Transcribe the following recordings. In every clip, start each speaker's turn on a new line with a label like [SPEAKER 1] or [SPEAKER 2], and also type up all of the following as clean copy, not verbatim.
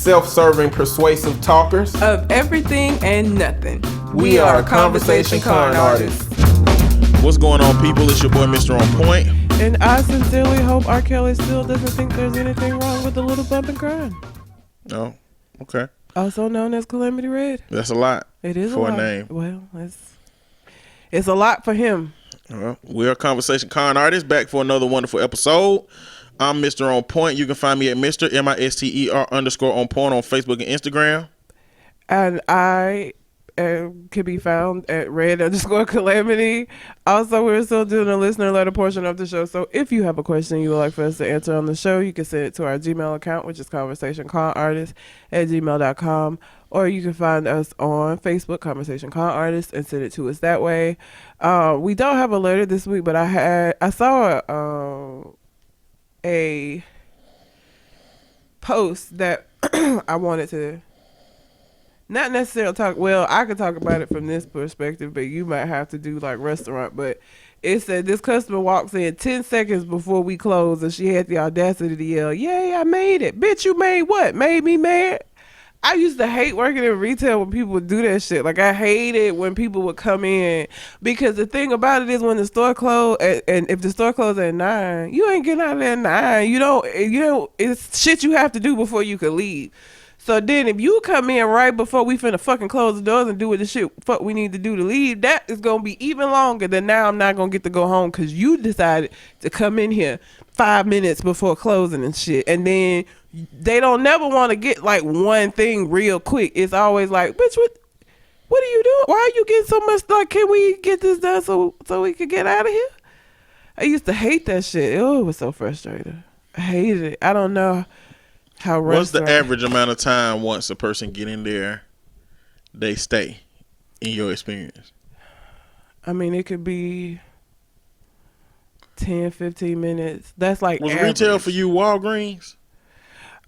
[SPEAKER 1] self-serving, persuasive talkers
[SPEAKER 2] of everything and nothing.
[SPEAKER 1] We are conversation con artists.
[SPEAKER 3] What's going on, people? It's your boy, Mr. On Point.
[SPEAKER 2] And I sincerely hope R. Kelly still doesn't think there's anything wrong with a little bump and grind.
[SPEAKER 3] Oh, okay.
[SPEAKER 2] Also known as Calamity Red.
[SPEAKER 3] That's a lot.
[SPEAKER 2] It is
[SPEAKER 3] for
[SPEAKER 2] a lot.
[SPEAKER 3] A name.
[SPEAKER 2] Well, it's a lot for him.
[SPEAKER 3] We are conversation con artists, back for another wonderful episode. I'm Mr. On Point. You can find me at Mr. MISTER_on point on Facebook and Instagram.
[SPEAKER 2] And I can be found at red_calamity. Also, we're still doing the listener letter portion of the show. So if you have a question you would like for us to answer on the show, you can send it to our Gmail account, which is conversationconartist@gmail.com. Or you can find us on Facebook, Conversation Con Artist, and send it to us that way. We don't have a letter this week, but I saw a post that I wanted to not necessarily talk. Well, I could talk about it from this perspective, but you might have to do like restaurant. But it said this customer walks in 10 seconds before we close, and she had the audacity to yell, "Yay, I made it. Bitch, you made what? Made me mad?" I used to hate working in retail when people would do that shit. Like, I hated when people would come in, because the thing about it is when the store closed, and if the store closed at 9, you ain't getting out of there at 9. You know, it's shit you have to do before you can leave. So then if you come in right before we finna fucking close the doors and do what the shit fuck we need to do to leave, that is gonna be even longer than now I'm not gonna get to go home because you decided to come in here 5 minutes before closing and shit. And then they don't never want to get like one thing real quick. It's always like, bitch, what are you doing? Why are you getting so much stuff? Can we get this done so we could get out of here? I used to hate that shit. Oh, it was so frustrating. I hated it. I don't know how.
[SPEAKER 3] What's the average amount of time once a person get in there they stay, in your experience?
[SPEAKER 2] I mean, it could be 10, 15 minutes. That's like
[SPEAKER 3] was
[SPEAKER 2] average.
[SPEAKER 3] Retail for you Walgreens?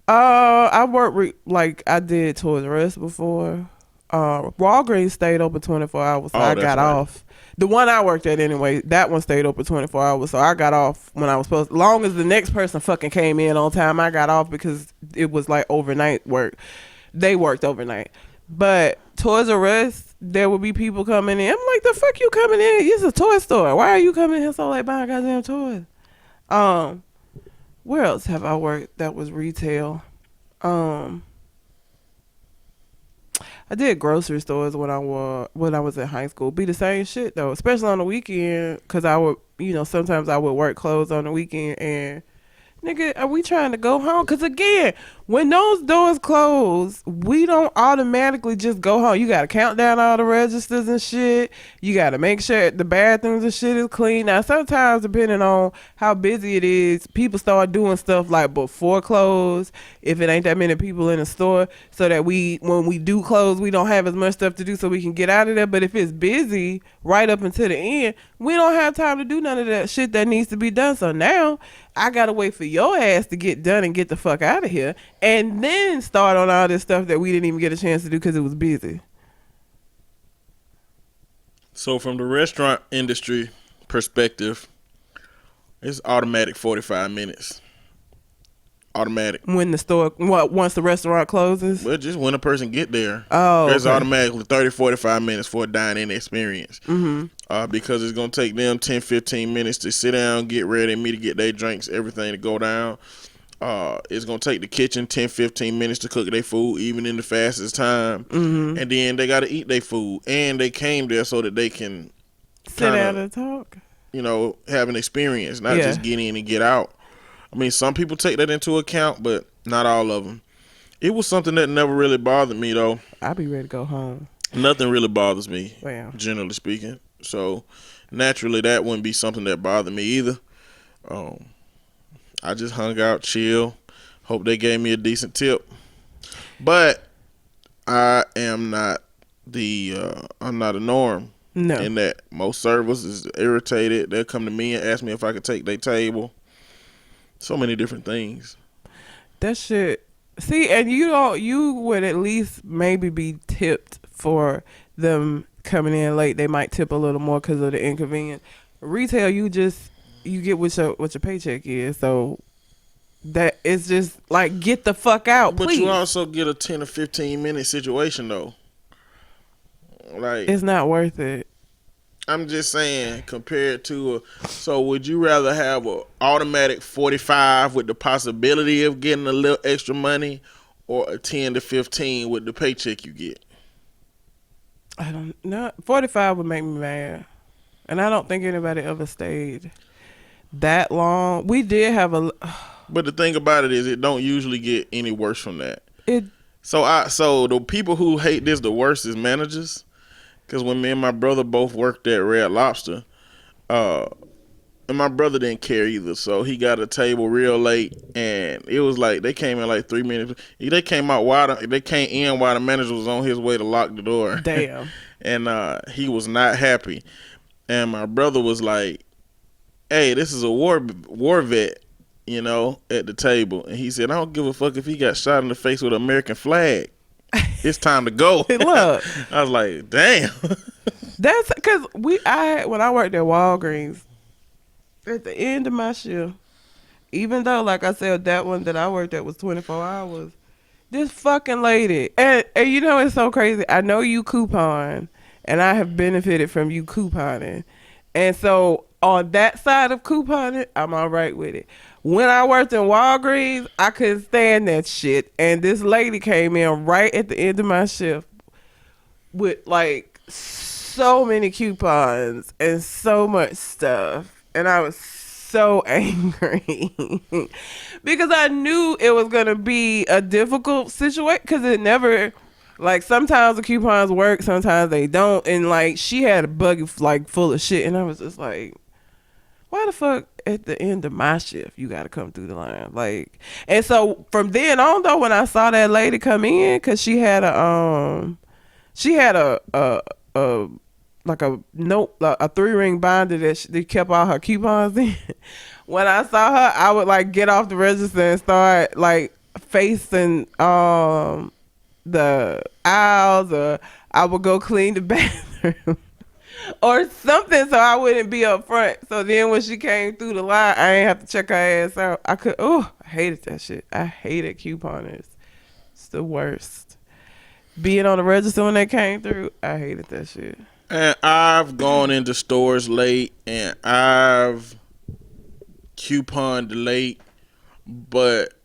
[SPEAKER 2] I worked like I did Toys R Us before. Walgreens stayed open 24 hours, so I got off. The one I worked at anyway, that one stayed open 24 hours, so I got off when I was supposed to. Long as the next person fucking came in on time, I got off because it was like overnight work. They worked overnight. But Toys R Us, there would be people coming in. I'm like, the fuck you coming in? It's a toy store. Why are you coming in here so late buying goddamn toys? Where else have I worked that was retail? I did grocery stores when I was in high school. Be the same shit though, especially on the weekend, because I would, sometimes I would work closed on the weekend. And nigga, are we trying to go home? Because again, when those doors close, we don't automatically just go home. You got to count down all the registers and shit. You got to make sure the bathrooms and shit is clean. Now, sometimes, depending on how busy it is, people start doing stuff like before close, if it ain't that many people in the store, so that when we do close, we don't have as much stuff to do so we can get out of there. But if it's busy right up until the end, we don't have time to do none of that shit that needs to be done. So now I got to wait for your ass to get done and get the fuck out of here, and then start on all this stuff that we didn't even get a chance to do because it was busy.
[SPEAKER 3] So from the restaurant industry perspective, it's automatic 45 minutes. Automatic.
[SPEAKER 2] When the store, once the restaurant closes?
[SPEAKER 3] Well, just when a person get there.
[SPEAKER 2] Oh,
[SPEAKER 3] there's
[SPEAKER 2] okay.
[SPEAKER 3] automatically 30, 45 minutes for a dine-in experience.
[SPEAKER 2] Mm-hmm.
[SPEAKER 3] Because it's going to take them 10, 15 minutes to sit down, get ready, me to get their drinks, everything to go down. It's going to take the kitchen 10, 15 minutes to cook their food, even in the fastest time.
[SPEAKER 2] Mm-hmm.
[SPEAKER 3] And then they got to eat their food. And they came there so that they can
[SPEAKER 2] sit down and talk.
[SPEAKER 3] Have an experience, not just get in and get out. I mean, some people take that into account, but not all of them. It was something that never really bothered me, though.
[SPEAKER 2] I'd be ready to go home.
[SPEAKER 3] Nothing really bothers me,
[SPEAKER 2] wow,
[SPEAKER 3] generally speaking. So, naturally, that wouldn't be something that bothered me either. I just hung out, chill. Hope they gave me a decent tip. But I am not I'm not a norm.
[SPEAKER 2] No.
[SPEAKER 3] In that most servers is irritated. They'll come to me and ask me if I could take their table. So many different things.
[SPEAKER 2] That shit. See, and you would at least maybe be tipped for them coming in late. They might tip a little more because of the inconvenience. Retail, you get what your paycheck is. So that It's just like, get the fuck out,
[SPEAKER 3] But
[SPEAKER 2] please.
[SPEAKER 3] you also get a 10 or 15 minute situation though. Like,
[SPEAKER 2] it's not worth it.
[SPEAKER 3] I'm just saying, compared to so would you rather have a automatic 45 with the possibility of getting a little extra money, or a 10 to 15 with the paycheck you get?
[SPEAKER 2] I don't know. 45 would make me mad. And I don't think anybody ever stayed that long. We did have
[SPEAKER 3] But the thing about it is, it don't usually get any worse from that.
[SPEAKER 2] it.
[SPEAKER 3] So the people who hate this the worst is managers. Because when me and my brother both worked at Red Lobster, and my brother didn't care either, so he got a table real late, and it was like they came in like 3 minutes. They came in while the manager was on his way to lock the door.
[SPEAKER 2] Damn.
[SPEAKER 3] And he was not happy. And my brother was like, "Hey, this is a war vet, at the table." And he said, "I don't give a fuck if he got shot in the face with an American flag. It's time to go."
[SPEAKER 2] Look,
[SPEAKER 3] I was like, "Damn."
[SPEAKER 2] that's because when I worked at Walgreens, at the end of my shift, even though, like I said, that one that I worked at was 24 hours, this fucking lady, and it's so crazy. I know you coupon, and I have benefited from you couponing. And so on that side of couponing, I'm all right with it. When I worked in Walgreens, I couldn't stand that shit. And this lady came in right at the end of my shift with like so many coupons and so much stuff. And I was so angry because I knew it was going to be a difficult situation, because it never, like, sometimes the coupons work, sometimes they don't. And like, she had a buggy like full of shit. And I was just like, why the fuck at the end of my shift you got to come through the line? Like, and so from then on though, when I saw that lady come in, because she had a like a note, a 3-ring binder that they kept all her coupons in. When I saw her, I would like get off the register and start like facing the aisles, or I would go clean the bathroom or something, so I wouldn't be up front. So then when she came through the line, I ain't have to check her ass out. I hated that shit. I hated couponers. It's the worst. Being on the register when they came through, I hated that shit.
[SPEAKER 3] And I've gone into stores late, and I've couponed late, but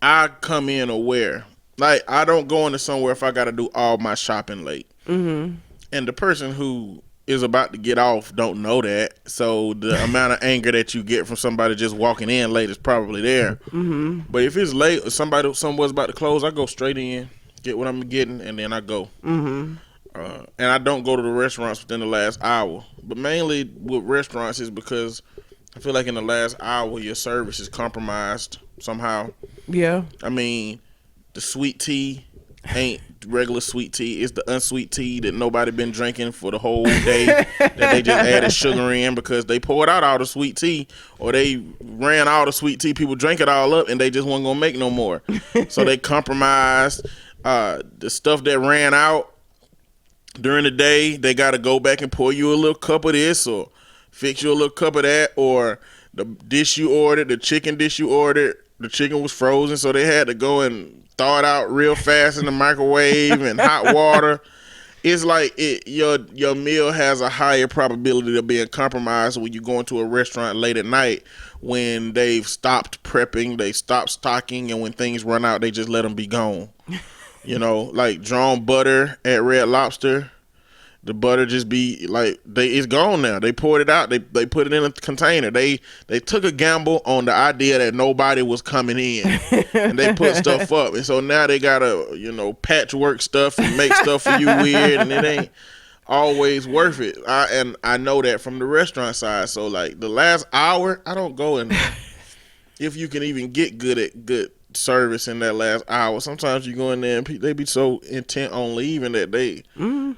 [SPEAKER 3] I come in aware. Like, I don't go into somewhere if I got to do all my shopping late. Mm-hmm. And the person who is about to get off don't know that. So the amount of anger that you get from somebody just walking in late is probably there. Mm-hmm. But if it's late or someone's about to close, I go straight in, get what I'm getting, and then I go. Mm-hmm. And I don't go to the restaurants within the last hour. But mainly with restaurants is because I feel like in the last hour your service is compromised somehow.
[SPEAKER 2] Yeah.
[SPEAKER 3] I mean, the sweet tea ain't regular sweet tea. It's the unsweet tea that nobody been drinking for the whole day that they just added sugar in because they poured out all the sweet tea, or they ran all the sweet tea. People drank it all up and they just wasn't going to make no more. So they compromised. The stuff that ran out during the day, they got to go back and pour you a little cup of this or fix you a little cup of that, or the dish you ordered, the chicken dish you ordered, the chicken was frozen, so they had to go and thaw it out real fast in the microwave and hot water. It's like your meal has a higher probability of being compromised when you go into a restaurant late at night when they've stopped prepping, they stopped stocking, and when things run out, they just let them be gone. Like drawn butter at Red Lobster. The butter just be like it's gone now. They poured it out. They put it in a container. They took a gamble on the idea that nobody was coming in, and they put stuff up. And so now they gotta patchwork stuff and make stuff for you weird, and it ain't always worth it. I know that from the restaurant side. So like the last hour, I don't go in there. If you can even get good service in that last hour. Sometimes you go in there and they be so intent on leaving that they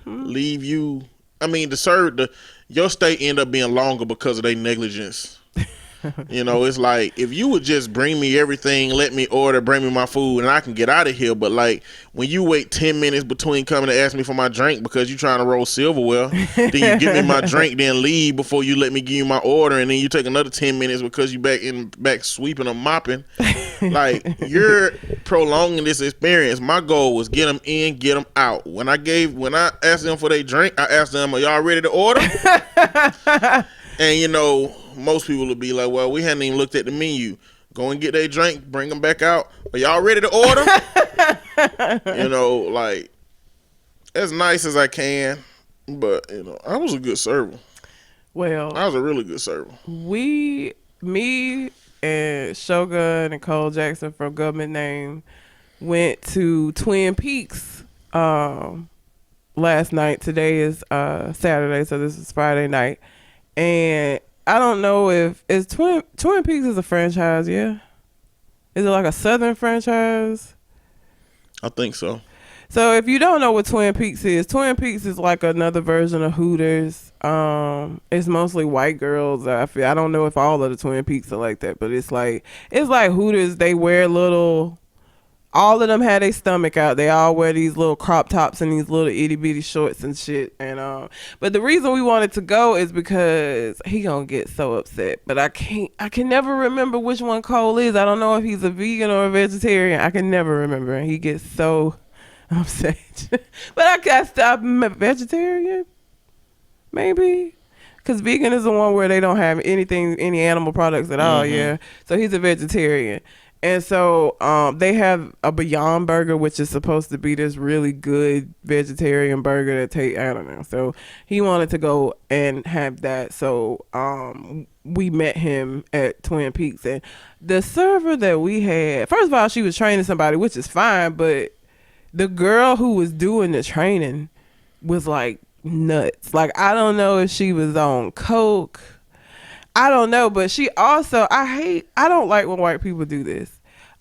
[SPEAKER 3] leave you. I mean, your stay end up being longer because of their negligence. You know, it's like, if you would just bring me everything, let me order, bring me my food, and I can get out of here. But like, when you wait 10 minutes between coming to ask me for my drink because you trying to roll silverware, then you give me my drink, then leave before you let me give you my order, and then you take another 10 minutes because you back sweeping or mopping. Like, you're prolonging this experience. My goal was get them in, get them out. When I asked them for their drink, I asked them, "Are y'all ready to order?" And you know, most people will be like, "Well, we hadn't even looked at the menu. Go and get their drink, bring them back out. Are y'all ready to order?" You know, like, as nice as I can, but you know, I was a good server.
[SPEAKER 2] Well,
[SPEAKER 3] I was a really good server.
[SPEAKER 2] Me and Shogun and Cole Jackson from Government Name went to Twin Peaks last night. Today is Saturday, so this is Friday night. And I don't know if Twin Peaks is a franchise, yeah? Is it like a Southern franchise?
[SPEAKER 3] I think so.
[SPEAKER 2] So if you don't know what Twin Peaks is like another version of Hooters. It's mostly white girls. I don't know if all of the Twin Peaks are like that, but it's like Hooters. They wear all of them had their stomach out. They all wear these little crop tops and these little itty bitty shorts and shit. And but the reason we wanted to go is because he gonna get so upset. But I can never remember which one Cole is. I don't know if he's a vegan or a vegetarian. I can never remember. And he gets so upset. But I guess I'm a vegetarian, maybe. Because vegan is the one where they don't have any animal products at all, yeah. So he's a vegetarian. And so they have a Beyond Burger, which is supposed to be this really good vegetarian burger that I don't know. So he wanted to go and have that. So we met him at Twin Peaks. And the server that we had, first of all, she was training somebody, which is fine. But the girl who was doing the training was like nuts. Like, I don't know if she was on coke. I don't know, but she also, I don't like when white people do this.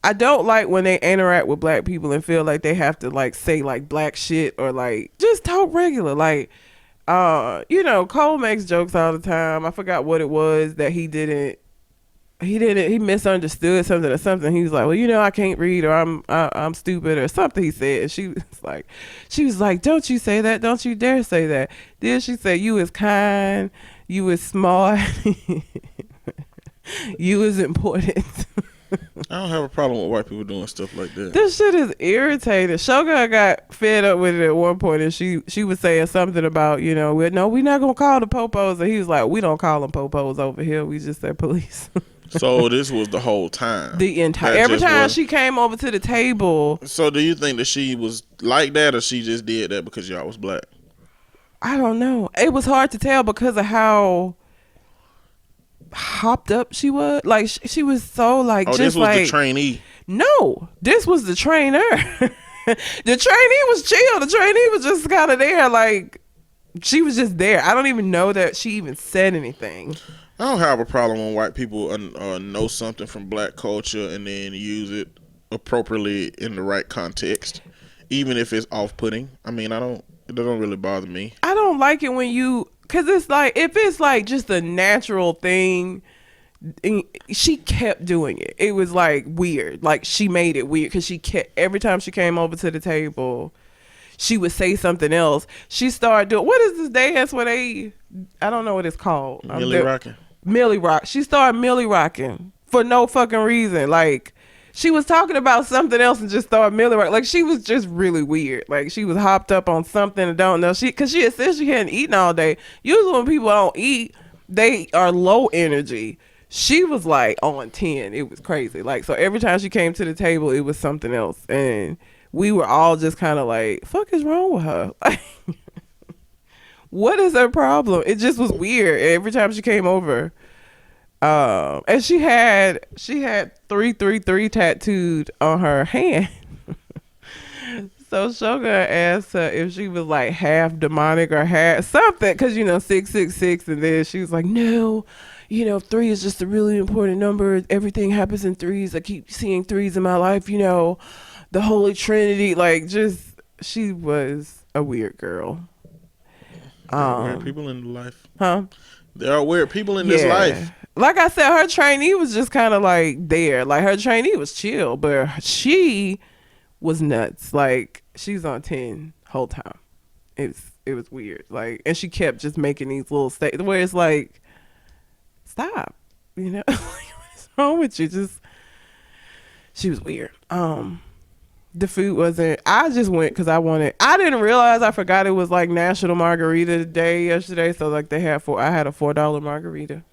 [SPEAKER 2] I don't like when they interact with black people and feel like they have to like say like black shit or like just talk regular. Like, you know, Cole makes jokes all the time. I forgot what it was that he misunderstood something or something. He was like, well, you know, I can't read, or I'm stupid or something he said. And she was like, don't you say that. Don't you dare say that. Then she said, you is kind. You is smart. You is important.
[SPEAKER 3] I don't have a problem with white people doing stuff like that.
[SPEAKER 2] This shit is irritating. Shogun got fed up with it at one point, and she was saying something about, you know, we're not gonna call the popos, and he was like, we don't call them popos over here. We just say police.
[SPEAKER 3] So this was the whole time.
[SPEAKER 2] Every time she came over to the table.
[SPEAKER 3] So do you think that she was like that, or she just did that because y'all was black?
[SPEAKER 2] I don't know. It was hard to tell because of how hopped up she was. Like, she was so like, just
[SPEAKER 3] this was
[SPEAKER 2] like
[SPEAKER 3] the trainee.
[SPEAKER 2] No, this was the trainer. The trainee was chill. The trainee was just kind of there. Like, she was just there. I don't even know that she even said anything.
[SPEAKER 3] I don't have a problem when white people know something from black culture and then use it appropriately in the right context, even if it's off-putting. I mean, it doesn't really bother me.
[SPEAKER 2] I don't like it when because it's like, if it's like just a natural thing, she kept doing it. It was like weird. Like, she made it weird because every time she came over to the table, she would say something else. She started doing, what is this dance where I don't know what it's called.
[SPEAKER 3] Millie rocking.
[SPEAKER 2] Millie rock. She started Millie rocking for no fucking reason. Like, she was talking about something else and just started Millie rock. Like, she was just really weird. Like, she was hopped up on something and don't know. Because she had said she hadn't eaten all day. Usually when people don't eat, they are low energy. She was like on 10. It was crazy. Like, so every time she came to the table, it was something else. And we were all just kind of like, fuck is wrong with her? Like, what is her problem? It just was weird every time she came over. And she had 333 tattooed on her hand. So Shogun asked her if she was like half demonic or half something, because, you know, 666, and then she was like, no, you know, 3 is just a really important number. Everything happens in threes. I keep seeing threes in my life, you know, the Holy Trinity. Like, just, she was a weird girl.
[SPEAKER 3] Weird people in life.
[SPEAKER 2] Huh?
[SPEAKER 3] There are weird people in this life.
[SPEAKER 2] like I said, her trainee was just kind of like there. Like her trainee was chill, but she was nuts. Like she's on 10 whole time. It was weird. Like, and she kept just making these little statements where it's like, stop, you know, what is wrong with you? Just she was weird. The food wasn't. I just went because I wanted. I didn't realize. I forgot it was like National Margarita Day yesterday. So like they had I had a $4 margarita.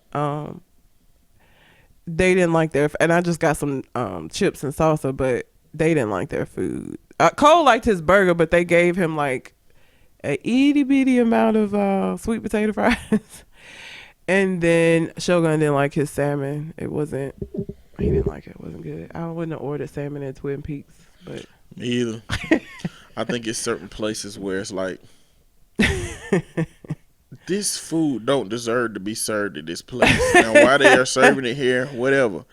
[SPEAKER 2] They didn't like their, and I just got some chips and salsa, but they didn't like their food. Cole liked his burger, but they gave him like a itty bitty amount of sweet potato fries. And then Shogun didn't like his salmon. He didn't like it. It wasn't good. I wouldn't have ordered salmon at Twin Peaks, but
[SPEAKER 3] me either. I think it's certain places where it's like this food don't deserve to be served at this place. Now why they are serving it here, whatever.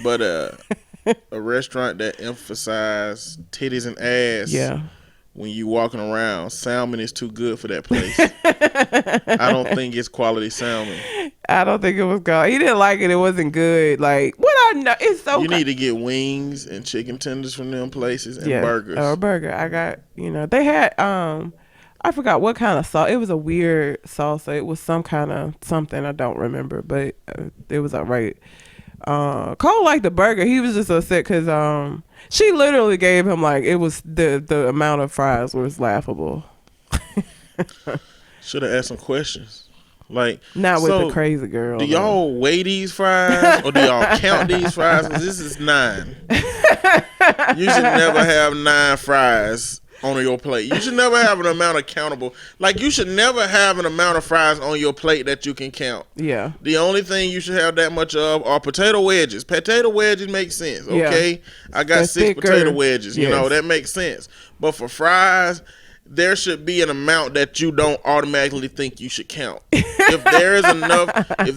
[SPEAKER 3] But a restaurant that emphasizes titties and ass.
[SPEAKER 2] Yeah.
[SPEAKER 3] When you walking around, salmon is too good for that place. I don't think it's quality salmon.
[SPEAKER 2] I don't think it was good. He didn't like it. It wasn't good. Like, what I know, it's so
[SPEAKER 3] you need to get wings and chicken tenders from them places and burgers.
[SPEAKER 2] Or a burger. I got, they had, I forgot what kind of sauce. It was a weird salsa. It was some kind of something. I don't remember, but it was all right. Cole liked the burger. He was just upset because she literally gave him like it was the amount of fries was laughable.
[SPEAKER 3] Should have asked some questions. Like
[SPEAKER 2] not with the crazy girl.
[SPEAKER 3] Do y'all weigh these fries or do y'all count these fries? 'Cause this is 9. You should never have 9 fries on your plate. You should never have an amount of countable. Like you should never have an amount of fries on your plate that you can count.
[SPEAKER 2] Yeah.
[SPEAKER 3] The only thing you should have that much of are potato wedges. Potato wedges make sense. Okay. Yeah. I got 6 potato wedges. You know, that makes sense. But for fries, there should be an amount that you don't automatically think you should count. If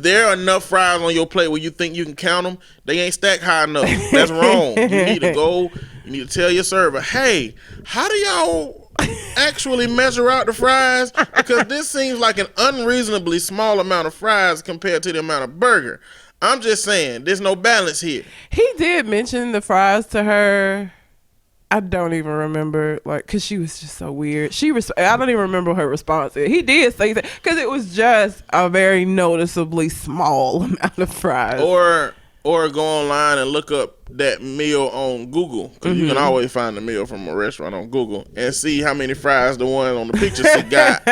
[SPEAKER 3] there are enough fries on your plate where you think you can count them, they ain't stacked high enough. That's wrong. You need to go. You need to tell your server, hey, how do y'all actually measure out the fries? Because this seems like an unreasonably small amount of fries compared to the amount of burger. I'm just saying, there's no balance here.
[SPEAKER 2] He did mention the fries to her. I don't even remember, like, because she was just so weird. I don't even remember her response. He did say that because it was just a very noticeably small amount of fries.
[SPEAKER 3] Or go online and look up that meal on Google, because you can always find the meal from a restaurant on Google and see how many fries the one on the picture she got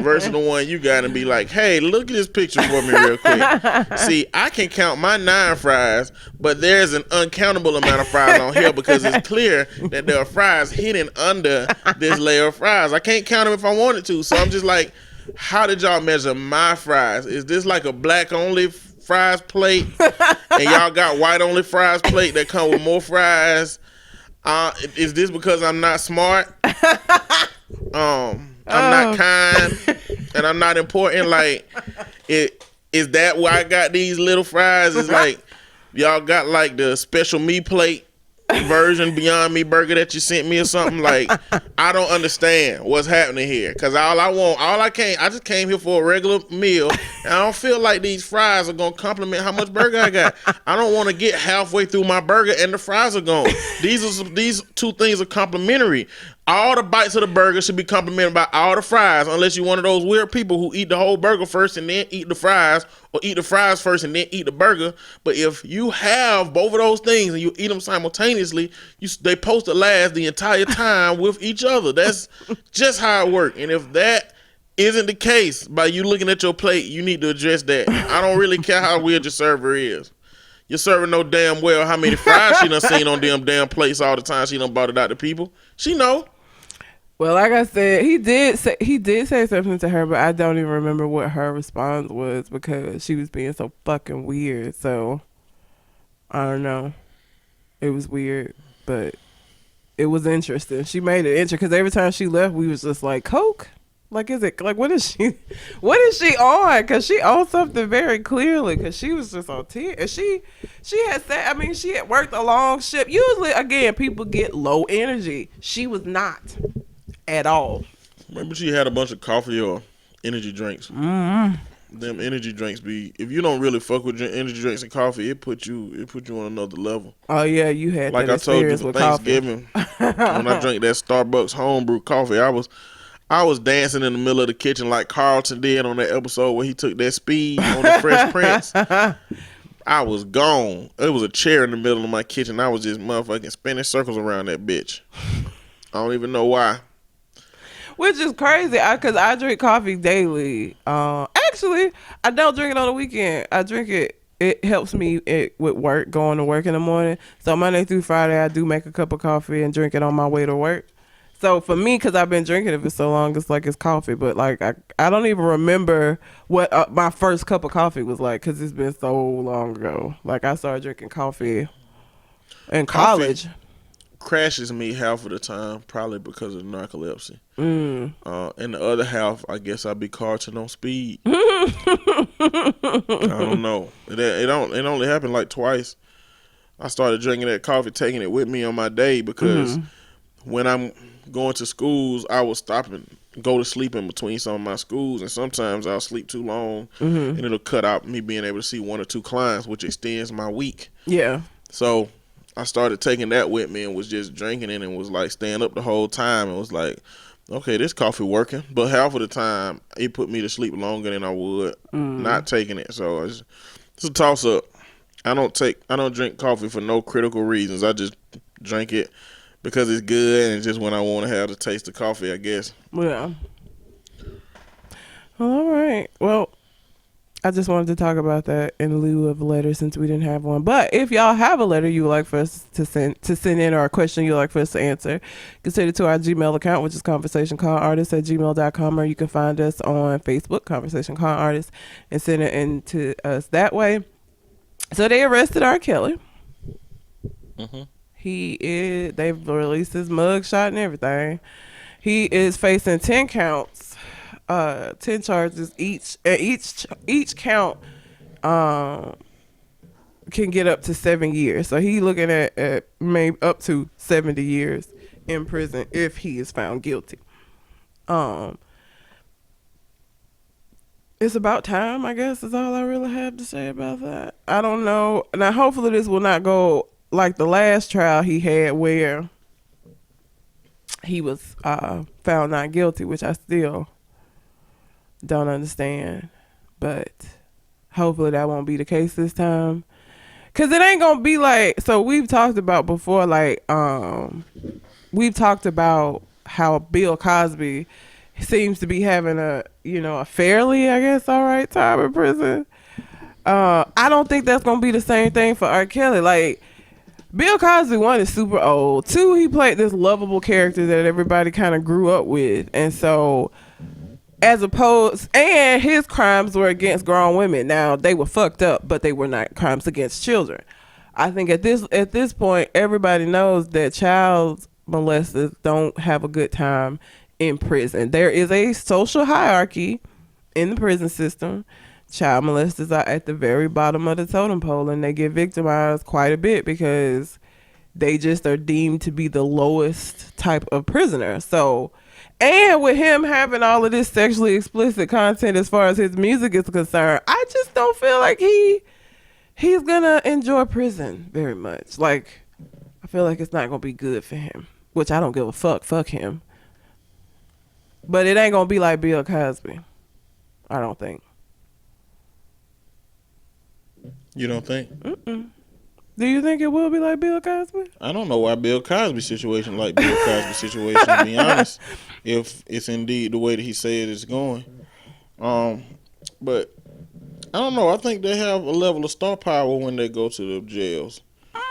[SPEAKER 3] versus the one you got, and be like, hey, look at this picture for me real quick. See, I can count my 9 fries, but there's an uncountable amount of fries on here because it's clear that there are fries hidden under this layer of fries. I can't count them if I wanted to. So I'm just like, how did y'all measure my fries? Is this like a black only fries plate and y'all got white only fries plate that come with more fries? Is this because I'm not smart? I'm not kind and I'm not important? Like, is that why I got these little fries? It's like y'all got like the special me plate version Beyond Me burger that you sent me or something. Like, I don't understand what's happening here, because I just came here for a regular meal, and I don't feel like these fries are gonna complement how much burger I got. I don't want to get halfway through my burger and the fries are gone. These two things are complementary. All the bites of the burger should be complimented by all the fries, unless you're one of those weird people who eat the whole burger first and then eat the fries, or eat the fries first and then eat the burger. But if you have both of those things and you eat them simultaneally, they supposed to last the entire time with each other. That's just how it works. And if that isn't the case by you looking at your plate, you need to address that. I don't really care how weird your server is. Your server know damn well how many fries she done seen on them damn plates all the time she done bought it out to people. She know.
[SPEAKER 2] Well, like I said, he did say something to her, but I don't even remember what her response was because she was being so fucking weird. So I don't know. It was weird, but it was interesting. She made it interesting because every time she left, we was just like, Coke? Like, is it like what is she on? Because she on something very clearly. Because she was just on 10, and she had said, I mean, she had worked a long shift. Usually, again, people get low energy. She was not at all.
[SPEAKER 3] Maybe she had a bunch of coffee or energy drinks. Them energy drinks be. If you don't really fuck with energy drinks and coffee, it put you on another level.
[SPEAKER 2] Oh yeah, you had
[SPEAKER 3] Like
[SPEAKER 2] that
[SPEAKER 3] I told you
[SPEAKER 2] experience
[SPEAKER 3] for
[SPEAKER 2] with
[SPEAKER 3] Thanksgiving, when I drank that Starbucks homebrew coffee, I was dancing in the middle of the kitchen like Carlton did on that episode where he took that speed on the Fresh Prince. I was gone. It was a chair in the middle of my kitchen. I was just motherfucking spinning circles around that bitch. I don't even know why.
[SPEAKER 2] Which is crazy, because I drink coffee daily. Actually, I don't drink it on the weekend. I drink it. It helps me with work, going to work in the morning. So Monday through Friday, I do make a cup of coffee and drink it on my way to work. So for me, because I've been drinking it for so long, it's like it's coffee. But like I don't even remember what my first cup of coffee was like, because it's been so long ago. Like I started drinking coffee in college.
[SPEAKER 3] Crashes me half of the time, probably because of narcolepsy. And the other half, I guess I'd be Carlton on speed. I don't know. It only happened like twice. I started drinking that coffee, taking it with me on my day because when I'm going to schools, I will stop and go to sleep in between some of my schools, and sometimes I'll sleep too long, and it'll cut out me being able to see 1 or 2 clients, which extends my week.
[SPEAKER 2] Yeah.
[SPEAKER 3] So I started taking that with me and was just drinking it and was like staying up the whole time and was like, okay, this coffee working. But half of the time, it put me to sleep longer than I would not taking it. So it's a toss up. I don't drink coffee for no critical reasons. I just drink it because it's good and just when I want to have the taste of coffee, I guess.
[SPEAKER 2] Yeah. All right. Well, I just wanted to talk about that in lieu of a letter since we didn't have one. But if y'all have a letter you would like for us to send in, or a question you'd like for us to answer, you can send it to our Gmail account, which is conversationconartist@gmail.com, or you can find us on Facebook, Conversation Con Artist, and send it in to us that way. So they arrested R. Kelly. They've released his mug shot and everything. He is facing 10 counts. 10 charges each. Each count can get up to 7 years. So he looking at maybe up to 70 years in prison if he is found guilty. It's about time, I guess, is all I really have to say about that. I don't know. Now, hopefully this will not go like the last trial he had where he was found not guilty, which I still don't understand, but hopefully that won't be the case this time, because it ain't gonna be like, so we've talked about before, like we've talked about how Bill Cosby seems to be having a fairly, I guess, all right time in prison. I don't think that's gonna be the same thing for R. Kelly. Like, Bill Cosby, 1, is super old. 2, he played this lovable character that everybody kind of grew up with, and so and his crimes were against grown women. Now, they were fucked up, but they were not crimes against children. I think at this point, everybody knows that child molesters don't have a good time in prison. There is a social hierarchy in the prison system. Child molesters are at the very bottom of the totem pole, and they get victimized quite a bit because they just are deemed to be the lowest type of prisoner. So, and with him having all of this sexually explicit content as far as his music is concerned, I just don't feel like he's gonna enjoy prison very much. Like, I feel like it's not gonna be good for him, which I don't give a fuck. Fuck him. But it ain't gonna be like Bill Cosby, I don't think.
[SPEAKER 3] You don't think?
[SPEAKER 2] Do you think it will be like Bill Cosby?
[SPEAKER 3] I don't know why Bill Cosby situation like Bill Cosby situation, to be honest, if it's indeed the way that he said it's going. But I don't know. I think they have a level of star power when they go to the jails.
[SPEAKER 2] Yeah.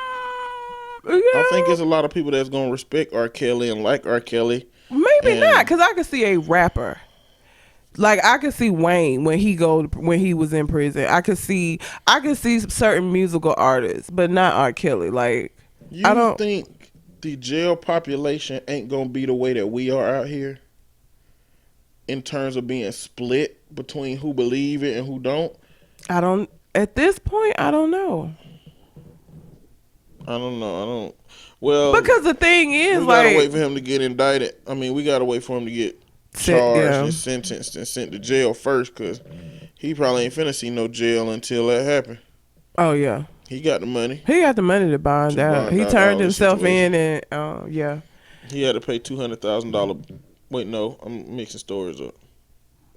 [SPEAKER 3] I think there's a lot of people that's going to respect R. Kelly and like R. Kelly.
[SPEAKER 2] Maybe not, because I could see a rapper. Like, I could see Wayne when he was in prison. I could see certain musical artists, but not R. Kelly. Like, I don't
[SPEAKER 3] think the jail population ain't gonna be the way that we are out here in terms of being split between who believe it and who don't.
[SPEAKER 2] At this point, I don't know.
[SPEAKER 3] Well,
[SPEAKER 2] because the thing is,
[SPEAKER 3] we gotta wait for him to get indicted. I mean, we gotta wait for him to get charged and sentenced and sent to jail first, because He probably ain't finna see no jail until that happen.
[SPEAKER 2] Oh yeah,
[SPEAKER 3] He got the money.
[SPEAKER 2] he got the money to bond out. He
[SPEAKER 3] all
[SPEAKER 2] turned
[SPEAKER 3] the
[SPEAKER 2] himself
[SPEAKER 3] situation.
[SPEAKER 2] in, and yeah.
[SPEAKER 3] He had to pay $200,000. Wait, no, I'm mixing stories up.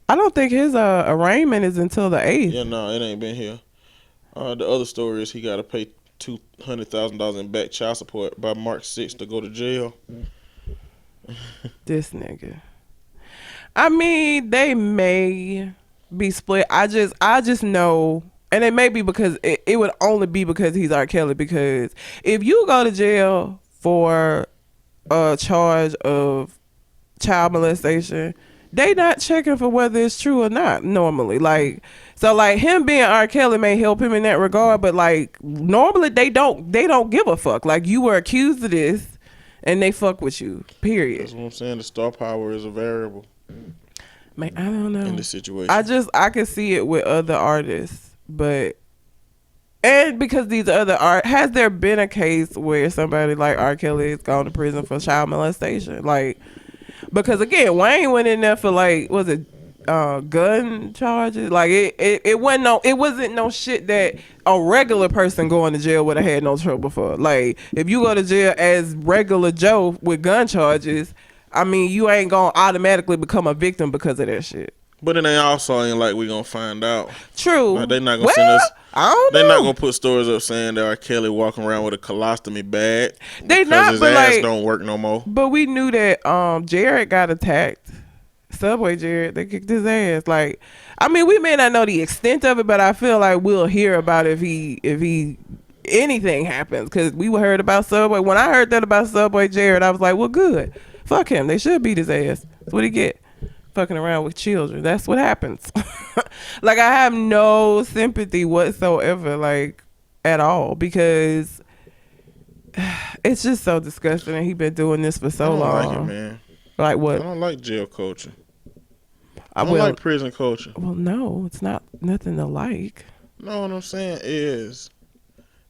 [SPEAKER 2] I don't think his arraignment is until the 8th.
[SPEAKER 3] Yeah, no, it ain't been here. The other story is he got to pay $200,000 in back child support by March 6th to go to jail.
[SPEAKER 2] This nigga. I mean, they may be split. I just know, and it may be because it would only be because he's R. Kelly. Because if you go to jail for a charge of child molestation, they not checking for whether it's true or not normally. Like, so like him being R. Kelly may help him in that regard, but like normally they don't give a fuck. Like, you were accused of this and they fuck with you, period.
[SPEAKER 3] That's what I'm saying. The star power is a variable
[SPEAKER 2] Man, I don't know.
[SPEAKER 3] in this situation.
[SPEAKER 2] I can see it with other artists, but and because these other has there been a case where somebody like R. Kelly has gone to prison for child molestation? Like, because again, Wayne went in there for like, was it gun charges? Like it wasn't no shit that a regular person going to jail would have had no trouble for. Like, if you go to jail as regular Joe with gun charges, I mean, you ain't gonna automatically become a victim because of that shit.
[SPEAKER 3] But it ain't also ain't like we gonna find out.
[SPEAKER 2] True.
[SPEAKER 3] Like, they not gonna send us.
[SPEAKER 2] I don't know.
[SPEAKER 3] They not gonna put stories up saying that R. Kelly walking around with a colostomy bag.
[SPEAKER 2] They
[SPEAKER 3] because
[SPEAKER 2] not,
[SPEAKER 3] his
[SPEAKER 2] but
[SPEAKER 3] ass
[SPEAKER 2] like,
[SPEAKER 3] don't work no more.
[SPEAKER 2] But we knew that Jared got attacked. Subway Jared, they kicked his ass. Like, I mean, we may not know the extent of it, but I feel like we'll hear about it if he anything happens, because we heard about Subway. When I heard that about Subway Jared, I was like, well, good. Fuck him. They should beat his ass. That's what he get. Fucking around with children. That's what happens. Like, I have no sympathy whatsoever, like, at all, because it's just so disgusting, and he been doing this for so long.
[SPEAKER 3] I don't like it, man.
[SPEAKER 2] Like what?
[SPEAKER 3] I don't like jail culture. I
[SPEAKER 2] don't
[SPEAKER 3] like prison culture.
[SPEAKER 2] Well, no, it's not nothing to like.
[SPEAKER 3] No, what I'm saying is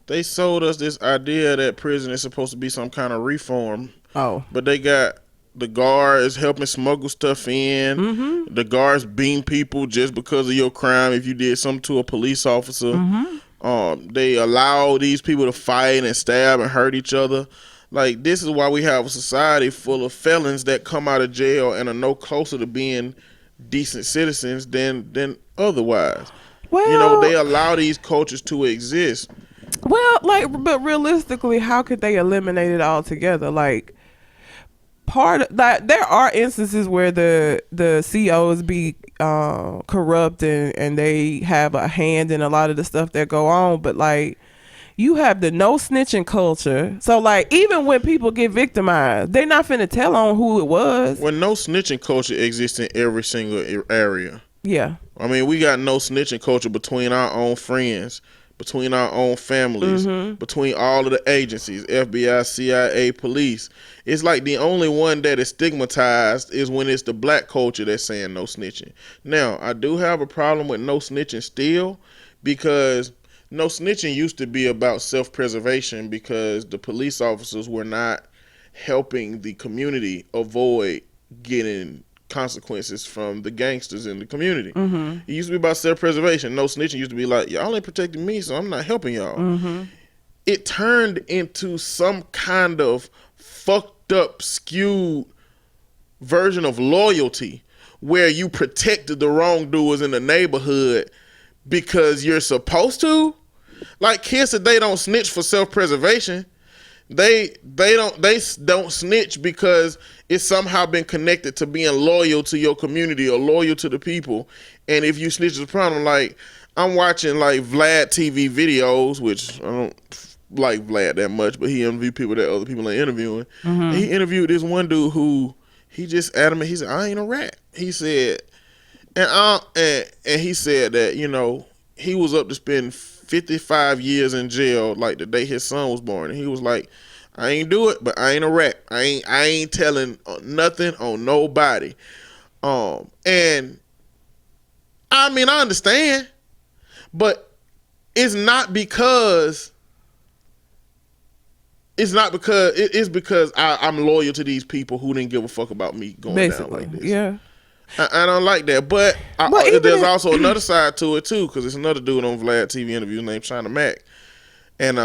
[SPEAKER 3] they sold us this idea that prison is supposed to be some kind of reform.
[SPEAKER 2] Oh.
[SPEAKER 3] But they got the guards helping smuggle stuff in.
[SPEAKER 2] Mm-hmm.
[SPEAKER 3] The guards beating people just because of your crime if you did something to a police officer.
[SPEAKER 2] Mm-hmm.
[SPEAKER 3] They allow these people to fight and stab and hurt each other. Like, this is why we have a society full of felons that come out of jail and are no closer to being decent citizens than otherwise.
[SPEAKER 2] Well,
[SPEAKER 3] you know, they allow these cultures to exist.
[SPEAKER 2] Well, like, but realistically, how could they eliminate it altogether? Like, part of that, there are instances where the COs be corrupt and they have a hand in a lot of the stuff that go on, but like, you have the no snitching culture. So like, even when people get victimized, they're not finna tell on who it was.
[SPEAKER 3] When no snitching culture exists in every single area.
[SPEAKER 2] Yeah.
[SPEAKER 3] I mean, we got no snitching culture between our own friends, between our own families, between all of the agencies, FBI, CIA, police. It's like the only one that is stigmatized is when it's the black culture that's saying no snitching. Now, I do have a problem with no snitching still, because no snitching used to be about self-preservation, because the police officers were not helping the community avoid getting consequences from the gangsters in the community. It used to be about self-preservation. No snitching used to be like, y'all ain't protecting me, so I'm not helping y'all. It turned into some kind of fucked up, skewed version of loyalty where you protected the wrongdoers in the neighborhood because you're supposed to. Like, kids today don't snitch for self-preservation. They don't snitch because it's somehow been connected to being loyal to your community or loyal to the people. And if you snitch, it's a problem. Like, I'm watching like Vlad TV videos, which I don't like Vlad that much, but he interviewed people that other people are interviewing. And he interviewed this one dude who he just adamant. He said, "I ain't a rat." He said, and he said that, you know, he was up to spend 55 years in jail, like the day his son was born. And he was like, I ain't do it, but I ain't a rat. I ain't telling nothing on nobody. And I mean, I understand, but it's because I'm loyal to these people who didn't give a fuck about me going down like this.
[SPEAKER 2] Yeah.
[SPEAKER 3] I don't like that, but there's also another side to it too, because it's another dude on Vlad TV interview named China Mac, and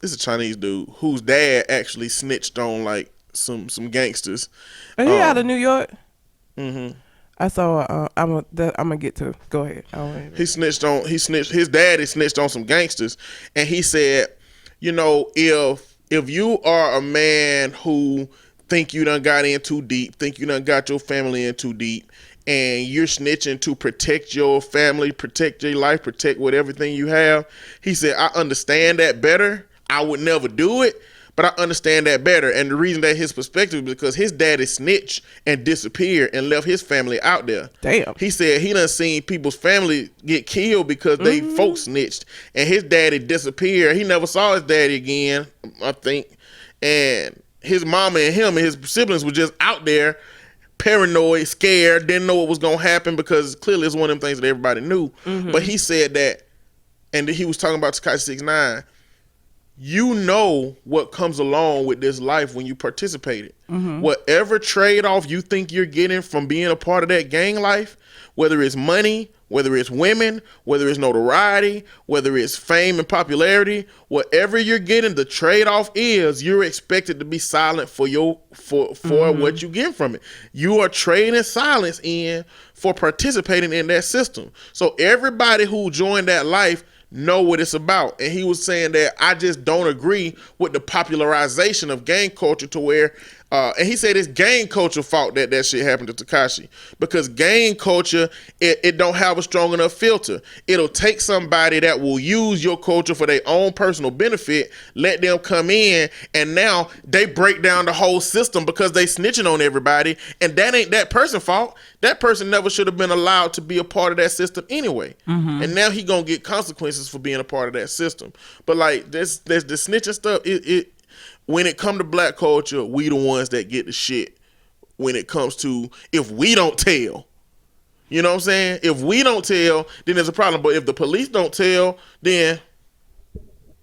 [SPEAKER 3] it's a Chinese dude whose dad actually snitched on like some gangsters.
[SPEAKER 2] Are you out of New York?
[SPEAKER 3] Mm-hmm.
[SPEAKER 2] I saw. I'm gonna get to. Go ahead. His
[SPEAKER 3] daddy snitched on some gangsters, and he said, you know, if you are a man who think you done got in too deep, think you done got your family in too deep, and you're snitching to protect your family, protect your life, protect everything you have, he said, I understand that better. I would never do it, but I understand that better. And the reason that his perspective is because his daddy snitched and disappeared and left his family out there.
[SPEAKER 2] Damn.
[SPEAKER 3] He said he done seen people's family get killed because they folks snitched, and his daddy disappeared. He never saw his daddy again, I think. And his mama and him and his siblings were just out there paranoid, scared, didn't know what was going to happen because clearly it's one of them things that everybody knew. Mm-hmm. But he said that, and he was talking about Tekashi 6ix9ine, you know what comes along with this life when you participated. Mm-hmm. Whatever trade-off you think you're getting from being a part of that gang life, whether it's money, whether it's women, whether it's notoriety, whether it's fame and popularity, whatever you're getting, the trade-off is you're expected to be silent for what you get from it. You are trading silence in for participating in that system. So everybody who joined that life know what it's about. And he was saying that I just don't agree with the popularization of gang culture to where and he said it's gang culture fault that shit happened to Tekashi, because gang culture, it don't have a strong enough filter. It'll take somebody that will use your culture for their own personal benefit, let them come in, and now they break down the whole system because they snitching on everybody, and that ain't that person's fault. That person never should have been allowed to be a part of that system anyway. Mm-hmm. And now he gonna get consequences for being a part of that system. But like there's the snitching stuff, when it come to black culture, we the ones that get the shit when it comes to if we don't tell. You know what I'm saying? If we don't tell, then there's a problem. But if the police don't tell, then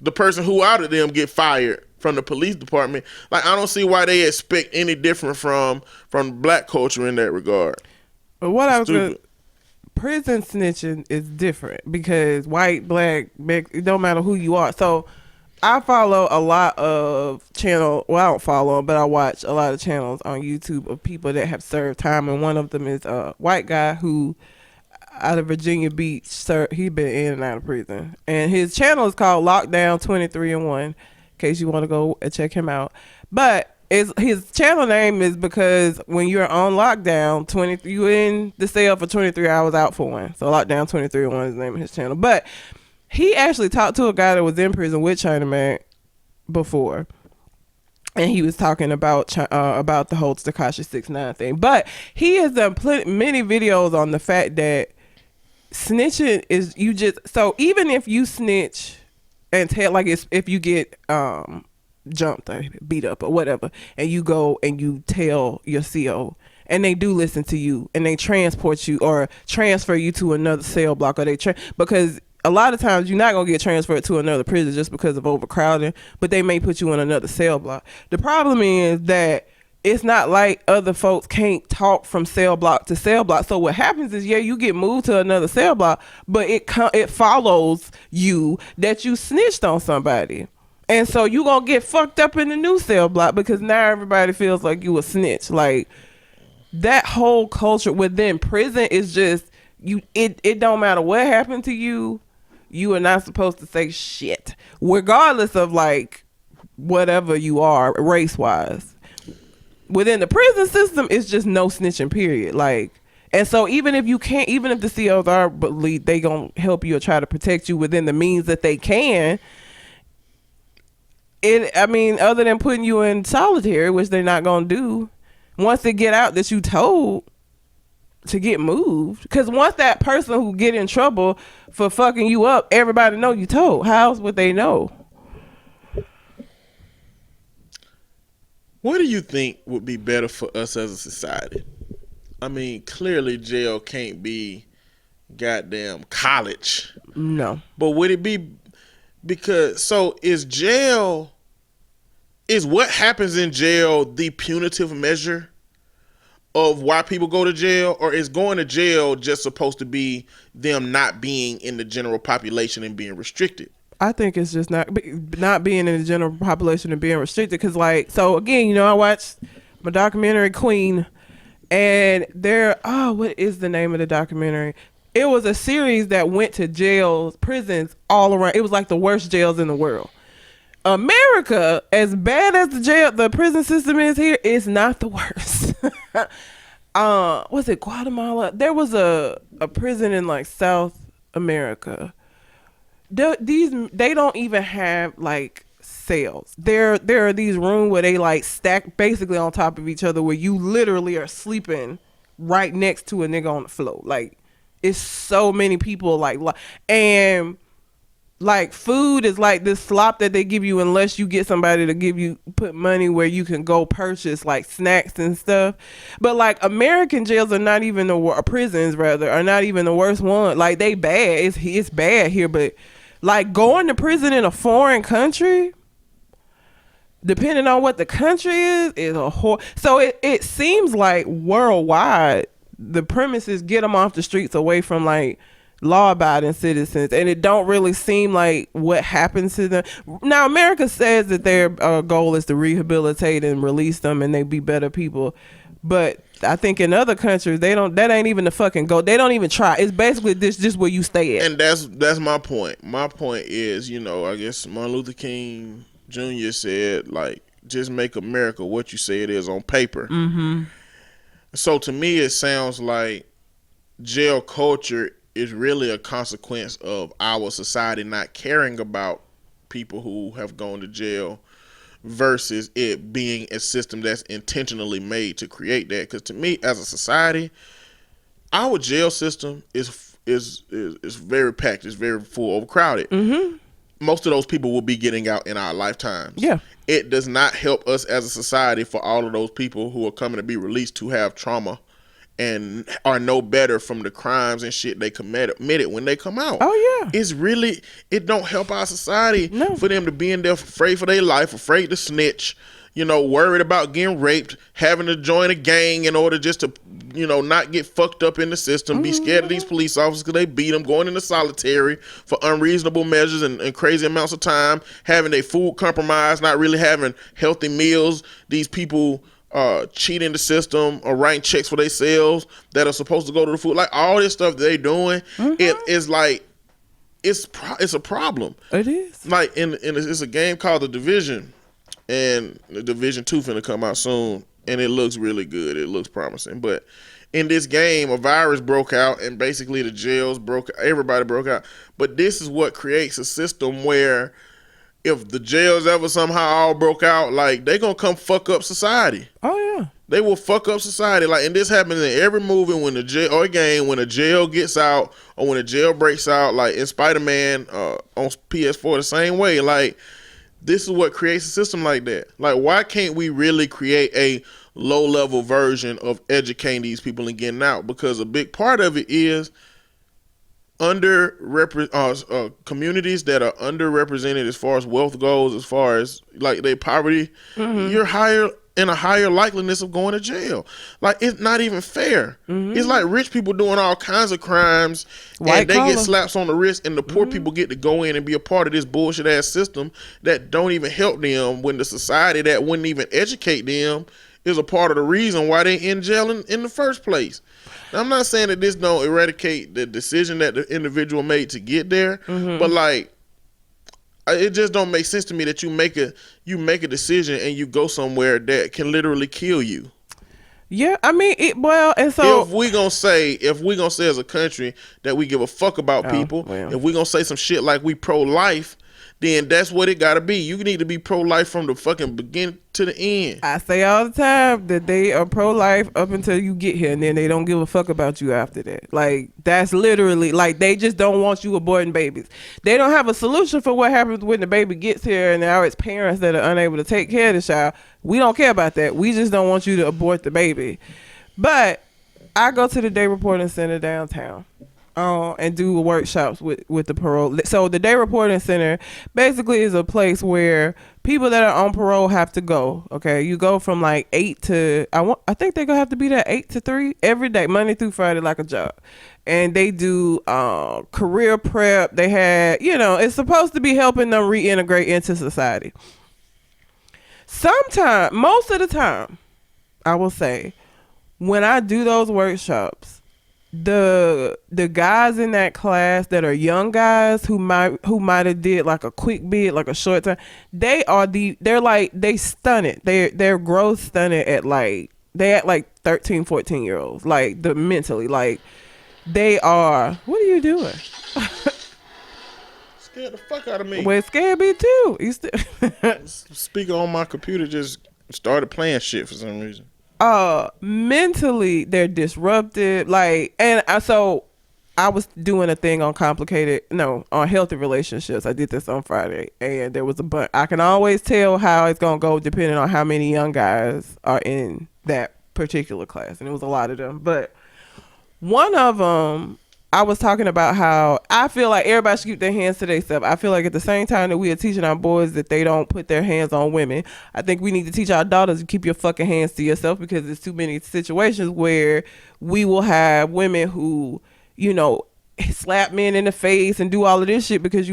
[SPEAKER 3] the person who outed them get fired from the police department. Like, I don't see why they expect any different from black culture in that regard.
[SPEAKER 2] But what I was going to... Prison snitching is different because white, black, it don't matter who you are. So I follow a lot of channels. Well, I don't follow them, but I watch a lot of channels on YouTube of people that have served time. And one of them is a white guy who, out of Virginia Beach, he's been in and out of prison. And his channel is called Lockdown 23-1, in case you want to go and check him out. But his channel name is because when you're on lockdown, you in the cell for 23 hours, out for one. So Lockdown 23-1 is the name of his channel. But he actually talked to a guy that was in prison with China Mac before, and he was talking about the whole Tekashi 6ix9ine thing. But he has done many videos on the fact that snitching is so even if you snitch and tell, like, if you get jumped or beat up or whatever, and you go and you tell your CO, and they do listen to you, and they transport you or transfer you to another cell block, or because a lot of times you're not going to get transferred to another prison just because of overcrowding, but they may put you in another cell block. The problem is that it's not like other folks can't talk from cell block to cell block. So what happens is, you get moved to another cell block, but it follows you that you snitched on somebody. And so you going to get fucked up in the new cell block because now everybody feels like you a snitch. Like, that whole culture within prison is just, it don't matter what happened to you. You are not supposed to say shit, regardless of like whatever you are race wise. Within the prison system, it's just no snitching, period. Like, and so even if the COs are believe they gonna help you or try to protect you within the means that they can. Other than putting you in solitary, which they're not gonna do, once they get out that you told to get moved, because once that person who get in trouble for fucking you up, everybody know you told. How else would they know?
[SPEAKER 3] What do you think would be better for us as a society? I mean, clearly jail can't be goddamn college.
[SPEAKER 2] No.
[SPEAKER 3] But would it be is what happens in jail the punitive measure of why people go to jail, or is going to jail just supposed to be them not being in the general population and being restricted?
[SPEAKER 2] I think it's just not being in the general population and being restricted. Because, like, so again, you know, I watched my documentary Queen, and what is the name of the documentary? It was a series that went to jails, prisons all around. It was like the worst jails in the world. America, as bad as the prison system is here, is not the worst. Was it Guatemala? There was a prison in like South America. They don't even have like cells. There are these rooms where they like stack basically on top of each other, where you literally are sleeping right next to a nigga on the floor. Like, it's so many people and like food is like this slop that they give you unless you get somebody to put money where you can go purchase like snacks and stuff. But like American jails are not even prisons rather are not even the worst one. Like, they bad. It's bad here, but like going to prison in a foreign country, depending on what the country is a whole. So it seems like worldwide the premise is get them off the streets, away from like law-abiding citizens, and it don't really seem like what happens to them. Now, America says that their goal is to rehabilitate and release them, and they be better people. But I think in other countries, they don't. That ain't even the fucking goal. They don't even try. It's basically this just where you stay at.
[SPEAKER 3] And that's my point. My point is, you know, I guess Martin Luther King Jr. said, like, just make America what you say it is on paper.
[SPEAKER 2] Mm-hmm.
[SPEAKER 3] So to me, it sounds like jail culture is really a consequence of our society not caring about people who have gone to jail, versus it being a system that's intentionally made to create that. Because to me, as a society, our jail system is very packed. It's very full, overcrowded.
[SPEAKER 2] Mm-hmm.
[SPEAKER 3] Most of those people will be getting out in our lifetimes.
[SPEAKER 2] Yeah.
[SPEAKER 3] It does not help us as a society for all of those people who are coming to be released to have trauma and are no better from the crimes and shit they committed when they come out.
[SPEAKER 2] Oh, yeah.
[SPEAKER 3] It don't help our society for them to be in there afraid for their life, afraid to snitch, you know, worried about getting raped, having to join a gang in order just to, you know, not get fucked up in the system, be scared of these police officers because they beat them, going into solitary for unreasonable measures and crazy amounts of time, having their food compromised, not really having healthy meals. These people cheating the system or writing checks for themselves that are supposed to go to the food. Like, all this stuff that they doing, it is like, it's a problem.
[SPEAKER 2] It is.
[SPEAKER 3] Like, it's a game called The Division, and the Division 2 finna come out soon, and it looks really good. It looks promising. But in this game, a virus broke out, and basically the jails everybody broke out. But this is what creates a system where if the jails ever somehow all broke out, like, they gonna come fuck up society.
[SPEAKER 2] Oh, yeah.
[SPEAKER 3] They will fuck up society. Like, and this happens in every movie when the jail or game, when a jail gets out or when a jail breaks out, like in Spider-Man on PS4, the same way. Like, this is what creates a system like that. Like, why can't we really create a low-level version of educating these people and getting out? Because a big part of it is communities that are underrepresented as far as wealth goes, as far as like their poverty, you're in a higher likeliness of going to jail. Like, it's not even fair. It's like rich people doing all kinds of crimes and they get slaps on the wrist, and the poor people get to go in and be a part of this bullshit ass system that don't even help them, when the society that wouldn't even educate them is a part of the reason why they in jail in the first place. Now, I'm not saying that this don't eradicate the decision that the individual made to get there, but like, it just don't make sense to me that you make a decision and you go somewhere that can literally kill you.
[SPEAKER 2] Yeah, I mean, and so
[SPEAKER 3] if we gonna say as a country that we give a fuck about people, if we gonna say some shit like we pro-life, then that's what it gotta be. You need to be pro-life from the fucking beginning to the end.
[SPEAKER 2] I say all the time that they are pro-life up until you get here, and then they don't give a fuck about you after that. Like, that's literally, like, they just don't want you aborting babies. They don't have a solution for what happens when the baby gets here, and now it's parents that are unable to take care of the child. We don't care about that. We just don't want you to abort the baby. But I go to the Day Reporting Center downtown and do workshops with the parole. So the Day Reporting Center basically is a place where people that are on parole have to go. Okay, you go from like 8 to I think they're gonna have to be there 8 to 3 every day, Monday through Friday, like a job. And they do career prep. They had, it's supposed to be helping them reintegrate into society. Sometimes, most of the time, I will say, when I do those workshops, the guys in that class that are young guys who might have did like a quick bid, like a short time, they stunted. They're growth stunted at they act like 13, 14-year-olds, like the mentally, like they are. What are you doing?
[SPEAKER 3] Scared the fuck out of me.
[SPEAKER 2] Well, it scared me too.
[SPEAKER 3] Speaker on my computer just started playing shit for some reason.
[SPEAKER 2] Mentally they're disrupted, so I was doing a thing on on healthy relationships. I did this on Friday, and there was a bunch. I can always tell how it's gonna go depending on how many young guys are in that particular class, and it was a lot of them. But one of them, I was talking about how I feel like everybody should keep their hands to themselves. I feel like at the same time that we are teaching our boys that they don't put their hands on women, I think we need to teach our daughters to keep your fucking hands to yourself, because there's too many situations where we will have women who, slap men in the face and do all of this shit because,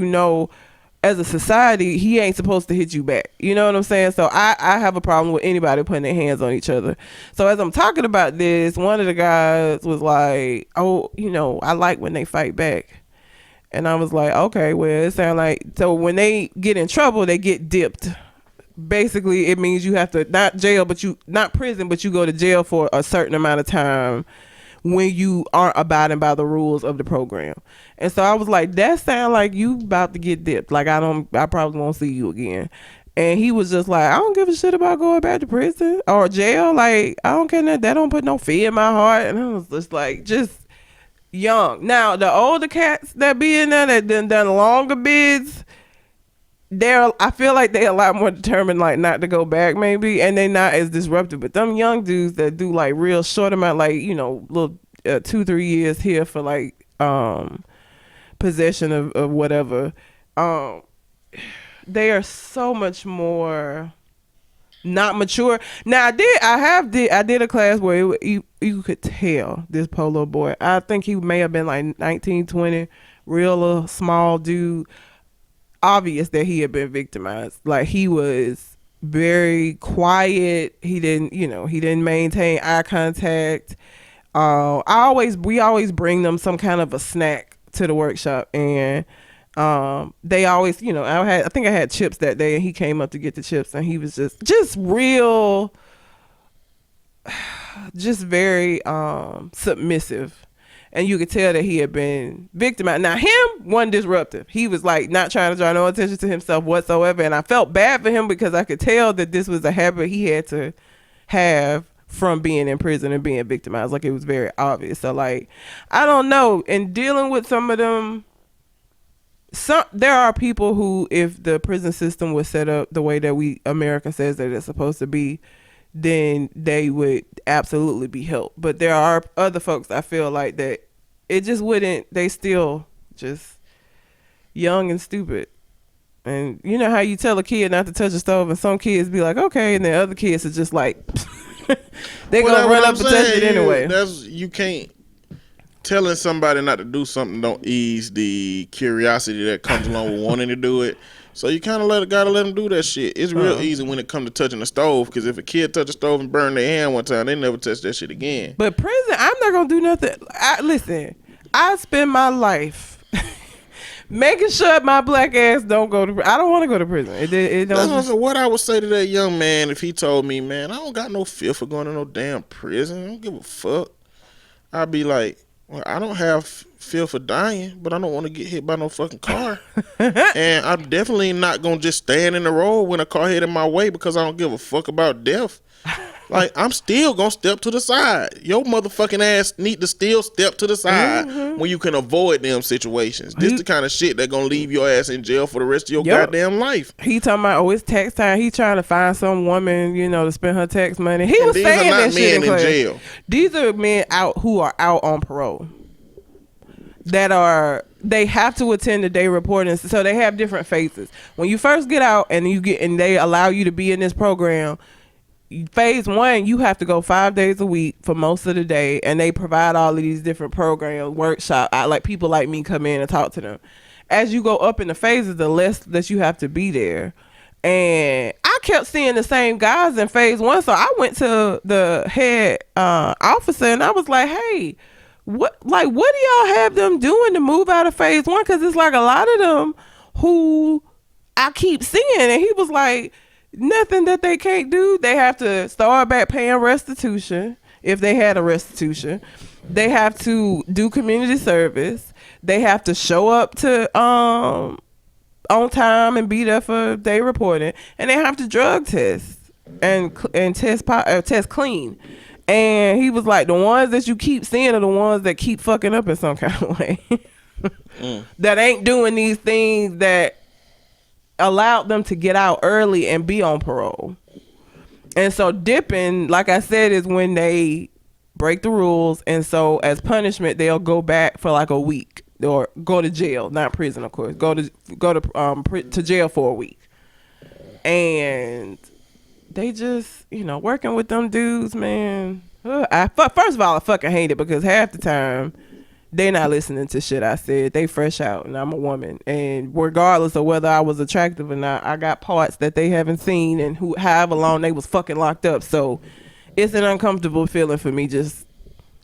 [SPEAKER 2] as a society, he ain't supposed to hit you back. You know what I'm saying? So I have a problem with anybody putting their hands on each other. So as I'm talking about this, one of the guys was like, oh, I like when they fight back. And I was like, okay, well, it sounds like, so when they get in trouble, they get dipped. Basically, it means you have to, not prison, but you go to jail for a certain amount of time when you aren't abiding by the rules of the program. And so I was like, that sound like you about to get dipped. Like, I probably won't see you again. And he was just like, I don't give a shit about going back to prison or jail. Like, I don't care that don't put no fear in my heart. And I was just like, just young. Now, the older cats that be in there that done longer bids, I feel like they a lot more determined, like, not to go back maybe, and they not as disruptive. But them young dudes that do like real short amount, like, little 2-3 years here for like possession of whatever, they are so much more not mature. Now I did a class where you could tell this poor little boy, I think he may have been like 19, 20, real little small dude, obvious that he had been victimized. Like, he was very quiet. He didn't maintain eye contact. We always bring them some kind of a snack to the workshop, and they always, I think I had chips that day, and he came up to get the chips, and he was just real, just very submissive. And you could tell that he had been victimized. Now, him wasn't disruptive. He was like not trying to draw no attention to himself whatsoever. And I felt bad for him because I could tell that this was a habit he had to have from being in prison and being victimized. Like, it was very obvious. So, like, I don't know. In dealing with some of them, there are people who, if the prison system was set up the way that America says that it's supposed to be, then they would absolutely be helped. But there are other folks, I feel like, that it just wouldn't. They still just young and stupid. And you know how you tell a kid not to touch a stove, and some kids be like, okay, and then other kids are just like, they're gonna run up and touch it anyway.
[SPEAKER 3] You can't. Telling somebody not to do something don't ease the curiosity that comes along with wanting to do it. So you kind of gotta let them do that shit. It's real easy when it comes to touching a stove, because if a kid touch a stove and burn their hand one time, they never touch that shit again.
[SPEAKER 2] But prison, I'm not gonna do nothing. Listen, I spend my life making sure my black ass don't go to. I don't want to go to prison. It don't.
[SPEAKER 3] What I would say to that young man if he told me, man, I don't got no fear for going to no damn prison. I don't give a fuck. I'd be like, well, I don't have feel for dying, but I don't want to get hit by no fucking car. And I'm definitely not going to just stand in the road when a car hit in my way because I don't give a fuck about death. Like, I'm still going to step to the side. Your motherfucking ass need to still step to the side when you can avoid them situations. This the kind of shit that going to leave your ass in jail for the rest of your goddamn life.
[SPEAKER 2] He talking about, it's tax time. He trying to find some woman, to spend her tax money. He was saying that shit in jail. These are men who are out on parole that are they have to attend the day reporting. So they have different phases. When you first get out and they allow you to be in this program, phase 1, you have to go 5 days a week for most of the day, and they provide all of these different programs, workshop. Like people like me come in and talk to them. As you go up in the phases, the less that you have to be there. And I kept seeing the same guys in phase 1, so I went to the head officer and I was like, hey, what do y'all have them doing to move out of phase 1? Because it's like a lot of them who I keep seeing. And he was like, nothing that they can't do. They have to start back paying restitution if they had a restitution. They have to do community service. They have to show up to on time and be there for day reporting, and they have to drug test and test clean. And he was like, the ones that you keep seeing are the ones that keep fucking up in some kind of way. That ain't doing these things that allowed them to get out early and be on parole. And so dipping, like I said, is when they break the rules, and so as punishment they'll go back for like a week or go to jail, not prison of course, go to jail for a week. And they just, working with them dudes, man. First of all, I fucking hate it because half the time they not listening to shit I said. They fresh out, and I'm a woman, and regardless of whether I was attractive or not, I got parts that they haven't seen, and however long they was fucking locked up. So it's an uncomfortable feeling for me just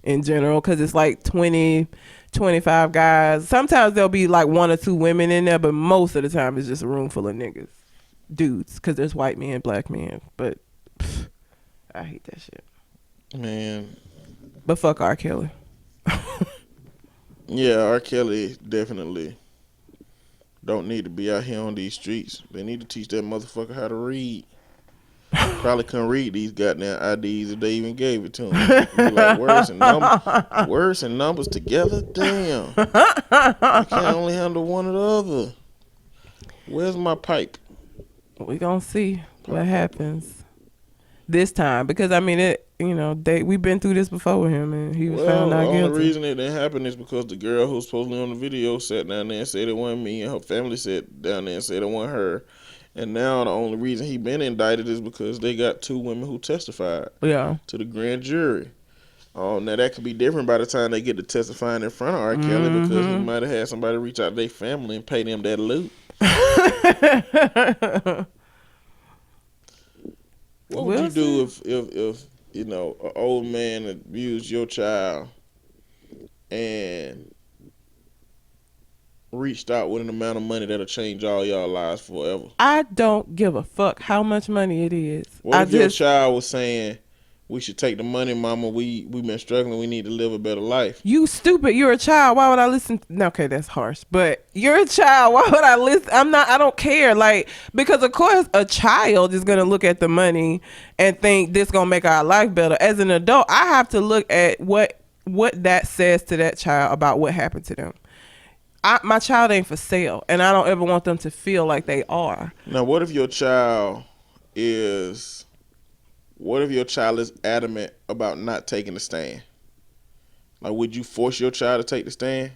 [SPEAKER 2] in general, because it's like 20, 25 guys. Sometimes there'll be like 1 or 2 women in there, but most of the time it's just a room full of niggas, dudes, because there's white men, black men. But I hate that shit,
[SPEAKER 3] man.
[SPEAKER 2] But fuck R. Kelly.
[SPEAKER 3] Yeah, R. Kelly definitely don't need to be out here on these streets. They need to teach that motherfucker how to read. Probably couldn't read these goddamn IDs if they even gave it to him. Be like, words and numbers together? Damn. I can't only handle one or the other. Where's my pipe?
[SPEAKER 2] We gonna see what happens this time, because I mean we've been through this before with him, and he was found not guilty.
[SPEAKER 3] The only reason it didn't happen is because the girl who's supposedly on the video sat down there and said it wasn't me, and her family sat down there and said it wasn't her. And now the only reason he been indicted is because they got 2 women who testified to the grand jury. Now that could be different by the time they get to testifying in front of R. Kelly, because he might have had somebody reach out to their family and pay them that loot. What would you do if an old man abused your child and reached out with an amount of money that'll change all y'all lives forever?
[SPEAKER 2] I don't give a fuck how much money it is.
[SPEAKER 3] What if your child was saying, we should take the money, mama, we been struggling, we need to live a better life?
[SPEAKER 2] You stupid, you're a child, why would I listen? Okay, that's harsh, but you're a child, why would I listen? I don't care, because of course a child is gonna look at the money and think this gonna make our life better. As an adult, I have to look at what that says to that child about what happened to them. My child ain't for sale, and I don't ever want them to feel like they are.
[SPEAKER 3] Now, what if your child is adamant about not taking the stand? Like, would you force your child to take the stand?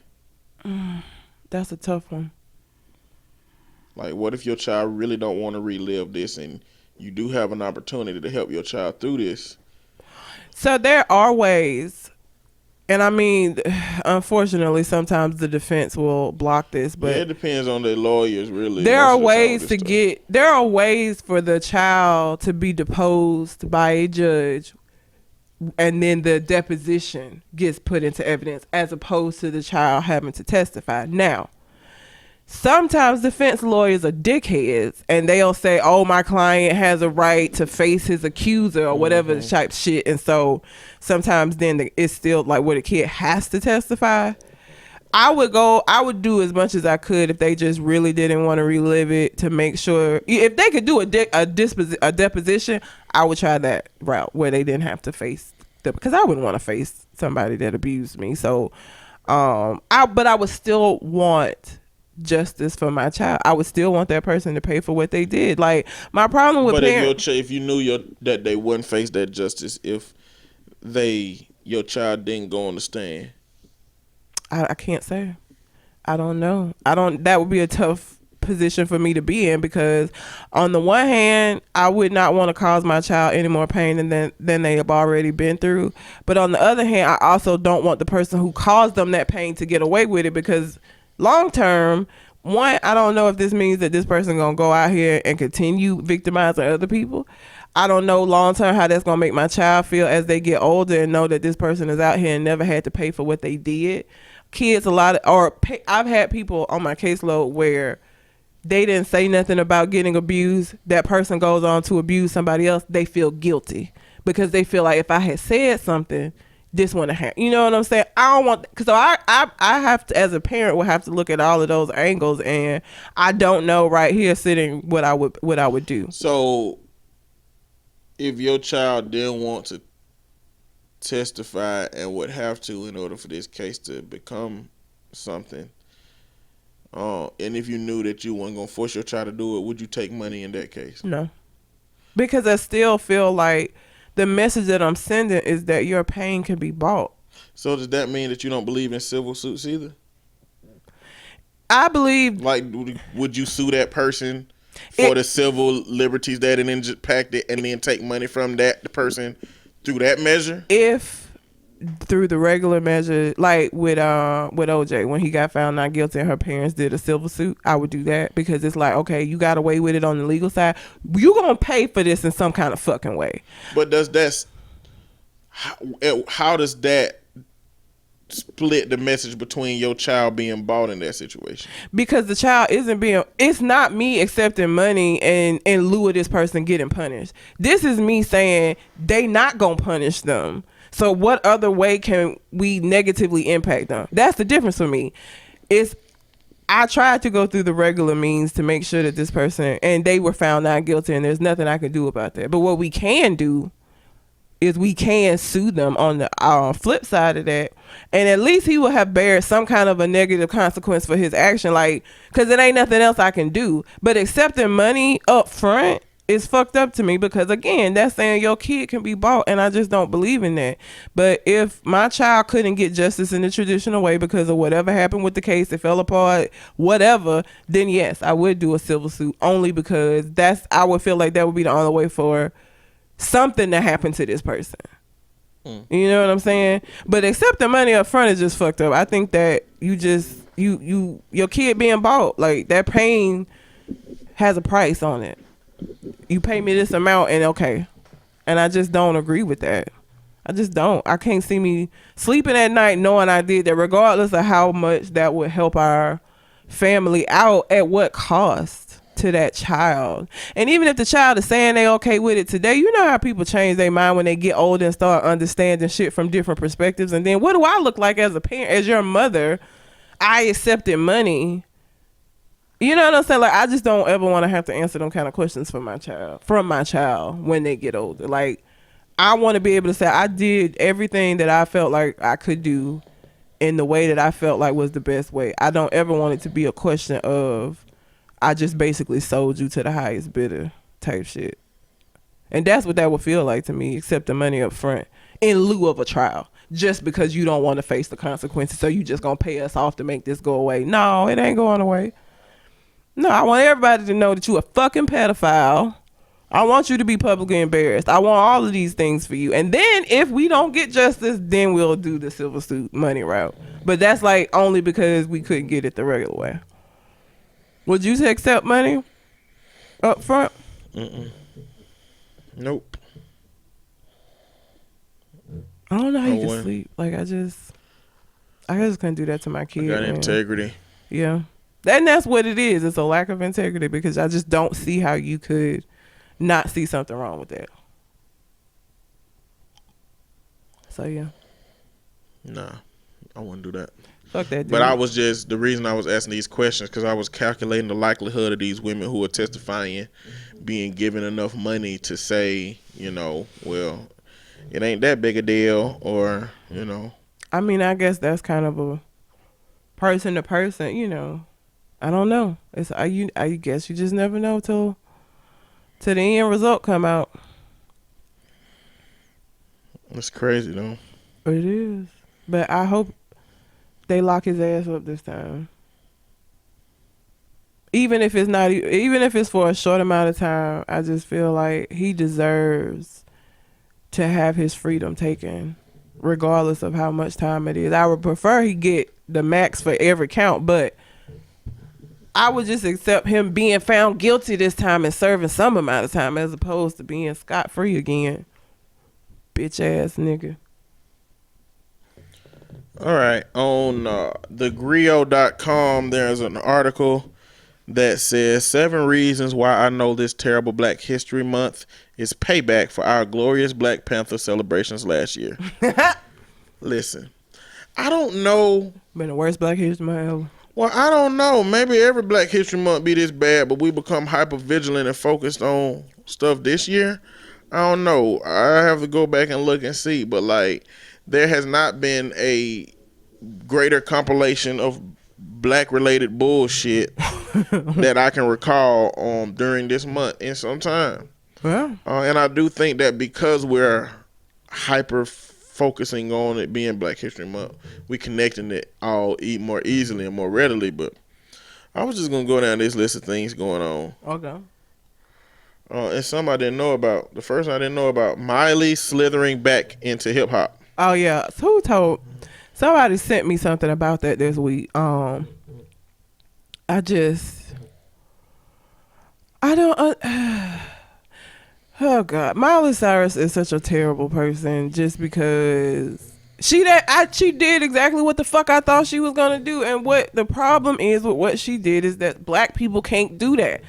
[SPEAKER 2] That's a tough one.
[SPEAKER 3] Like, what if your child really don't want to relive this, and you do have an opportunity to help your child through this?
[SPEAKER 2] So there are ways. And I mean, unfortunately, sometimes the defense will block this, but
[SPEAKER 3] it depends on the lawyers, really.
[SPEAKER 2] There are ways for the child to be deposed by a judge, and then the deposition gets put into evidence, as opposed to the child having to testify. Now, sometimes defense lawyers are dickheads, and they'll say, oh, my client has a right to face his accuser or whatever the type shit. And so sometimes then it's still like where the kid has to testify. I would do as much as I could if they just really didn't want to relive it, to make sure if they could do a deposition, I would try that route where they didn't have to face them, because I wouldn't want to face somebody that abused me. So but I would still want justice for my child. I would still want that person to pay for what they did. Like, my problem with parents,
[SPEAKER 3] if you knew that they wouldn't face that justice if your child didn't go on the stand,
[SPEAKER 2] I can't say. I don't know. That would be a tough position for me to be in, because on the one hand, I would not want to cause my child any more pain than they have already been through. But on the other hand, I also don't want the person who caused them that pain to get away with it, because long term, one, I don't know if this means that this person gonna go out here and continue victimizing other people. I don't know long term how that's gonna make my child feel as they get older and know that this person is out here and never had to pay for what they did. Kids, I've had people on my caseload where they didn't say nothing about getting abused. That person goes on to abuse somebody else. They feel guilty because they feel like, if I had said something, this wouldn't have happened. You know what I'm saying? I don't want, because so I have to, as a parent, will have to look at all of those angles, and I don't know right here sitting what I would do.
[SPEAKER 3] So, if your child didn't want to testify and would have to in order for this case to become something, and if you knew that you weren't gonna force your child to do it, would you take money in that case?
[SPEAKER 2] No, because I still feel like the message that I'm sending is that your pain can be bought.
[SPEAKER 3] So does that mean that you don't believe in civil suits either?
[SPEAKER 2] I believe.
[SPEAKER 3] Like, would you sue that person for the civil liberties that it impacted, and then take money from the person through that measure?
[SPEAKER 2] If through the regular measure, like with OJ, when he got found not guilty and her parents did a civil suit, I would do that, because it's like, okay, you got away with it on the legal side, you gonna pay for this in some kind of fucking way.
[SPEAKER 3] But how does that split the message between your child being bought in that situation?
[SPEAKER 2] Because the child it's not me accepting money and in lieu of this person getting punished. This is me saying they not gonna punish them. So what other way can we negatively impact them? That's the difference for me. I tried to go through the regular means to make sure that this person, and they were found not guilty, and there's nothing I can do about that. But what we can do is we can sue them on the flip side of that, and at least he will have bared some kind of a negative consequence for his action, like, because it ain't nothing else I can do. But accepting money up front is fucked up to me, because again, that's saying your kid can be bought, and I just don't believe in that. But if my child couldn't get justice in the traditional way because of whatever happened with the case, it fell apart, whatever, then yes, I would do a civil suit, only because I would feel like that would be the only way for something to happen to this person. You know what I'm saying? But accepting money up front is just fucked up. I think that your kid being bought, like, that pain has a price on it. You pay me this amount and okay. And I just don't agree with that. I just don't. I can't see me sleeping at night knowing I did that, regardless of how much that would help our family out, at what cost to that child. And even if the child is saying they okay with it today, you know how people change their mind when they get older and start understanding shit from different perspectives. And then what do I look like as a parent, as your mother? I accepted money. You know what I'm saying? Like, I just don't ever want to have to answer them kind of questions from my child when they get older. Like, I want to be able to say I did everything that I felt like I could do in the way that I felt like was the best way. I don't ever want it to be a question of, I just basically sold you to the highest bidder type shit. And that's what that would feel like to me, except the money up front in lieu of a trial, just because you don't want to face the consequences. So you just going to pay us off to make this go away. No, it ain't going away. No, I want everybody to know that you a fucking pedophile. I want you to be publicly embarrassed. I want all of these things for you. And then if we don't get justice, then we'll do the civil suit money route. But that's like only because we couldn't get it the regular way. Would you accept money up front?
[SPEAKER 3] Nope.
[SPEAKER 2] I don't know how you can sleep. Like, I just couldn't do that to my kid.
[SPEAKER 3] I got integrity.
[SPEAKER 2] Yeah. And that's what it is. It's a lack of integrity, because I just don't see how you could not see something wrong with that. So, yeah.
[SPEAKER 3] Nah, I wouldn't do that.
[SPEAKER 2] Fuck that dude.
[SPEAKER 3] But the reason I was asking these questions, because I was calculating the likelihood of these women who are testifying being given enough money to say, well, it ain't that big a deal, or,
[SPEAKER 2] I mean, I guess that's kind of a person to person, I don't know. I guess you just never know till the end result come out.
[SPEAKER 3] It's crazy though.
[SPEAKER 2] It is. But I hope they lock his ass up this time. Even if it's not, even if it's for a short amount of time, I just feel like he deserves to have his freedom taken, regardless of how much time it is. I would prefer he get the max for every count, but I would just accept him being found guilty this time and serving some amount of time as opposed to being scot-free again. Bitch ass nigga.
[SPEAKER 3] All right. On thegrio.com, there's an article that says 7 reasons why I know this terrible Black History Month is payback for our glorious Black Panther celebrations last year. Listen, I don't know.
[SPEAKER 2] Been the worst Black History Month ever.
[SPEAKER 3] Well, I don't know. Maybe every Black History Month be this bad, but we become hyper vigilant and focused on stuff this year. I don't know. I have to go back and look and see, but like, there has not been a greater compilation of Black-related bullshit that I can recall during this month in some time.
[SPEAKER 2] Yeah.
[SPEAKER 3] And I do think that because we're hyper focusing on it being Black History Month, we connecting it all more easily and more readily. But I was just gonna go down this list of things going on.
[SPEAKER 2] Okay.
[SPEAKER 3] And some I didn't know about. The first one I didn't know about: Miley slithering back into hip hop.
[SPEAKER 2] Oh yeah. So who told? Somebody sent me something about that this week. I don't. Oh God, Miley Cyrus is such a terrible person just because she did exactly what the fuck I thought she was gonna do, and what the problem is with what she did is that Black people can't do that.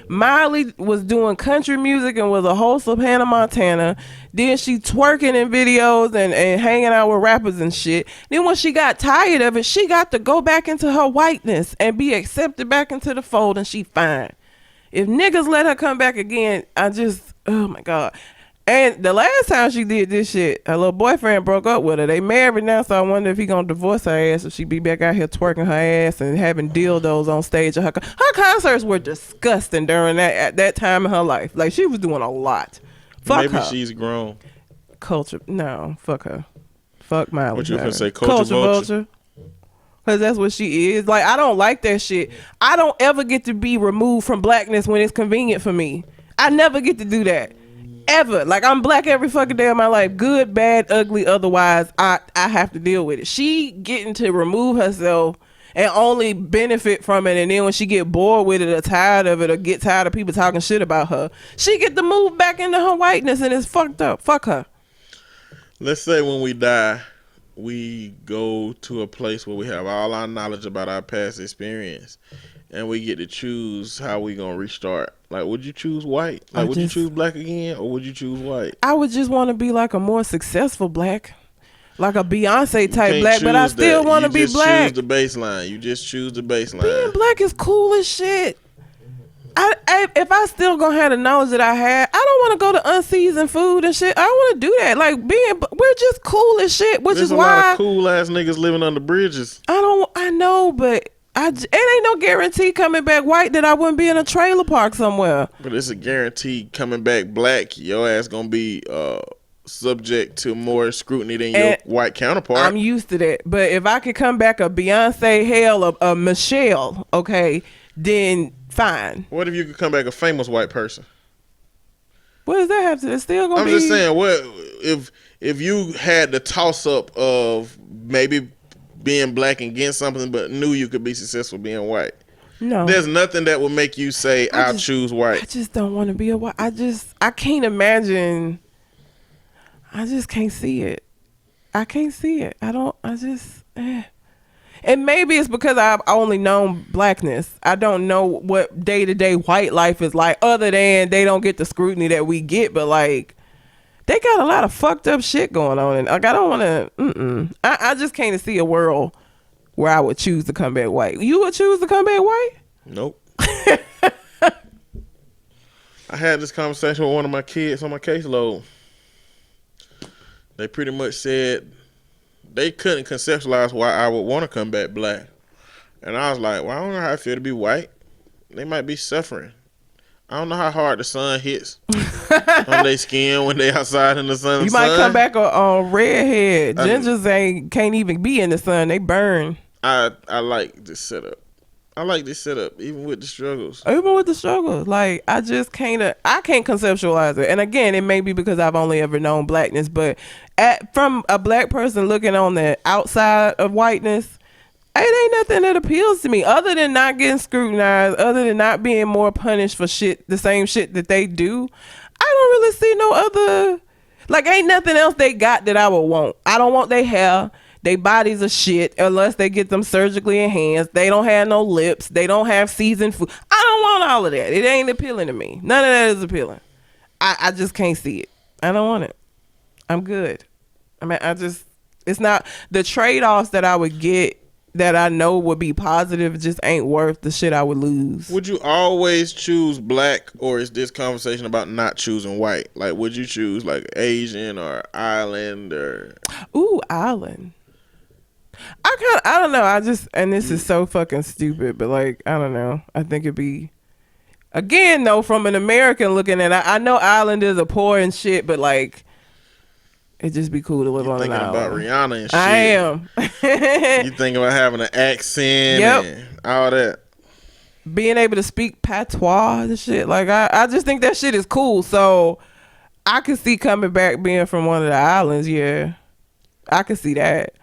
[SPEAKER 2] Miley was doing country music and was a host of Hannah Montana. Then she twerking in videos and hanging out with rappers and shit. Then when she got tired of it, she got to go back into her whiteness and be accepted back into the fold, and she fine. If niggas let her come back again, oh my God. And the last time she did this shit, her little boyfriend broke up with her. They married now, so I wonder if he gonna divorce her ass if she be back out here twerking her ass and having dildos on stage. Her concerts were disgusting during at that time in her life. Like, she was doing a lot. Fuck
[SPEAKER 3] Maybe
[SPEAKER 2] her.
[SPEAKER 3] she's grown.
[SPEAKER 2] Culture, no, fuck her. Fuck Miley.
[SPEAKER 3] What you gonna say, culture vulture?
[SPEAKER 2] Because that's what she is. Like, I don't like that shit. I don't ever get to be removed from Blackness when it's convenient for me. I never get to do that. Ever. Like, I'm Black every fucking day of my life. Good, bad, ugly, otherwise, I have to deal with it. She getting to remove herself and only benefit from it, and then when she get bored with it or tired of it or get tired of people talking shit about her, she get to move back into her whiteness, and it's fucked up. Fuck her.
[SPEAKER 3] Let's say when we die, we go to a place where we have all our knowledge about our past experience, and we get to choose how we gonna restart. Like, would you choose white? Like, would you choose Black again, or would you choose white?
[SPEAKER 2] I would just want to be like a more successful Black, like a Beyonce type Black, but I still want to be Black.
[SPEAKER 3] You just choose the baseline. You just choose the baseline.
[SPEAKER 2] Being Black is cool as shit. If I still gonna have the knowledge that I had, I don't want to go to unseasoned food and shit. I don't want to do that. Like, we're just cool as shit, which
[SPEAKER 3] There's
[SPEAKER 2] is why
[SPEAKER 3] a lot of cool ass niggas living under bridges.
[SPEAKER 2] I know, but it ain't no guarantee coming back white that I wouldn't be in a trailer park somewhere.
[SPEAKER 3] But it's a guarantee coming back Black, your ass gonna be subject to more scrutiny than your white counterpart.
[SPEAKER 2] I'm used to that. But if I could come back a Beyonce, hell, a Michelle, okay, then fine.
[SPEAKER 3] What if you could come back a famous white person?
[SPEAKER 2] What does that have to? It's still gonna be.
[SPEAKER 3] I'm just saying, what if you had the toss up of maybe being Black and getting something, but knew you could be successful being white?
[SPEAKER 2] No,
[SPEAKER 3] there's nothing that would make you say I'll choose white. I
[SPEAKER 2] just don't want to be a white. I can't imagine. I just can't see it. I can't see it. And maybe it's because I've only known Blackness. I don't know what day-to-day white life is like, other than they don't get the scrutiny that we get. But, like, they got a lot of fucked up shit going on. And, like, I don't want to... I just can't see a world where I would choose to come back white. You would choose to come back white?
[SPEAKER 3] Nope. I had this conversation with one of my kids on my caseload. They pretty much said they couldn't conceptualize why I would want to come back Black. And I was like, well, I don't know how I feel to be white. They might be suffering. I don't know how hard the sun hits on their skin when they outside in the sun.
[SPEAKER 2] You might come back on redhead. Gingers can't even be in the sun. They burn.
[SPEAKER 3] I like this setup. I like this setup, even with the struggles.
[SPEAKER 2] Even with the struggle, like I can't conceptualize it. And again, it may be because I've only ever known blackness, but from a black person looking on the outside of whiteness, it ain't nothing that appeals to me other than not getting scrutinized, other than not being more punished for the same shit that they do. I don't really see no other, like ain't nothing else they got that I would want. I don't want their hair. They bodies are shit unless they get them surgically enhanced. They don't have no lips. They don't have seasoned food. I don't want all of that. It ain't appealing to me. None of that is appealing. I just can't see it. I don't want it. I'm good. I mean, it's not the trade-offs that I would get that I know would be positive just ain't worth the shit I would lose.
[SPEAKER 3] Would you always choose black, or is this conversation about not choosing white? Like, would you choose like Asian or island or?
[SPEAKER 2] Ooh, island. I don't know. And this is so fucking stupid, but like, I don't know. I think it'd be, again though, from an American looking at it, I know islanders are poor and shit, but like, it'd just be cool to live on an island.
[SPEAKER 3] About Rihanna and shit.
[SPEAKER 2] I am.
[SPEAKER 3] You thinking about having an accent and all that.
[SPEAKER 2] Being able to speak patois and shit. Like, I just think that shit is cool. So, I could see coming back being from one of the islands, yeah. I could see that.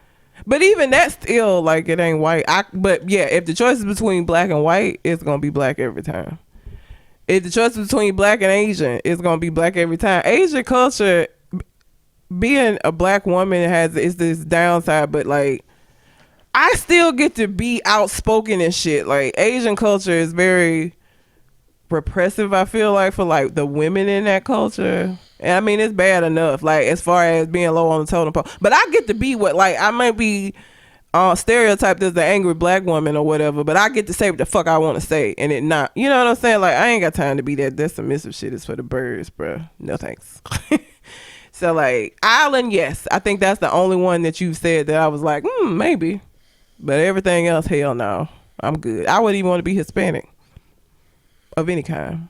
[SPEAKER 2] But even that still, like, it ain't white. But yeah, if the choice is between black and white, it's gonna be black every time. If the choice is between black and Asian, it's gonna be black every time. Asian culture, being a black woman is this downside, but like, I still get to be outspoken and shit. Like, Asian culture is very repressive, I feel like, for like the women in that culture. And I mean, it's bad enough, like, as far as being low on the totem pole. But I get to be what, like, I might be stereotyped as the angry black woman or whatever, but I get to say what the fuck I want to say, and it not, you know what I'm saying? Like, I ain't got time to be that submissive shit is for the birds, bro. No thanks. So, like, island, yes. I think that's the only one that you said that I was like, maybe. But everything else, hell no. I'm good. I wouldn't even want to be Hispanic of any kind.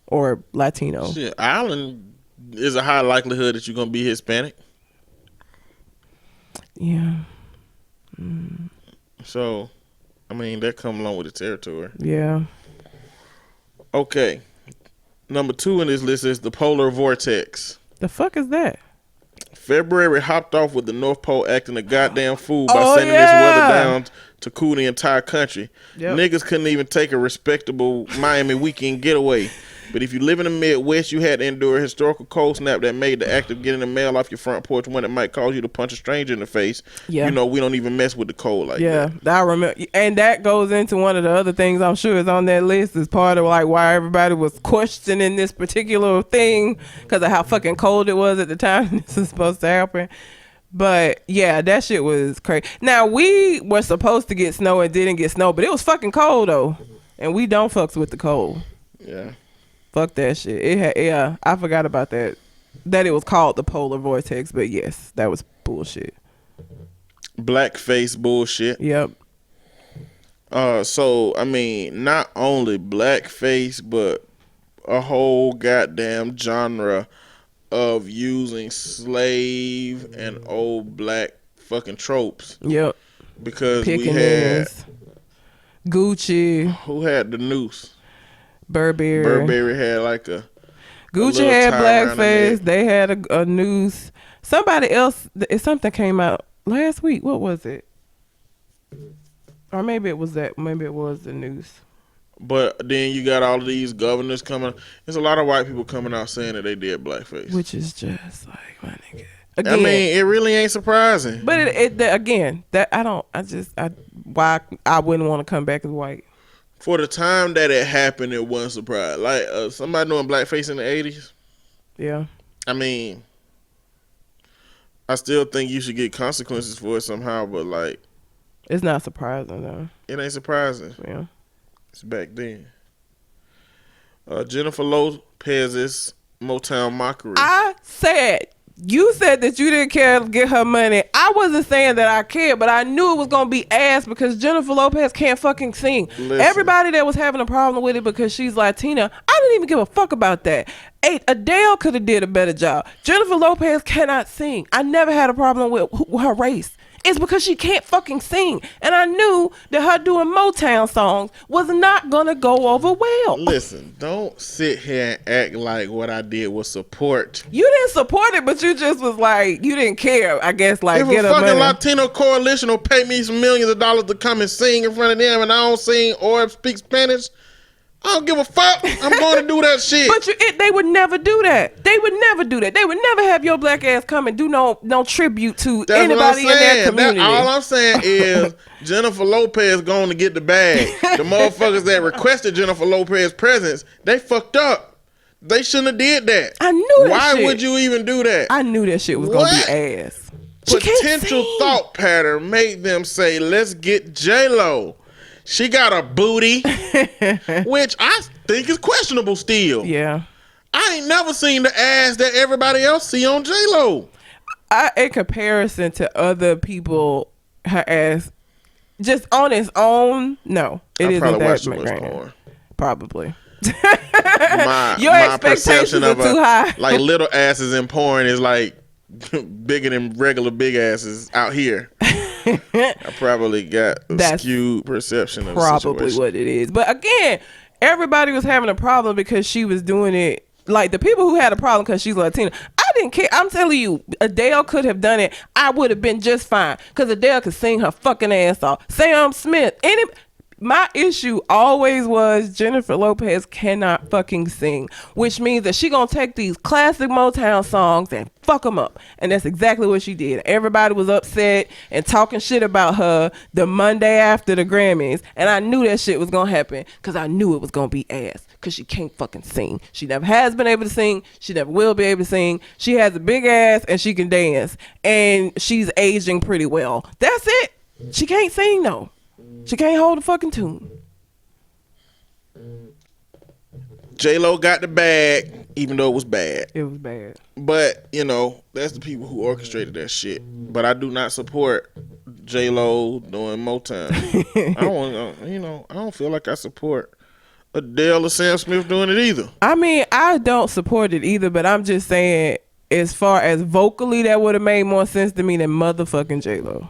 [SPEAKER 2] Or Latino.
[SPEAKER 3] Shit, island is a high likelihood that you're going to be Hispanic.
[SPEAKER 2] Yeah.
[SPEAKER 3] So, I mean, that come along with the territory.
[SPEAKER 2] Yeah.
[SPEAKER 3] Okay. Number 2 in this list is the polar vortex.
[SPEAKER 2] The fuck is that?
[SPEAKER 3] February hopped off with the North Pole acting a goddamn fool by sending this weather down to cool the entire country. Yep. Niggas couldn't even take a respectable Miami weekend getaway. But if you live in the Midwest, you had to endure a historical cold snap that made the act of getting the mail off your front porch when it might cause you to punch a stranger in the face. Yeah. You know, we don't even mess with the cold like that.
[SPEAKER 2] Yeah, I remember. And that goes into one of the other things I'm sure is on that list as part of like why everybody was questioning this particular thing because of how fucking cold it was at the time this was supposed to happen. But yeah, that shit was crazy. Now, we were supposed to get snow and didn't get snow, but it was fucking cold though. And we don't fucks with the cold.
[SPEAKER 3] Yeah.
[SPEAKER 2] Fuck that shit. I forgot about that. That it was called the polar vortex, but yes, that was bullshit.
[SPEAKER 3] Blackface bullshit.
[SPEAKER 2] Yep.
[SPEAKER 3] So I mean, not only blackface, but a whole goddamn genre of using slave and old black fucking tropes.
[SPEAKER 2] Yep.
[SPEAKER 3] Because we had
[SPEAKER 2] Gucci.
[SPEAKER 3] Who had the noose?
[SPEAKER 2] Burberry.
[SPEAKER 3] Burberry had like a
[SPEAKER 2] Gucci had blackface. They had a noose. Somebody else, something came out last week. What was it? Or maybe it was that. Maybe it was the noose.
[SPEAKER 3] But then you got all of these governors coming. There's a lot of white people coming out saying that they did blackface.
[SPEAKER 2] Which is just like, my nigga. Again,
[SPEAKER 3] I mean, it really ain't surprising.
[SPEAKER 2] But why I wouldn't want to come back as white.
[SPEAKER 3] For the time that it happened, it wasn't surprised. Like somebody doing blackface in the 80s.
[SPEAKER 2] Yeah.
[SPEAKER 3] I mean, I still think you should get consequences for it somehow, but like,
[SPEAKER 2] it's not surprising though.
[SPEAKER 3] It ain't surprising.
[SPEAKER 2] Yeah.
[SPEAKER 3] It's back then. Jennifer Lopez's Motown Mockery.
[SPEAKER 2] You said that you didn't care to get her money. I wasn't saying that I cared, but I knew it was going to be ass because Jennifer Lopez can't fucking sing. Listen. Everybody that was having a problem with it because she's Latina, I didn't even give a fuck about that. Adele could have did a better job. Jennifer Lopez cannot sing. I never had a problem with her race. It's because she can't fucking sing. And I knew that her doing Motown songs was not gonna go over well.
[SPEAKER 3] Listen, don't sit here and act like what I did was support.
[SPEAKER 2] You didn't support it, but you just was like, you didn't care, I guess, like,
[SPEAKER 3] If
[SPEAKER 2] get
[SPEAKER 3] a
[SPEAKER 2] her
[SPEAKER 3] fucking
[SPEAKER 2] money.
[SPEAKER 3] Latino coalition will pay me some millions of dollars to come and sing in front of them and I don't sing or speak Spanish, I don't give a fuck. I'm going to do that shit.
[SPEAKER 2] But they would never do that. They would never do that. They would never have your black ass come and do no tribute to anybody in their community.
[SPEAKER 3] All I'm saying is Jennifer Lopez going to get the bag. The motherfuckers that requested Jennifer Lopez's presence, they fucked up. They shouldn't have did that.
[SPEAKER 2] I knew that
[SPEAKER 3] Why
[SPEAKER 2] shit.
[SPEAKER 3] would you even do that?
[SPEAKER 2] I knew that shit was going to be ass. She can't
[SPEAKER 3] Potential
[SPEAKER 2] sing.
[SPEAKER 3] thought pattern made them say, let's get J-Lo. She got a booty, which I think is questionable still.
[SPEAKER 2] Yeah.
[SPEAKER 3] I ain't never seen the ass that everybody else see on J-Lo.
[SPEAKER 2] In comparison to other people, her ass, just on its own, no. It isn't
[SPEAKER 3] probably
[SPEAKER 2] that
[SPEAKER 3] watch too much
[SPEAKER 2] grand.
[SPEAKER 3] porn.
[SPEAKER 2] Probably.
[SPEAKER 3] Your
[SPEAKER 2] expectations are too high.
[SPEAKER 3] Like little asses in porn is like bigger than regular big asses out here. I probably got a skewed perception of the
[SPEAKER 2] probably
[SPEAKER 3] situation.
[SPEAKER 2] what it is. But again, everybody was having a problem because she was doing it. Like the people who had a problem because she's Latina, I didn't care. I'm telling you, Adele could have done it. I would have been just fine because Adele could sing her fucking ass off. Sam Smith, my issue always was Jennifer Lopez cannot fucking sing, which means that she gonna take these classic Motown songs and fuck them up. And that's exactly what she did. Everybody was upset and talking shit about her the Monday after the Grammys. And I knew that shit was gonna happen because I knew it was gonna be ass because she can't fucking sing. She never has been able to sing. She never will be able to sing. She has a big ass and she can dance. And she's aging pretty well. That's it. She can't sing though. She can't hold a fucking tune.
[SPEAKER 3] J-Lo got the bag, even though it was bad.
[SPEAKER 2] It was bad.
[SPEAKER 3] But, you know, that's the people who orchestrated that shit. But I do not support J-Lo doing Motown. I don't feel like I support Adele or Sam Smith doing it either.
[SPEAKER 2] I mean, I don't support it either, but I'm just saying, as far as vocally, that would have made more sense to me than motherfucking J-Lo.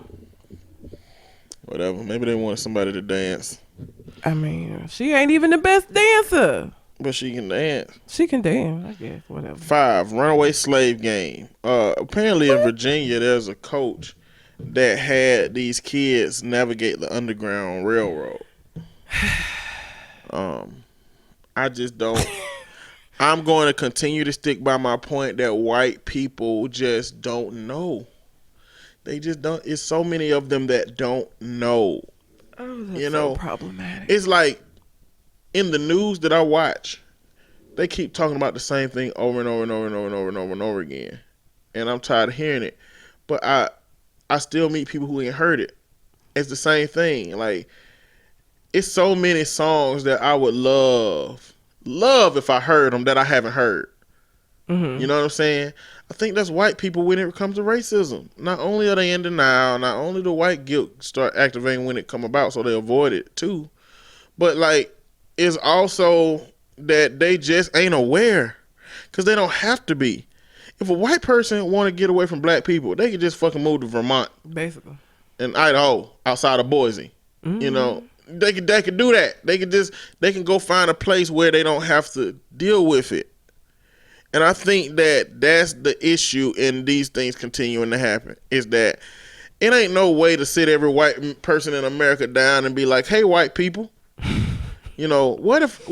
[SPEAKER 3] Whatever. Maybe they wanted somebody to dance.
[SPEAKER 2] I mean, she ain't even the best dancer.
[SPEAKER 3] But she can dance.
[SPEAKER 2] She can dance, I guess. Whatever.
[SPEAKER 3] 5, runaway slave game. Apparently in Virginia, there's a coach that had these kids navigate the Underground Railroad. I just don't. I'm going to continue to stick by my point that white people just don't know. They just don't. It's so many of them that don't know.
[SPEAKER 2] Oh, that's so problematic.
[SPEAKER 3] It's like in the news that I watch, they keep talking about the same thing over and over and over and over and over and over and over again, and I'm tired of hearing it. But I still meet people who ain't heard it. It's the same thing. Like it's so many songs that I would love if I heard them that I haven't heard. Mm-hmm. You know what I'm saying? I think that's white people when it comes to racism. Not only are they in denial, not only do white guilt start activating when it come about, so they avoid it too, but like it's also that they just ain't aware because they don't have to be. If a white person want to get away from black people, they could just fucking move to Vermont,
[SPEAKER 2] basically,
[SPEAKER 3] and Idaho, outside of Boise. Mm-hmm. You know, they could do that. They can go find a place where they don't have to deal with it. And I think that that's the issue in these things continuing to happen is that it ain't no way to sit every white person in America down and be like, hey, white people, you know, what if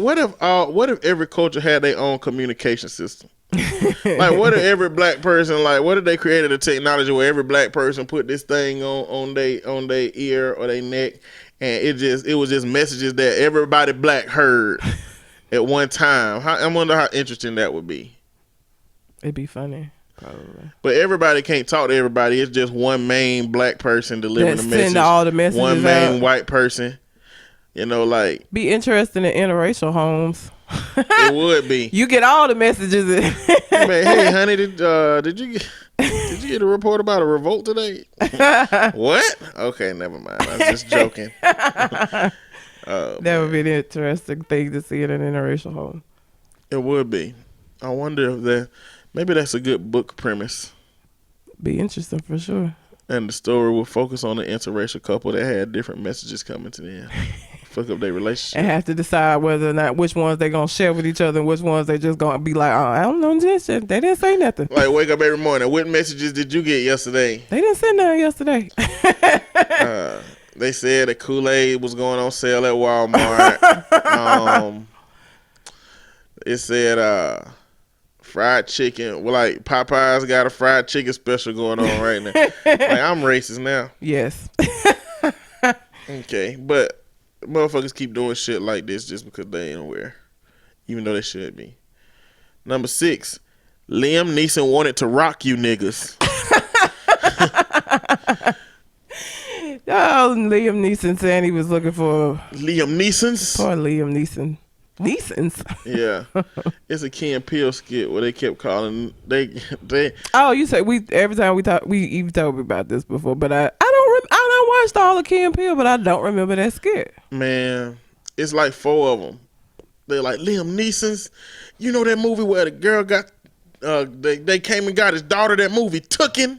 [SPEAKER 3] every culture had their own communication system? Like, what if every black person, like, what if they created a technology where every black person put this thing on their ear or their neck, and it was just messages that everybody black heard at one time? I wonder how interesting that would be.
[SPEAKER 2] It'd be funny, probably.
[SPEAKER 3] But everybody can't talk to everybody. It's just one main black person delivering the message.
[SPEAKER 2] Send all the messages
[SPEAKER 3] one main white person. You know, like
[SPEAKER 2] be interesting in interracial homes.
[SPEAKER 3] It would be.
[SPEAKER 2] You get all the messages.
[SPEAKER 3] Hey, honey, did you get a report about a revolt today? What? Okay, never mind. I was just joking.
[SPEAKER 2] That would be an interesting thing to see in an interracial home.
[SPEAKER 3] It would be. I wonder if maybe that's a good book premise.
[SPEAKER 2] Be interesting for sure.
[SPEAKER 3] And the story will focus on an interracial couple that had different messages coming to them. Fuck up their relationship.
[SPEAKER 2] And have to decide whether or not which ones they gonna share with each other and which ones they just gonna be like, oh, I don't know this shit. They didn't say nothing.
[SPEAKER 3] Like, wake up every morning. What messages did you get yesterday?
[SPEAKER 2] They didn't say nothing yesterday.
[SPEAKER 3] They said that Kool-Aid was going on sale at Walmart. It said fried chicken. Well, like Popeyes got a fried chicken special going on right now. Like, I'm racist now.
[SPEAKER 2] Yes.
[SPEAKER 3] Okay, but motherfuckers keep doing shit like this just because they ain't aware, even though they should be. Number 6, Liam Neeson wanted to rock you niggas.
[SPEAKER 2] Oh, Liam Neeson saying he was looking for
[SPEAKER 3] Liam Neeson's?
[SPEAKER 2] Poor Liam Neeson. Neeson's?
[SPEAKER 3] Yeah. It's a Key and Peele skit where they kept calling they
[SPEAKER 2] Oh, you say every time we talk, you've told me about this before, but I don't watched all of Key and Peele, but I don't remember that skit.
[SPEAKER 3] Man, it's like 4 of them. They're like, Liam Neeson's, you know that movie where the girl got they came and got his daughter, that movie Tookin'?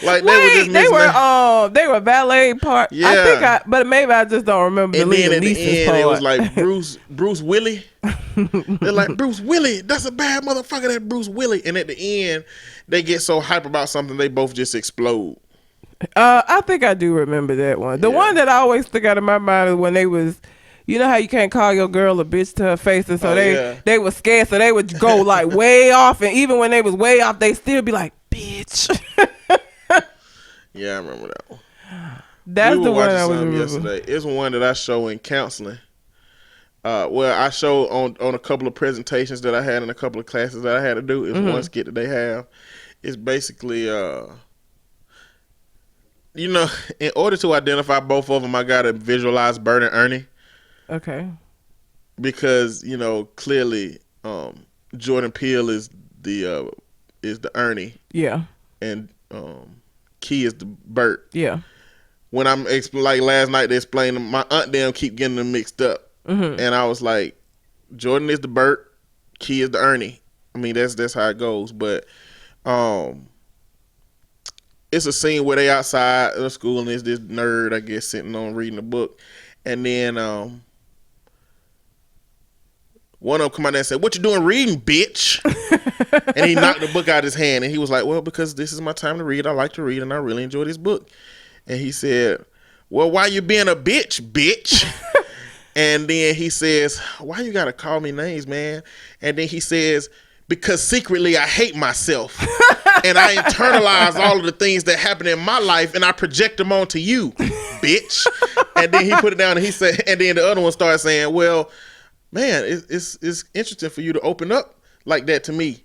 [SPEAKER 3] Like
[SPEAKER 2] they were ballet part.
[SPEAKER 3] Yeah.
[SPEAKER 2] I think but maybe I just don't remember
[SPEAKER 3] and
[SPEAKER 2] the
[SPEAKER 3] then
[SPEAKER 2] Liam
[SPEAKER 3] at the
[SPEAKER 2] Neeson's
[SPEAKER 3] end
[SPEAKER 2] part.
[SPEAKER 3] it was like Bruce Willie. They're like, Bruce Willie, that's a bad motherfucker, that Bruce Willie. And at the end they get so hype about something they both just explode.
[SPEAKER 2] I think I do remember that one. The one that I always stick out of my mind is when they was, you know how you can't call your girl a bitch to her face, and so they were scared, so they would go like way off, and even when they was way off, they still be like, bitch.
[SPEAKER 3] Yeah, I remember that one.
[SPEAKER 2] That's the one I was remember.
[SPEAKER 3] Yesterday. It's one that I show in counseling. Well, I show on a couple of presentations that I had in a couple of classes that I had to do. It's one skit that they have. It's basically, you know, in order to identify both of them, I gotta visualize Bert and Ernie. Okay. Because, you know, clearly, Jordan Peele is the Ernie. Yeah. And Key is the Bert. Yeah. When I'm like last night, they explained my aunt them keep getting them mixed up, and I was like, Jordan is the Bert, Key is the Ernie. I mean, that's how it goes. But it's a scene where they outside of the school and there's this nerd, I guess, sitting on reading a book, and then one of them come out there and said, "What you doing reading, bitch?" And he knocked the book out of his hand, and he was like, "Well, because this is my time to read. I like to read, and I really enjoy this book." And he said, "Well, why you being a bitch, bitch?" And then he says, "Why you gotta call me names, man?" And then he says, "Because secretly I hate myself, and I internalize all of the things that happen in my life, and I project them onto you, bitch." And then he put it down, and he said, and then the other one started saying, "Well, man, it's interesting for you to open up like that to me.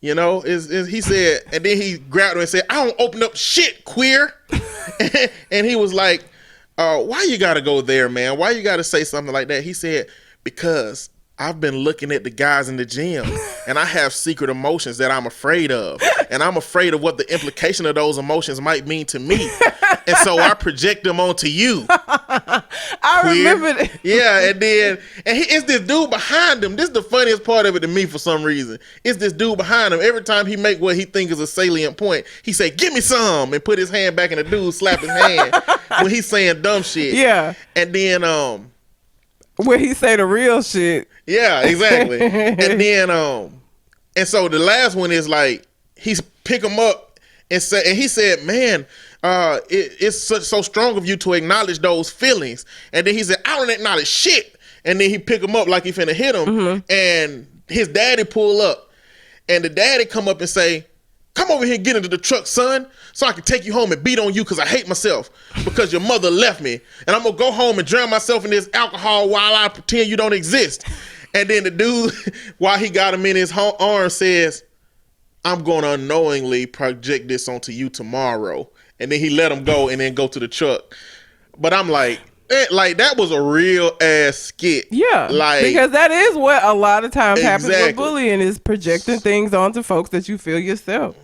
[SPEAKER 3] You know," he said, and then he grabbed her and said, "I don't open up shit, queer." And he was like, "Why you gotta go there, man? Why you gotta say something like that?" He said, "Because I've been looking at the guys in the gym, and I have secret emotions that I'm afraid of, and I'm afraid of what the implication of those emotions might mean to me, and so I project them onto you."
[SPEAKER 2] I remember that.
[SPEAKER 3] Yeah, and it's this dude behind him. This is the funniest part of it to me for some reason. It's this dude behind him. Every time he make what he think is a salient point, he say, "Give me some," and put his hand back, and the dude slap his hand when he's saying dumb shit. Yeah, and then
[SPEAKER 2] when he say the real shit.
[SPEAKER 3] Yeah, exactly. And then and so the last one is like he's pick him up and he said, "Man, it's so strong of you to acknowledge those feelings." And then he said, "I don't acknowledge shit." And then he pick him up like he finna hit him, and his daddy pull up, and the daddy come up and say, "Come over here and get into the truck, son, so I can take you home and beat on you because I hate myself because your mother left me. And I'm going to go home and drown myself in this alcohol while I pretend you don't exist." And then the dude, while he got him in his arm, says, "I'm going to unknowingly project this onto you tomorrow." And then he let him go and then go to the truck. But I'm like that was a real ass skit. Yeah,
[SPEAKER 2] because that is what a lot of times happens with bullying, is projecting things onto folks that you feel yourself.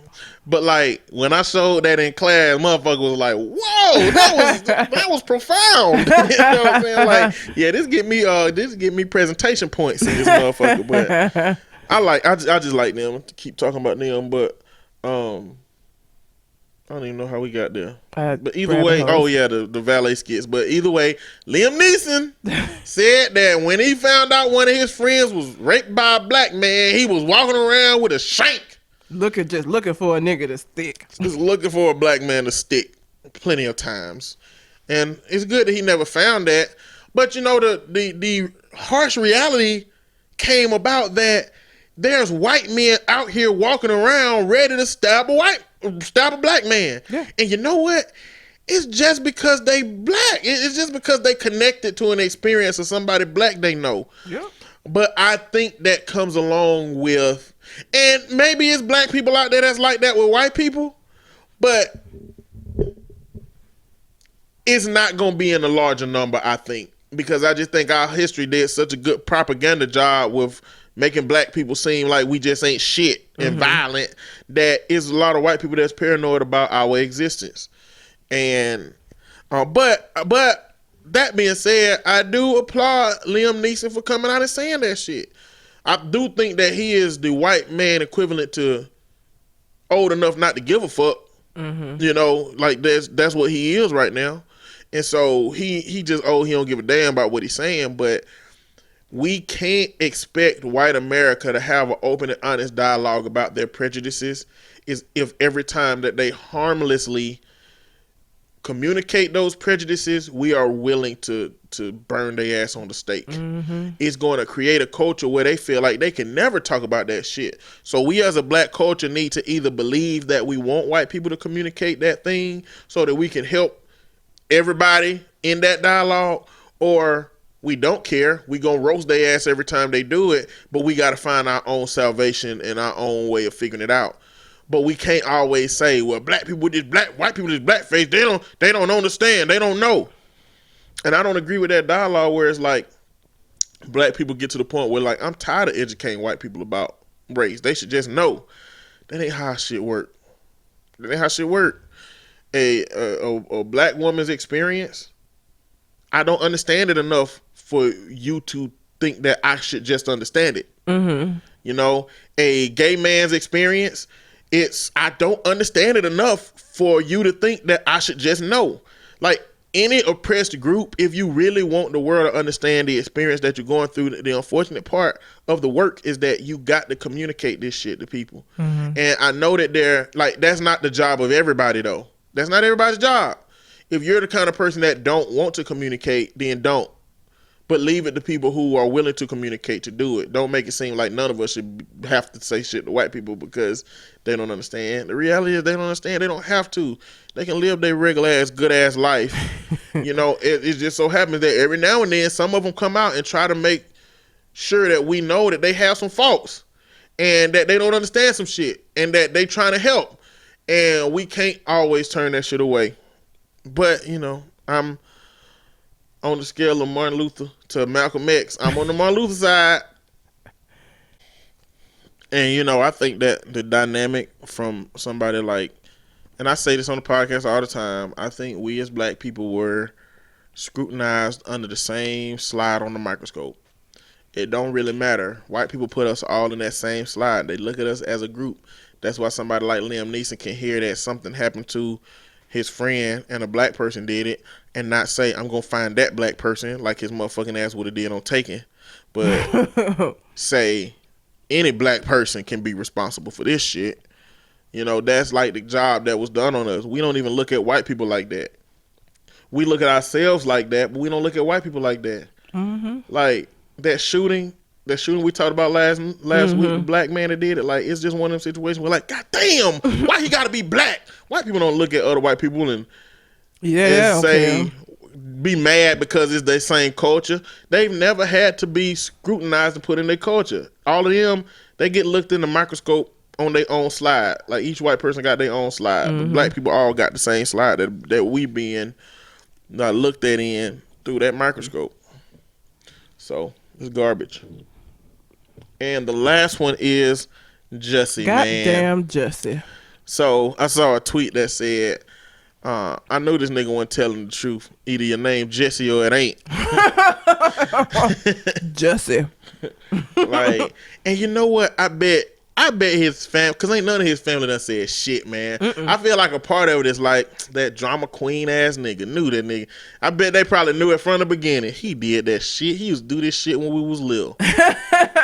[SPEAKER 3] But like when I showed that in class, motherfucker was like, "Whoa, that was profound." You know what I'm saying? Like, yeah, this get me presentation points in this motherfucker. But I just like them to keep talking about them. But I I don't even know how we got there. But either
[SPEAKER 2] rabbit
[SPEAKER 3] way,
[SPEAKER 2] holes.
[SPEAKER 3] the valet skits. But either way, Liam Neeson said that when he found out one of his friends was raped by a black man, he was walking around with a shank.
[SPEAKER 2] Just looking for a nigga to stick.
[SPEAKER 3] Just looking for a black man to stick plenty of times. And it's good that he never found that. But you know, the harsh reality came about that there's white men out here walking around ready to stab a black man.
[SPEAKER 2] Yeah.
[SPEAKER 3] And you know what? It's just because they black. It's just because they connected to an experience of somebody black they know.
[SPEAKER 2] Yeah.
[SPEAKER 3] But I think that comes along with, and maybe it's black people out there that's like that with white people, but it's not going to be in a larger number, I think. Because I just think our history did such a good propaganda job with making black people seem like we just ain't shit and violent, that is a lot of white people that's paranoid about our existence. And but that being said, I do applaud Liam Neeson for coming out and saying that shit. I do think that he is the white man equivalent to old enough not to give a fuck. You know, like that's what he is right now. And so he just he don't give a damn about what he's saying. But we can't expect white America to have an open and honest dialogue about their prejudices if every time that they harmlessly communicate those prejudices, we are willing to burn their ass on the stake. It's going to create a culture where they feel like they can never talk about that shit. So we as a black culture need to either believe that we want white people to communicate that thing so that we can help everybody in that dialogue, or we don't care. We gonna roast their ass every time they do it, but we got to find our own salvation and our own way of figuring it out. But we can't always say, well, black people with this white people with this blackface, they don't understand, they don't know. And I don't agree with that dialogue where it's like black people get to the point where like, I'm tired of educating white people about race. They should just know. That ain't how shit work. That ain't how shit work. A black woman's experience, I don't understand it enough for you to think that I should just understand it. You know, a gay man's experience, I don't understand it enough for you to think that I should just know. Like any oppressed group, if you really want the world to understand the experience that you're going through, the unfortunate part of the work is that you got to communicate this shit to people. And I know that that's not the job of everybody though. That's not everybody's job. If you're the kind of person that don't want to communicate, then don't. But leave it to people who are willing to communicate to do it. Don't make it seem like none of us should have to say shit to white people because they don't understand. The reality is they don't understand. They don't have to. They can live their regular ass, good ass life. You know, it just so happens that every now and then some of them come out and try to make sure that we know that they have some faults and that they don't understand some shit and that they trying to help. And we can't always turn that shit away. But, you know, I'm on the scale of Martin Luther to Malcolm X. I'm on the Martin Luther side. And, you know, I think that the dynamic from somebody like, and I say this on the podcast all the time, I think we as black people were scrutinized under the same slide on the microscope. It don't really matter. White people put us all in that same slide. They look at us as a group. That's why somebody like Liam Neeson can hear that something happened to his friend and a black person did it and not say, I'm going to find that black person like his motherfucking ass would have did on Taken. But say any black person can be responsible for this shit. You know, that's like the job that was done on us. We don't even look at white people like that. We look at ourselves like that, but we don't look at white people like that. Like that shooting we talked about last week, the black man that did it, like it's just one of them situations where like, God damn, why he gotta be black? White people don't look at other white people and say, be mad because it's their same culture. They've never had to be scrutinized and put in their culture. All of them, they get looked in the microscope on their own slide. Like each white person got their own slide. But black people all got the same slide that we being looked at in through that microscope. So it's garbage. And the last one is Jussie, man.
[SPEAKER 2] Goddamn Jussie.
[SPEAKER 3] So I saw a tweet that said, I knew this nigga wasn't telling the truth. Either your name Jesse or it ain't.
[SPEAKER 2] Jussie.
[SPEAKER 3] Like, and you know what? I bet I bet his family, because ain't none of his family done said shit, man. I feel like a part of it is like that drama queen ass nigga knew that nigga. I bet they probably knew it from the beginning. He did that shit. He used to do this shit when we was little.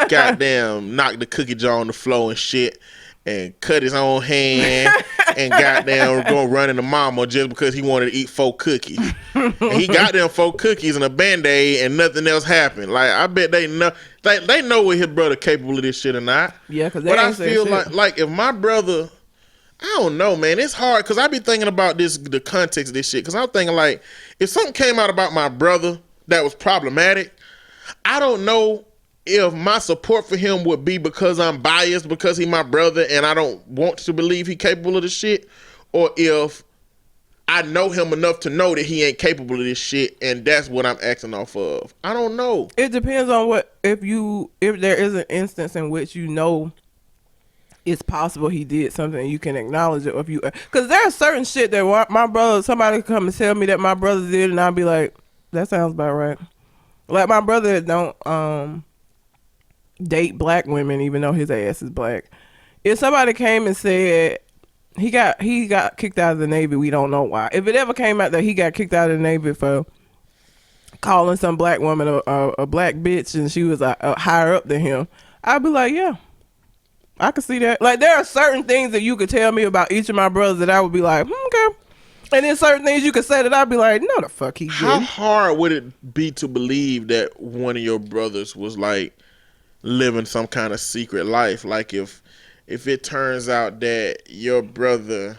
[SPEAKER 3] Goddamn, knocked the cookie jar on the floor and shit, and cut his own hand, and goddamn go running to mama just because he wanted to eat 4 cookies. And he got them 4 cookies and a Band-Aid and nothing else happened. Like, I bet they know. They know what his brother capable of this shit or not.
[SPEAKER 2] Yeah, because
[SPEAKER 3] but I feel like if my brother, I don't know, man, it's hard because I be thinking about the context of this shit. Because I'm thinking like, if something came out about my brother that was problematic, I don't know if my support for him would be because I'm biased because he my brother and I don't want to believe he capable of the shit, or if I know him enough to know that he ain't capable of this shit, and that's what I'm acting off of. I don't know.
[SPEAKER 2] It depends on what if there is an instance in which you know it's possible he did something and you can acknowledge it, or if you, because there's certain shit that my brother, somebody come and tell me that my brother did, and I'll be like, that sounds about right. Like my brother don't date black women even though his ass is black. If somebody came and said he got kicked out of the Navy, we don't know why. If it ever came out that he got kicked out of the Navy for calling some black woman a black bitch and she was higher up than him, I'd be like, yeah, I can see that. Like, there are certain things that you could tell me about each of my brothers that I would be like, okay. And then certain things you could say that I'd be like, no, the fuck he didn't.
[SPEAKER 3] How hard would it be to believe that one of your brothers was like living some kind of secret life? Like if it turns out that your brother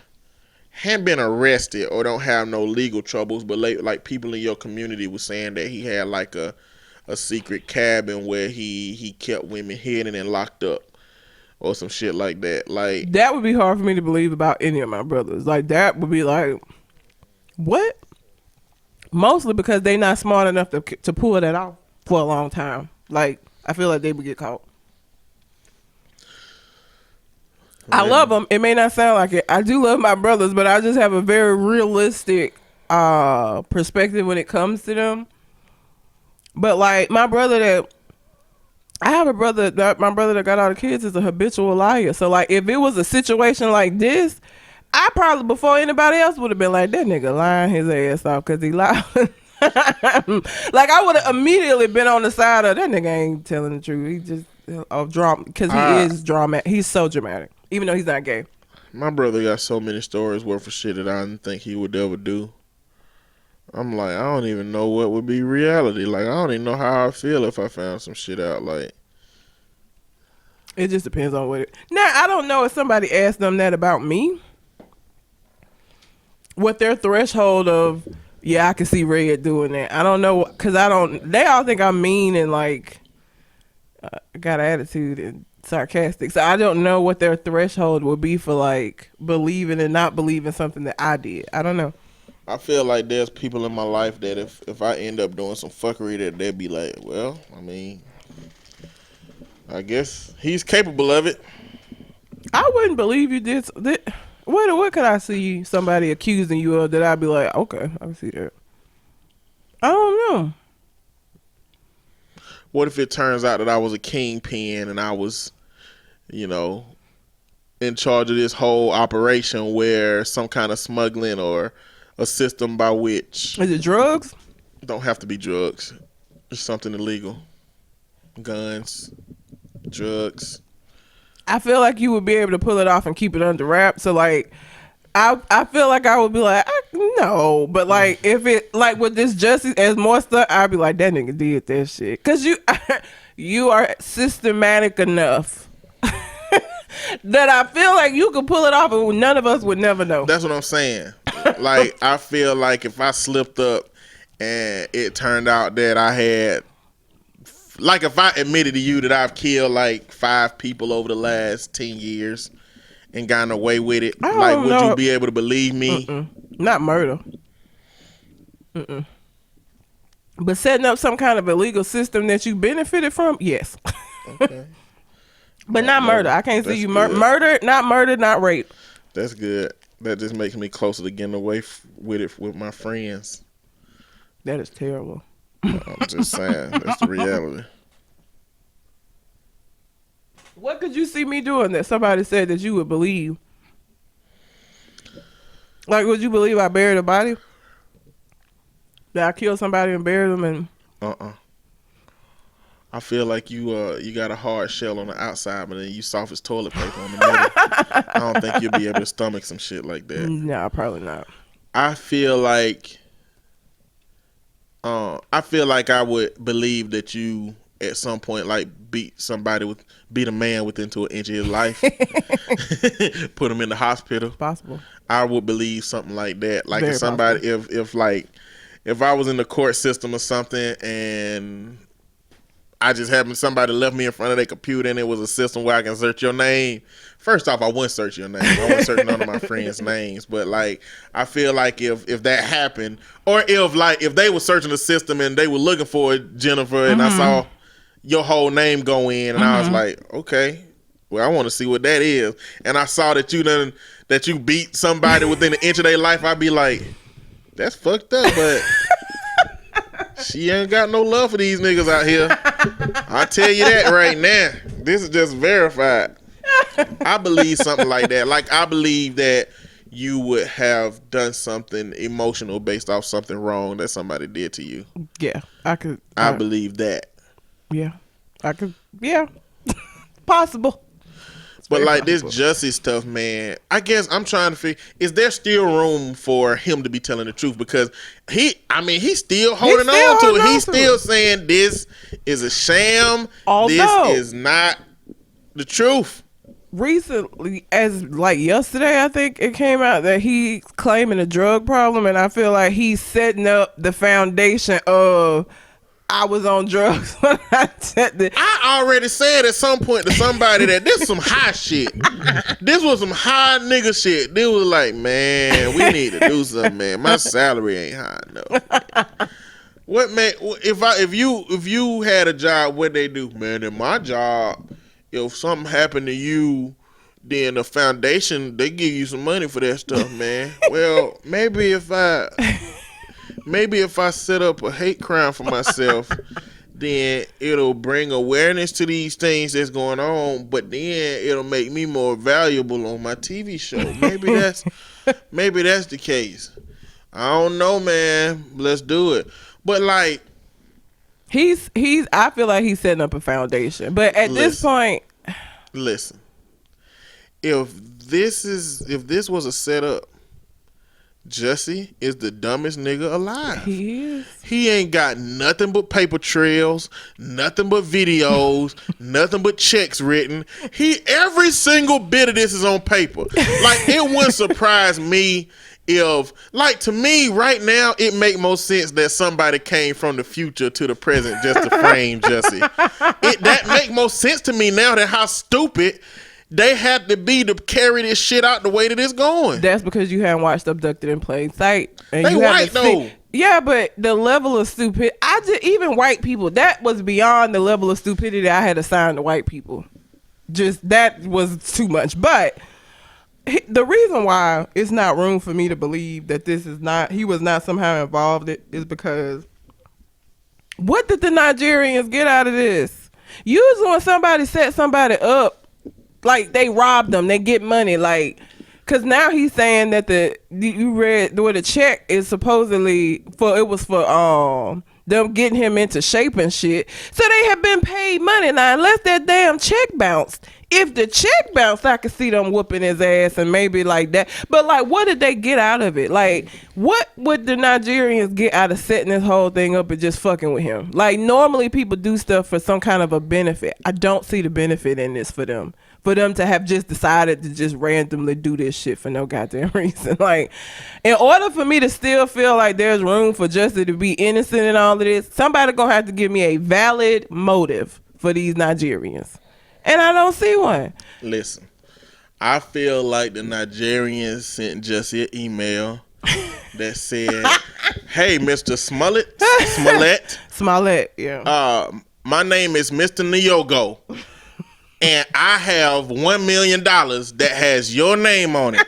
[SPEAKER 3] hadn't been arrested or don't have no legal troubles, but like people in your community was saying that he had like a secret cabin where he kept women hidden and locked up or some shit like that. Like,
[SPEAKER 2] that would be hard for me to believe about any of my brothers. Like, that would be like, what? Mostly because they not smart enough to pull that off for a long time. Like, I feel like they would get caught. I love them. It may not sound like it. I do love my brothers, but I just have a very realistic perspective when it comes to them. But like my brother that got all the kids is a habitual liar. So like if it was a situation like this, I probably before anybody else would have been like, that nigga lying his ass off because he lied. Like I would have immediately been on the side of that nigga ain't telling the truth. He just of drama because he is drama. He's so dramatic, even though he's not gay.
[SPEAKER 3] My brother got so many stories worth of shit that I didn't think he would ever do. I'm like, I don't even know what would be reality. Like, I don't even know how I feel if I found some shit out. Like,
[SPEAKER 2] it just depends on what it. Now, I don't know if somebody asked them that about me, what their threshold of, yeah, I can see Red doing that. I don't know, because they all think I'm mean and like, got attitude and sarcastic. So I don't know what their threshold would be for like believing and not believing something that I did. I don't know.
[SPEAKER 3] I feel like there's people in my life that if I end up doing some fuckery, that they'd be like, well, I mean, I guess he's capable of it.
[SPEAKER 2] I wouldn't believe you did. What could I see somebody accusing you of that I'd be like, okay, I can see that. I don't know.
[SPEAKER 3] What if it turns out that I was a kingpin and I was, in charge of this whole operation where some kind of smuggling or a system by which...
[SPEAKER 2] Is it drugs?
[SPEAKER 3] Don't have to be drugs. It's something illegal. Guns, drugs.
[SPEAKER 2] I feel like you would be able to pull it off and keep it under wraps. So like, I feel like I would be like, no, but like if it like with this justice as more stuff, I'd be like, that nigga did that shit, cause you are systematic enough that I feel like you could pull it off and none of us would never know.
[SPEAKER 3] That's what I'm saying. Like I feel like if I slipped up and it turned out that I had, like if I admitted to you that I've killed like 5 people over the last 10 years. And gotten away with it. Like, would you be able to believe me?
[SPEAKER 2] Not murder. But setting up some kind of illegal system that you benefited from, yes.
[SPEAKER 3] Okay.
[SPEAKER 2] But not murder. I can't see you murder, not rape.
[SPEAKER 3] That's good. That just makes me closer to getting away with it with my friends.
[SPEAKER 2] That is terrible.
[SPEAKER 3] I'm just saying. That's the reality.
[SPEAKER 2] What could you see me doing that somebody said that you would believe? Like, would you believe I buried a body? That I killed somebody and buried them and...
[SPEAKER 3] I feel like you got a hard shell on the outside, but then you soft as toilet paper on the middle. I don't think you'll be able to stomach some shit like that.
[SPEAKER 2] No, probably not.
[SPEAKER 3] I feel like I would believe that you at some point like beat a man within to an inch of his life, put him in the hospital.
[SPEAKER 2] Possible.
[SPEAKER 3] I would believe something like that. Like
[SPEAKER 2] Very
[SPEAKER 3] if somebody,
[SPEAKER 2] possible.
[SPEAKER 3] if I was in the court system or something and I just happened somebody left me in front of their computer and it was a system where I can search your name. First off, I wouldn't search your name. I wouldn't search none of my friends' names. But like, I feel like if that happened, or if they were searching the system and they were looking for Jennifer and I saw your whole name go in and I was like, okay, well I want to see what that is. And I saw that you beat somebody within an inch of their life, I'd be like, that's fucked up, but she ain't got no love for these niggas out here. I tell you that right now. This is just verified. I believe something like that. Like, I believe that you would have done something emotional based off something wrong that somebody did to you.
[SPEAKER 2] Yeah, I could.
[SPEAKER 3] I believe that.
[SPEAKER 2] Yeah, I could. Yeah, possible.
[SPEAKER 3] But like this Jussie stuff, man, I guess I'm trying to figure, is there still room for him to be telling the truth? Because he's still holding on to it. He's still saying this is a sham.
[SPEAKER 2] Although,
[SPEAKER 3] this is not the truth.
[SPEAKER 2] Recently, as like yesterday, I think it came out that he's claiming a drug problem, and I feel like he's setting up the foundation of I was on drugs when I said that.
[SPEAKER 3] I already said at some point to somebody that this some high shit. This was some high nigga shit. They was like, man, we need to do something, man. My salary ain't high enough. What, man? If you had a job, what they do, man? In my job, if something happened to you, then the foundation they give you some money for that stuff, man. Well, maybe if I set up a hate crime for myself, then it'll bring awareness to these things that's going on, but then it'll make me more valuable on my TV show. Maybe that's the case. I don't know, man. Let's do it. But like,
[SPEAKER 2] I feel like he's setting up a foundation. But at this point,
[SPEAKER 3] listen. If this was a setup, Jussie is the dumbest nigga alive.
[SPEAKER 2] He is. He
[SPEAKER 3] ain't got nothing but paper trails, nothing but videos, nothing but checks written. Every single bit of this is on paper. Like, it wouldn't surprise me if, like, to me right now, it make more sense that somebody came from the future to the present just to frame Jussie. That make more sense to me now than how stupid they had to be to carry this shit out the way that it's going.
[SPEAKER 2] That's because you haven't watched Abducted in Plain Sight. And
[SPEAKER 3] they
[SPEAKER 2] you
[SPEAKER 3] white though.
[SPEAKER 2] Yeah, but the level of stupid, even white people, that was beyond the level of stupidity I had assigned to white people. Just, that was too much. But the reason why it's not room for me to believe that he was not somehow involved is because what did the Nigerians get out of this? Usually when somebody set somebody up, like, they rob them, they get money, like, because now he's saying that you read where the check is supposedly for them getting him into shape and shit. So they have been paid money. Now, unless that damn check bounced, if the check bounced, I could see them whooping his ass and maybe like that. But like, what did they get out of it? Like, what would the Nigerians get out of setting this whole thing up and just fucking with him? Like, normally people do stuff for some kind of a benefit. I don't see the benefit in this for them. For them to have just decided to just randomly do this shit for no goddamn reason. Like, in order for me to still feel like there's room for Jussie to be innocent in all of this, somebody gonna have to give me a valid motive for these Nigerians. And I don't see one.
[SPEAKER 3] Listen, I feel like the Nigerians sent Jussie an email that said, hey, Mr. Smollett,
[SPEAKER 2] yeah.
[SPEAKER 3] my name is Mr. Nyogo. and I have $1 million that has your name on it.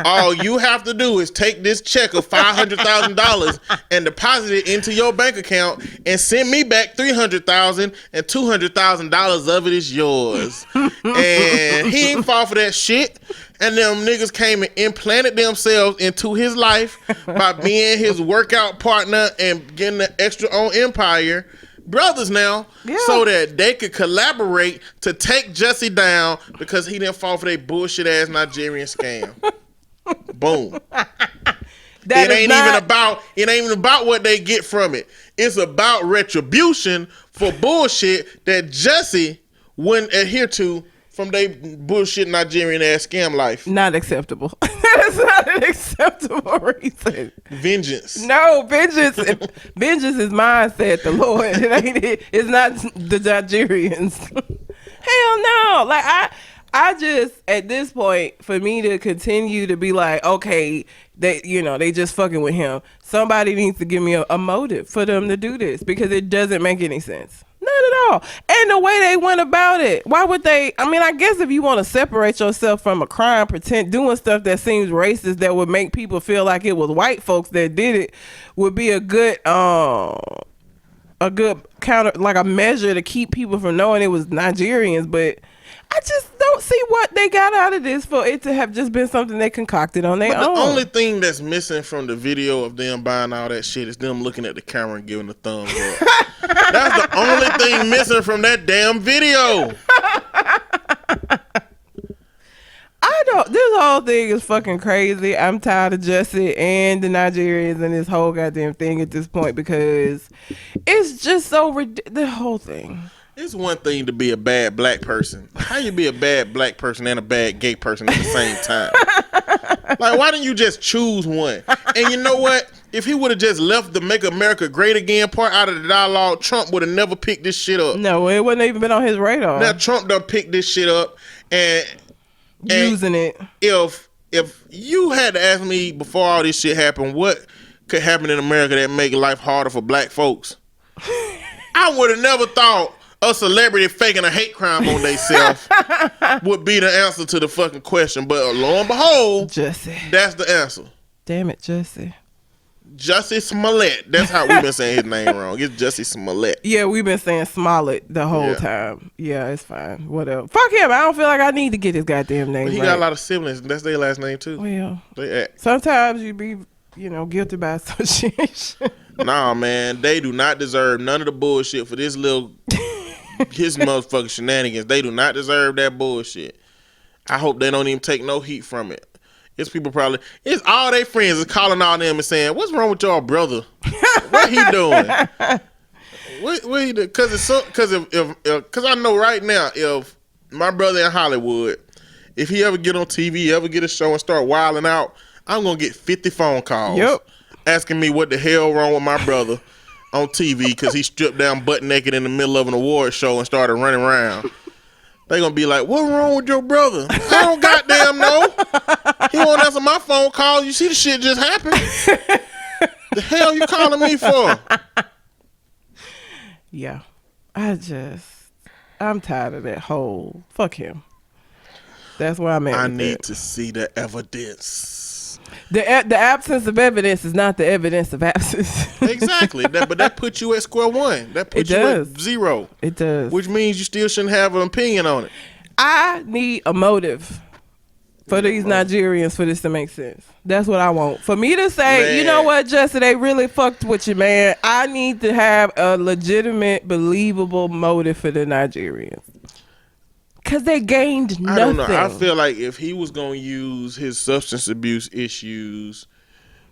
[SPEAKER 3] All you have to do is take this check of $500,000 and deposit it into your bank account and send me back $300,000, and $200,000 of it is yours. And he ain't fall for that shit. And them niggas came and implanted themselves into his life by being his workout partner and getting the extra on Empire brothers now, so that they could collaborate to take Jesse down because he didn't fall for their bullshit ass Nigerian scam. Boom. It ain't even about what they get from it. It's about retribution for bullshit that Jesse wouldn't adhere to from their bullshit Nigerian ass scam life.
[SPEAKER 2] Not acceptable. That is not an acceptable reason.
[SPEAKER 3] Vengeance.
[SPEAKER 2] No, vengeance is mine, said the Lord. It's not the Nigerians. Hell no. Like I just, at this point, for me to continue to be like, okay, they just fucking with him. Somebody needs to give me a motive for them to do this, because it doesn't make any sense. Not at all. And the way they went about it, why would they? I mean, I guess if you want to separate yourself from a crime, pretend doing stuff that seems racist that would make people feel like it was white folks that did it, would be a good counter, like a measure to keep people from knowing it was Nigerians. But I just don't see what they got out of this for it to have just been something they concocted on their own.
[SPEAKER 3] The only thing that's missing from the video of them buying all that shit is them looking at the camera and giving a thumbs up. That's the only thing missing from that damn video.
[SPEAKER 2] This whole thing is fucking crazy. I'm tired of Jesse and the Nigerians and this whole goddamn thing at this point, because it's just so the whole thing.
[SPEAKER 3] It's one thing to be a bad black person. How you be a bad black person and a bad gay person at the same time? Like, why didn't you just choose one? And you know what? If he would have just left the "Make America Great Again" part out of the dialogue, Trump would have never picked this shit up.
[SPEAKER 2] No, it wouldn't even been on his radar.
[SPEAKER 3] Now Trump done picked this shit up and
[SPEAKER 2] using it.
[SPEAKER 3] If you had to ask me before all this shit happened, what could happen in America that make life harder for black folks, I would have never thought a celebrity faking a hate crime on themselves would be the answer to the fucking question. But lo and behold,
[SPEAKER 2] Jesse,
[SPEAKER 3] that's the answer.
[SPEAKER 2] Damn it, Jesse.
[SPEAKER 3] Jussie Smollett. That's how we've been saying his name wrong. It's Jussie Smollett.
[SPEAKER 2] Yeah, we've been saying Smollett the whole time. Yeah, it's fine. Whatever. Fuck him. I don't feel like I need to get his goddamn name
[SPEAKER 3] But he
[SPEAKER 2] right.
[SPEAKER 3] got a lot of siblings. That's their last name too.
[SPEAKER 2] Well,
[SPEAKER 3] They act.
[SPEAKER 2] sometimes you be, guilty by association.
[SPEAKER 3] Nah, man. They do not deserve none of the bullshit for this little his motherfucking shenanigans. They do not deserve that bullshit. I hope they don't even take no heat from it. It's all their friends is calling on them and saying, "What's wrong with y'all brother? What he doing? What he doing?" Because I know right now, if my brother in Hollywood, if he ever get on TV, ever get a show and start wilding out, I'm gonna get 50 phone calls asking me what the hell wrong with my brother on TV because he stripped down butt naked in the middle of an award show and started running around. They gonna be like, "What's wrong with your brother?" I don't goddamn know. He won't answer my phone call. You see the shit just happened. The hell you calling me for?
[SPEAKER 2] Yeah. I'm tired of that whole fuck him. That's where I'm at.
[SPEAKER 3] I need to see the evidence.
[SPEAKER 2] The absence of evidence is not the evidence of absence.
[SPEAKER 3] Exactly. But that puts you at square one. That puts you at zero.
[SPEAKER 2] It does.
[SPEAKER 3] Which means you still shouldn't have an opinion on it.
[SPEAKER 2] I need a motive for these Nigerians for this to make sense. That's what I want. For me to say,
[SPEAKER 3] Man.
[SPEAKER 2] You know what, Jesse, they really fucked with you, man. I need to have a legitimate, believable motive for the Nigerians. Because they gained nothing.
[SPEAKER 3] I don't know. I feel like if he was going to use his substance abuse issues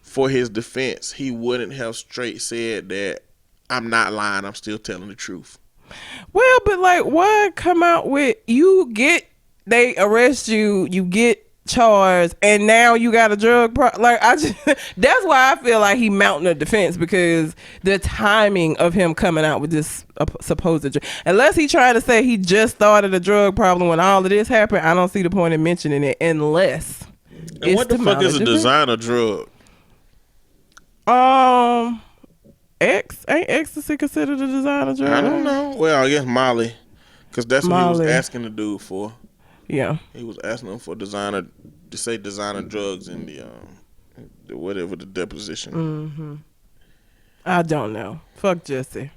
[SPEAKER 3] for his defense, he wouldn't have straight said that, "I'm not lying, I'm still telling the truth."
[SPEAKER 2] Well, but like, why come out with they arrest you, you get charged, and now you got a drug that's why I feel like he mounting a defense, because the timing of him coming out with this supposed unless he trying to say he just started a drug problem when all of this happened, I don't see the point in mentioning it unless
[SPEAKER 3] and what the fuck is a designer drug?
[SPEAKER 2] Ain't ecstasy considered a designer drug?
[SPEAKER 3] I don't know. Well, I guess Molly Because that's what
[SPEAKER 2] Molly.
[SPEAKER 3] he was asking the dude for.
[SPEAKER 2] Yeah.
[SPEAKER 3] He was asking him for designer drugs in the whatever the deposition.
[SPEAKER 2] Mm-hmm. I don't know. Fuck Jesse.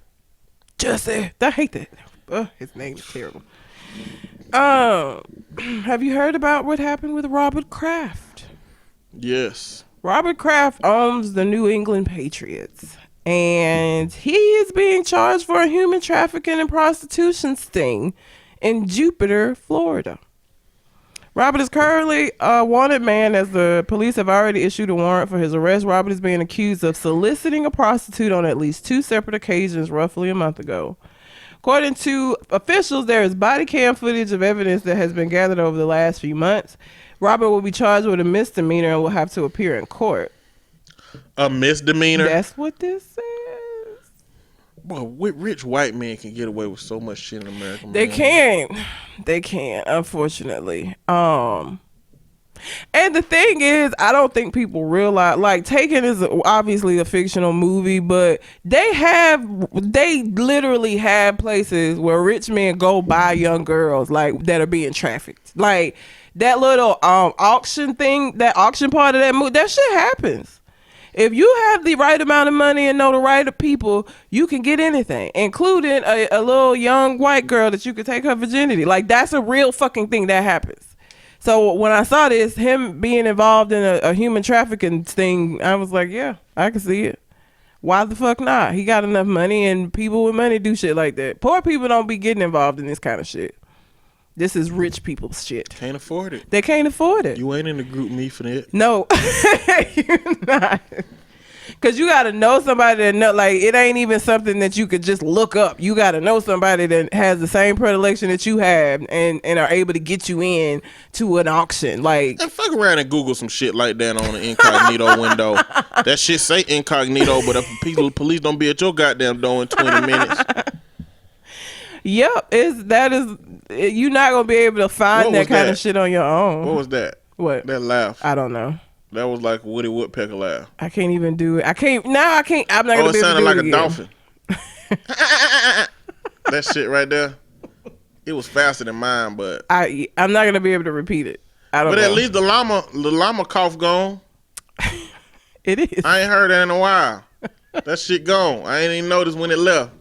[SPEAKER 2] Jesse. I hate that. His name is terrible. Have you heard about what happened with Robert Kraft?
[SPEAKER 3] Yes.
[SPEAKER 2] Robert Kraft owns the New England Patriots, and he is being charged for a human trafficking and prostitution sting in Jupiter, Florida. Robert is currently a wanted man, as the police have already issued a warrant for his arrest. Robert is being accused of soliciting a prostitute on at least 2 separate occasions roughly a month ago. According to officials, there is body cam footage of evidence that has been gathered over the last few months. Robert will be charged with a misdemeanor and will have to appear in court.
[SPEAKER 3] A misdemeanor?
[SPEAKER 2] That's what this says.
[SPEAKER 3] Well, rich white men can get away with so much shit in America. Man.
[SPEAKER 2] They can, unfortunately. And the thing is, I don't think people realize, like, Taken is obviously a fictional movie, but they literally have places where rich men go buy young girls, like, that are being trafficked. Like, that little auction thing, that auction part of that movie, that shit happens. If you have the right amount of money and know the right people, you can get anything, including a little young white girl that you could take her virginity. Like, that's a real fucking thing that happens. So when I saw this, him being involved in a human trafficking thing, I was like, yeah, I can see it. Why the fuck not? He got enough money, and people with money do shit like that. Poor people don't be getting involved in this kind of shit. This is rich people's shit.
[SPEAKER 3] Can't afford it.
[SPEAKER 2] They can't afford it.
[SPEAKER 3] You ain't in the group me for that.
[SPEAKER 2] No, you're not. Cause you gotta know somebody that know, like, it ain't even something that you could just look up. You gotta know somebody that has the same predilection that you have and are able to get you in to an auction. Like,
[SPEAKER 3] and fuck around and Google some shit like that on the incognito window. That shit say incognito, but if police don't be at your goddamn door in 20 minutes.
[SPEAKER 2] Yep, you're not gonna be able to find that kind of shit on your own.
[SPEAKER 3] What was that?
[SPEAKER 2] What?
[SPEAKER 3] That laugh.
[SPEAKER 2] I don't know.
[SPEAKER 3] That was like a Woody Woodpecker laugh.
[SPEAKER 2] I can't even do it. I'm not gonna be able to do it.
[SPEAKER 3] It sounded like
[SPEAKER 2] again.
[SPEAKER 3] a dolphin. That shit right there. It was faster than mine, but
[SPEAKER 2] I'm not gonna be able to repeat it. I don't know.
[SPEAKER 3] But at least the llama cough gone.
[SPEAKER 2] It is.
[SPEAKER 3] I ain't heard that in a while. That shit gone. I ain't even noticed when it left.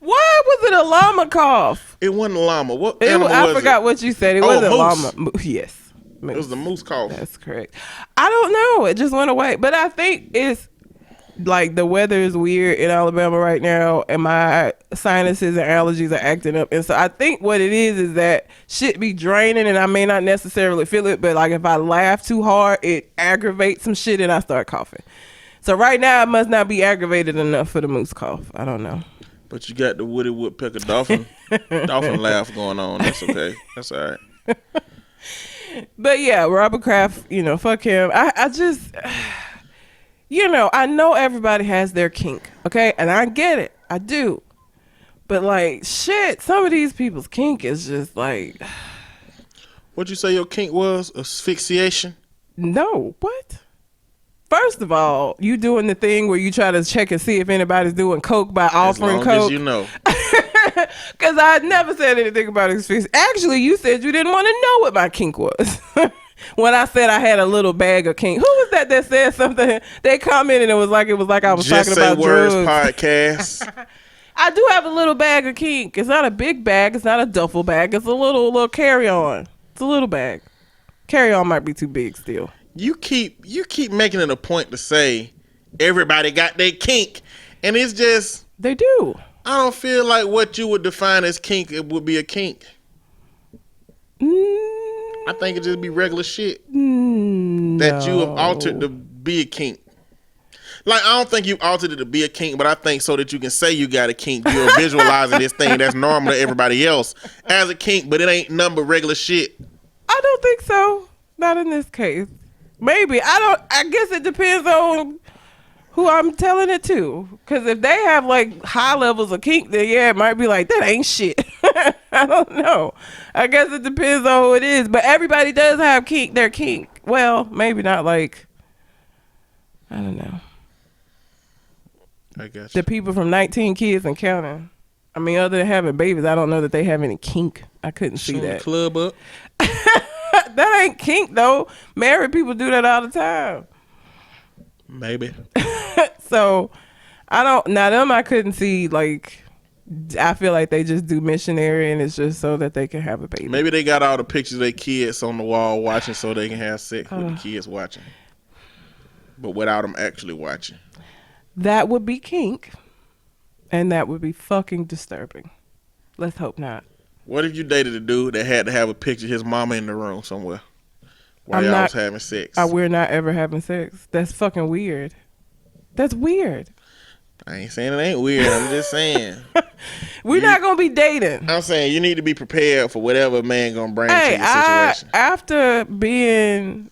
[SPEAKER 2] Why was it a llama cough?
[SPEAKER 3] It wasn't a llama. What animal was it?
[SPEAKER 2] I forgot what you said. It wasn't a llama. Yes. Moose.
[SPEAKER 3] It was the moose cough.
[SPEAKER 2] That's correct. I don't know. It just went away. But I think it's like the weather is weird in Alabama right now, and my sinuses and allergies are acting up. And so I think what it is that shit be draining, and I may not necessarily feel it, but like if I laugh too hard, it aggravates some shit and I start coughing. So right now it must not be aggravated enough for the moose cough. I don't know.
[SPEAKER 3] But you got the Woody Woodpecker dolphin laugh going on. That's okay. That's all right.
[SPEAKER 2] But yeah, Robert Kraft, fuck him. I just, I know everybody has their kink, okay? And I get it. I do. But like, shit, some of these people's kink is just like.
[SPEAKER 3] What'd you say your kink was? Asphyxiation?
[SPEAKER 2] No, what? First of all, you doing the thing where you try to check and see if anybody's doing coke by offering
[SPEAKER 3] as long
[SPEAKER 2] coke.
[SPEAKER 3] As you know.
[SPEAKER 2] Because I never said anything about asphyxiation. Actually, you said you didn't want to know what my kink was. When I said I had a little bag of kink. Who was that said something? They commented and it was like I was
[SPEAKER 3] Just
[SPEAKER 2] talking about
[SPEAKER 3] Words
[SPEAKER 2] drugs.
[SPEAKER 3] podcast.
[SPEAKER 2] I do have a little bag of kink. It's not a big bag. It's not a duffel bag. It's a little carry-on. It's a little bag. Carry-on might be too big still.
[SPEAKER 3] You keep making it a point to say everybody got their kink, and it's just
[SPEAKER 2] they do.
[SPEAKER 3] I don't feel like what you would define as kink it would be a kink. I think it just be regular shit that you have altered to be a kink. Like, I don't think you altered it to be a kink, but I think so that you can say you got a kink, you're visualizing this thing that's normal to everybody else as a kink, but it ain't nothing but regular shit.
[SPEAKER 2] I don't think so. Not in this case. Maybe. I guess it depends on who I'm telling it to. Because if they have like high levels of kink, then yeah, it might be like, that ain't shit. I don't know. I guess it depends on who it is. But everybody does have kink. Their kink. Well, maybe not like, I don't know.
[SPEAKER 3] I guess
[SPEAKER 2] The people from 19 Kids and Counting. I mean, other than having babies, I don't know that they have any kink. I couldn't see
[SPEAKER 3] Shooting the
[SPEAKER 2] that.
[SPEAKER 3] club up.
[SPEAKER 2] That ain't kink though. Married people do that all the time.
[SPEAKER 3] Maybe.
[SPEAKER 2] So I don't. Now them I couldn't see. Like I feel like they just do missionary, and it's just so that they can have a baby.
[SPEAKER 3] Maybe they got all the pictures of their kids on the wall watching, so they can have sex with the kids watching, but without them actually watching.
[SPEAKER 2] That would be kink, and that would be fucking disturbing. Let's hope not.
[SPEAKER 3] What if you dated a dude that had to have a picture of his mama in the room somewhere while
[SPEAKER 2] I'm
[SPEAKER 3] y'all
[SPEAKER 2] not-
[SPEAKER 3] was having sex?
[SPEAKER 2] We're not ever having sex. That's fucking weird. That's weird.
[SPEAKER 3] I ain't saying it ain't weird. I'm just saying.
[SPEAKER 2] We're not gonna be dating.
[SPEAKER 3] I'm saying you need to be prepared for whatever a man gonna bring to your situation.
[SPEAKER 2] After being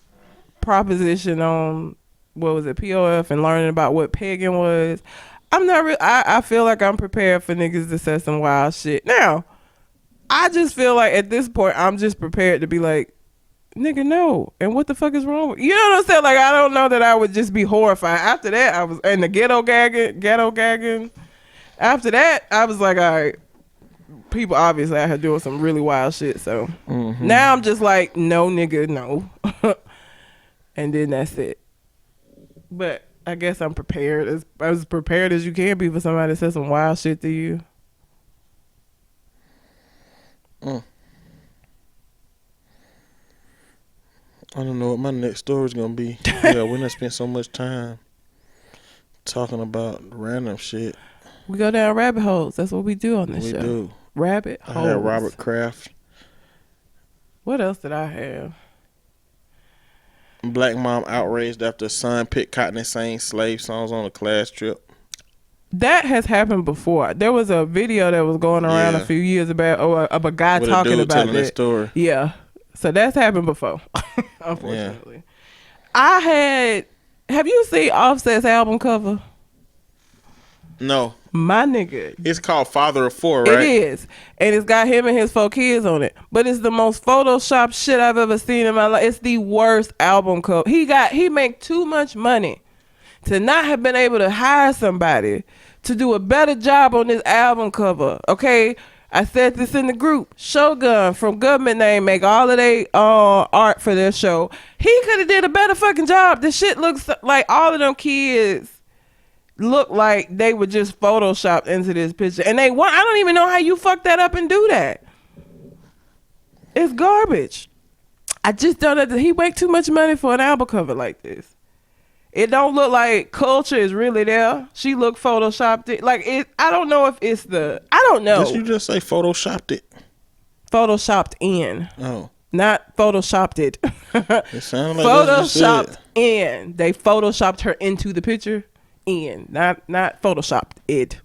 [SPEAKER 2] propositioned on what was it, POF, and learning about what pegging was, I'm not real. I feel like I'm prepared for niggas to say some wild shit. Now, I just feel like at this point, I'm just prepared to be like, nigga, no. And what the fuck is wrong with you? Know what I'm saying? Like, I don't know that I would just be horrified. After that, I was in the ghetto gagging. After that, I was like, all right, people obviously out here doing some really wild shit. So now I'm just like, no, nigga, no. And then that's it. But I guess I'm prepared. As prepared as you can be for somebody to say some wild shit to you.
[SPEAKER 3] I don't know what my next story is gonna be. Yeah, we done spent so much time talking about random shit.
[SPEAKER 2] We go down rabbit holes. That's what we do on this show.
[SPEAKER 3] We do.
[SPEAKER 2] Rabbit
[SPEAKER 3] I
[SPEAKER 2] holes.
[SPEAKER 3] had Robert Kraft.
[SPEAKER 2] What else did I have?
[SPEAKER 3] Black mom outraged after son picked cotton and sang slave songs on a class trip.
[SPEAKER 2] That has happened before. There was a video that was going around a few years about of a guy
[SPEAKER 3] With
[SPEAKER 2] talking
[SPEAKER 3] a dude
[SPEAKER 2] about
[SPEAKER 3] telling
[SPEAKER 2] that.
[SPEAKER 3] that story.
[SPEAKER 2] Yeah. So that's happened before, unfortunately. Have you seen Offset's album cover?
[SPEAKER 3] No.
[SPEAKER 2] My nigga.
[SPEAKER 3] It's called Father of Four, right?
[SPEAKER 2] It is. And it's got him and his 4 kids on it. But it's the most Photoshop shit I've ever seen in my life. It's the worst album cover. He make too much money to not have been able to hire somebody to do a better job on this album cover. Okay? I said this in the group. Shogun from Government Name make all of their art for their show. He could have did a better fucking job. This shit looks like all of them kids look like they were just photoshopped into this picture. And I don't even know how you fuck that up and do that. It's garbage. I just don't know. He make too much money for an album cover like this. It don't look like culture is really there. She look photoshopped it. Like it. I don't know if it's I don't know.
[SPEAKER 3] Did you just say photoshopped it?
[SPEAKER 2] Photoshopped in.
[SPEAKER 3] Oh.
[SPEAKER 2] Not photoshopped it.
[SPEAKER 3] It sounded like that's what you
[SPEAKER 2] Photoshopped
[SPEAKER 3] said.
[SPEAKER 2] in. They photoshopped her into the picture. In. Not photoshopped it.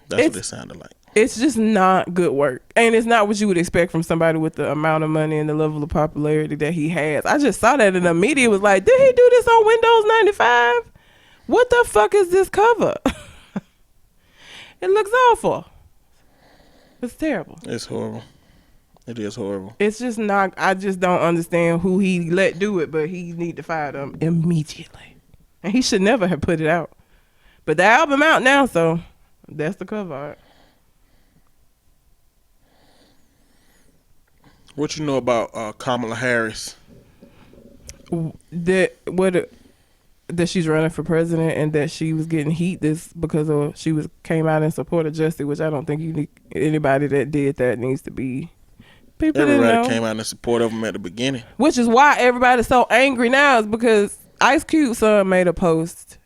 [SPEAKER 3] That's what it sounded like.
[SPEAKER 2] It's just not good work. And it's not what you would expect from somebody with the amount of money and the level of popularity that he has. I just saw that and the media was like, did he do this on Windows 95? What the fuck is this cover? It looks awful. It's terrible.
[SPEAKER 3] It's horrible. It is horrible.
[SPEAKER 2] It's just not, I just don't understand who he let do it, but he need to fire them immediately. And he should never have put it out. But the album out now, so that's the cover art.
[SPEAKER 3] What you know about Kamala Harris?
[SPEAKER 2] That she's running for president and that she was getting heat because she came out in support of Jussie, which I don't think anybody that did that needs to be.
[SPEAKER 3] Everybody came out in support of him at the beginning.
[SPEAKER 2] Which is why everybody's so angry now, is because Ice Cube's son made a post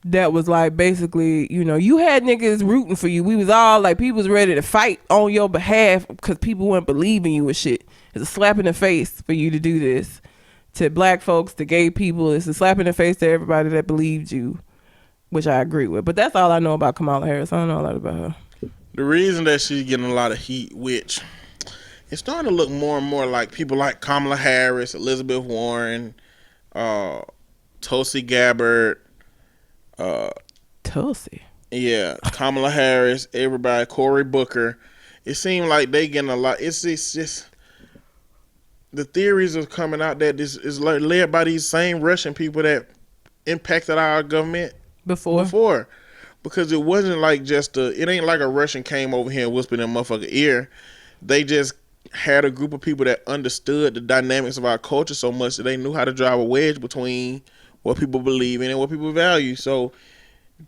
[SPEAKER 2] that was like, basically, you had niggas rooting for you. We was all like, people was ready to fight on your behalf because people wouldn't believe in you and shit. It's a slap in the face for you to do this to black folks, to gay people. It's a slap in the face to everybody that believed you, which I agree with. But that's all I know about Kamala Harris. I don't know a lot about her.
[SPEAKER 3] The reason that she's getting a lot of heat, which it's starting to look more and more like people like Kamala Harris, Elizabeth Warren, Tulsi Gabbard,
[SPEAKER 2] Tulsi.
[SPEAKER 3] Yeah, Kamala Harris, everybody, Cory Booker. It seemed like they getting a lot. It's just the theories are coming out that this is led by these same Russian people that impacted our government before. because it wasn't like it ain't like a Russian came over here and whispered in a motherfucker ear. They just had a group of people that understood the dynamics of our culture so much that they knew how to drive a wedge between what people believe in and what people value. So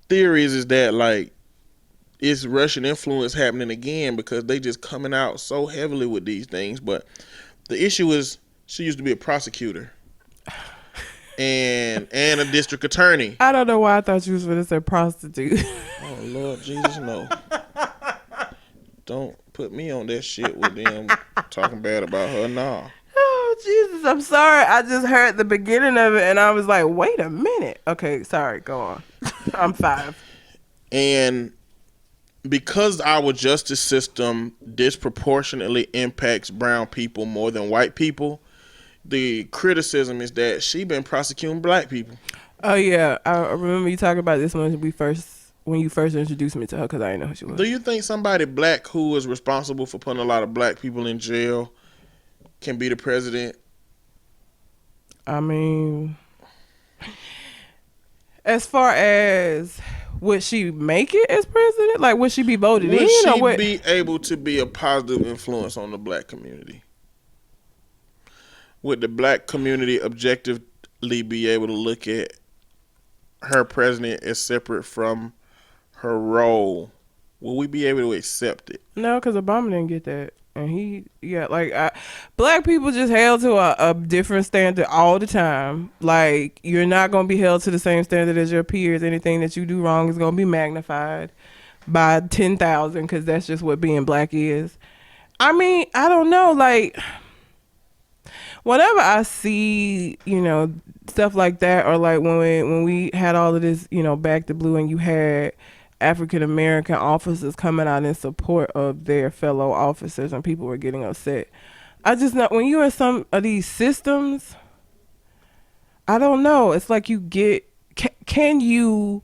[SPEAKER 3] theory is that like it's Russian influence happening again because they just coming out so heavily with these things. But the issue is she used to be a prosecutor and a district attorney.
[SPEAKER 2] I don't know why I thought you was going to say prostitute.
[SPEAKER 3] Oh Lord Jesus, no! Don't put me on that shit with them talking bad about her. Nah.
[SPEAKER 2] Oh Jesus, I'm sorry. I just heard the beginning of it and I was like, wait a minute. Okay, sorry. Go on. I'm 5.
[SPEAKER 3] And because our justice system disproportionately impacts brown people more than white people, the criticism is that she been prosecuting black people.
[SPEAKER 2] Oh yeah, I remember you talking about this when you first introduced me to her because I didn't know who she was.
[SPEAKER 3] Do you think somebody black who is responsible for putting a lot of black people in jail can be the president?
[SPEAKER 2] I mean, as far as would she make it as president? Like, would she be voted in?
[SPEAKER 3] Would she be able to be a positive influence on the black community? Would the black community objectively be able to look at her president as separate from her role? Will we be able to accept it?
[SPEAKER 2] No, because Obama didn't get that. And black people just held to a different standard all the time. Like, you're not going to be held to the same standard as your peers. Anything that you do wrong is going to be magnified by 10,000 because that's just what being black is. I mean, I don't know. Like, whenever I see, stuff like that, or like when we had all of this, back to blue and you had African American officers coming out in support of their fellow officers and people were getting upset. I just know when you're in some of these systems, I don't know. It's like can you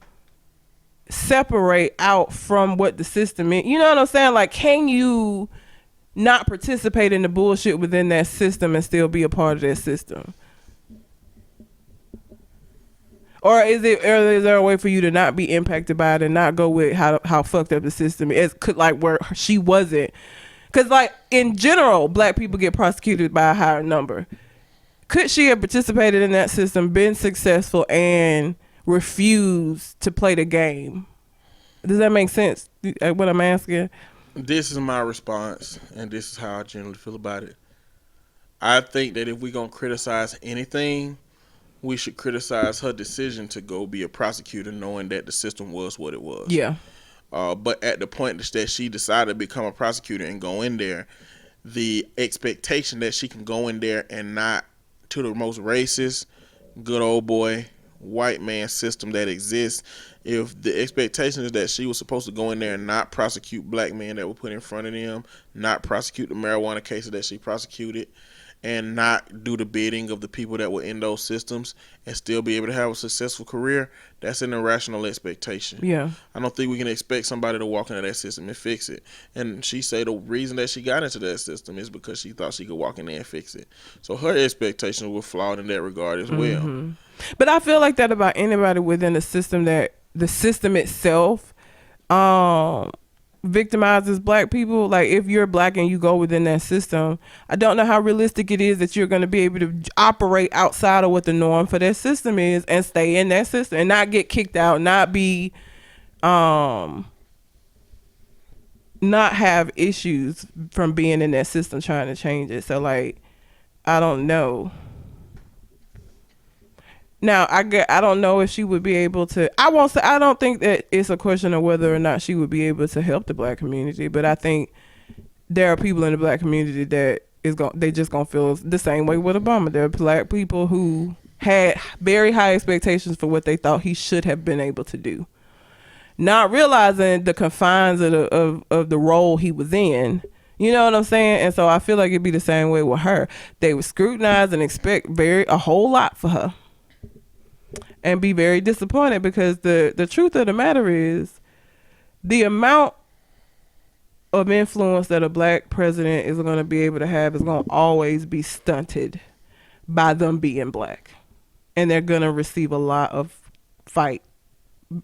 [SPEAKER 2] separate out from what the system is? You know what I'm saying? Like, can you not participate in the bullshit within that system and still be a part of that system? Or is there a way for you to not be impacted by it and not go with how fucked up the system is? Where she wasn't. Because, like, in general, black people get prosecuted by a higher number. Could she have participated in that system, been successful, and refused to play the game? Does that make sense, what I'm asking?
[SPEAKER 3] This is my response, and this is how I generally feel about it. I think that if we're going to criticize anything, we should criticize her decision to go be a prosecutor, knowing that the system was what it was.
[SPEAKER 2] Yeah.
[SPEAKER 3] But at the point that she decided to become a prosecutor and go in there, the expectation that she can go in there and not to the most racist, good old boy, white man system that exists, if the expectation is that she was supposed to go in there and not prosecute black men that were put in front of them, not prosecute the marijuana cases that she prosecuted, and not do the bidding of the people that were in those systems and still be able to have a successful career, that's an irrational expectation.
[SPEAKER 2] Yeah.
[SPEAKER 3] I don't think we can expect somebody to walk into that system and fix it. And she said the reason that she got into that system is because she thought she could walk in there and fix it. So her expectations were flawed in that regard as well.
[SPEAKER 2] But I feel like that about anybody within the system, that the system itself victimizes black people. Like, if you're black and you go within that system, I don't know how realistic it is that you're going to be able to operate outside of what the norm for that system is and stay in that system and not get kicked out, not be not have issues from being in that system trying to change it. So, like, I don't know. Now, I don't know if she would be able to. I don't think that it's a question of whether or not she would be able to help the black community, but I think there are people in the black community that they just gonna feel the same way with Obama. There are black people who had very high expectations for what they thought he should have been able to do, not realizing the confines of the role he was in. You know what I'm saying? And so I feel like it'd be the same way with her. They would scrutinize and expect a whole lot for her, and be very disappointed, because the truth of the matter is the amount of influence that a black president is going to be able to have is going to always be stunted by them being black, and they're going to receive a lot of fight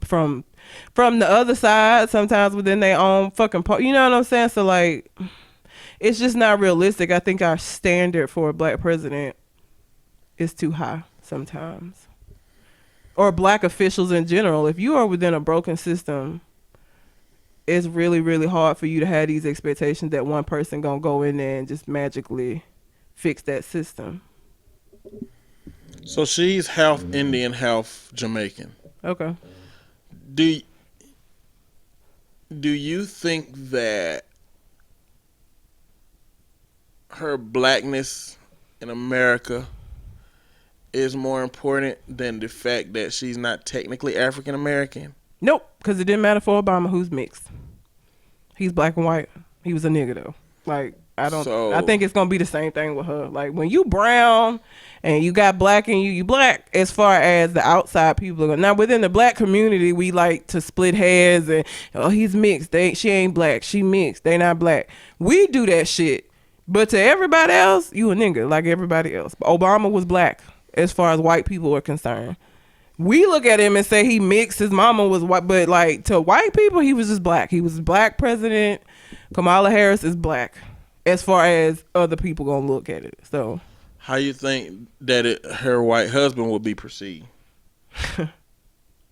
[SPEAKER 2] from the other side, sometimes within their own fucking part. You know what I'm saying? So like, it's just not realistic. I think our standard for a black president is too high sometimes, or black officials in general. If you are within a broken system, it's really, really hard for you to have these expectations that one person gonna go in there and just magically fix that system.
[SPEAKER 3] So she's half Indian, half Jamaican.
[SPEAKER 2] Okay.
[SPEAKER 3] Do you think that her blackness in America is more important than the fact that she's not technically African American?
[SPEAKER 2] Nope, because it didn't matter for Obama who's mixed. He's black and white. He was a nigga though. Like, I think it's gonna be the same thing with her. Like, when you brown and you got black and you black as far as the outside people are. Now within the black community, we like to split hairs and, oh, he's mixed. She ain't black. She mixed. They not black. We do that shit. But to everybody else, you a nigga like everybody else. Obama was black as far as white people are concerned. We look at him and say he mixed. His mama was white, but like to white people, he was just black. He was black president. Kamala Harris is black. As far as other people gonna look at it. So,
[SPEAKER 3] how you think that her white husband would be perceived?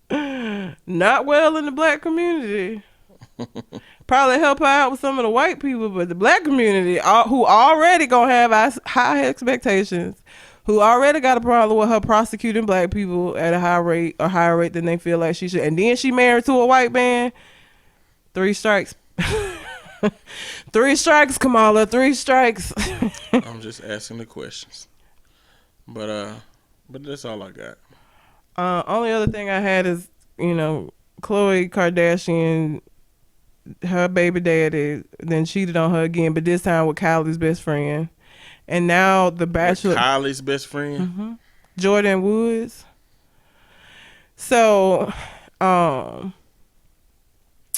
[SPEAKER 2] Not well in the black community. Probably help her out with some of the white people, but the black community, who already gonna have high expectations, who already got a problem with her prosecuting black people at a high rate or higher rate than they feel like she should, and then she married to a white man. 3 strikes. 3 strikes, Kamala. 3 strikes.
[SPEAKER 3] I'm just asking the questions, but that's all I got.
[SPEAKER 2] Only other thing I had is, Khloe Kardashian, her baby daddy then cheated on her again, but this time with Kylie's best friend, and now the Bachelor.
[SPEAKER 3] Kylie's best friend,
[SPEAKER 2] Jordan Woods. So, and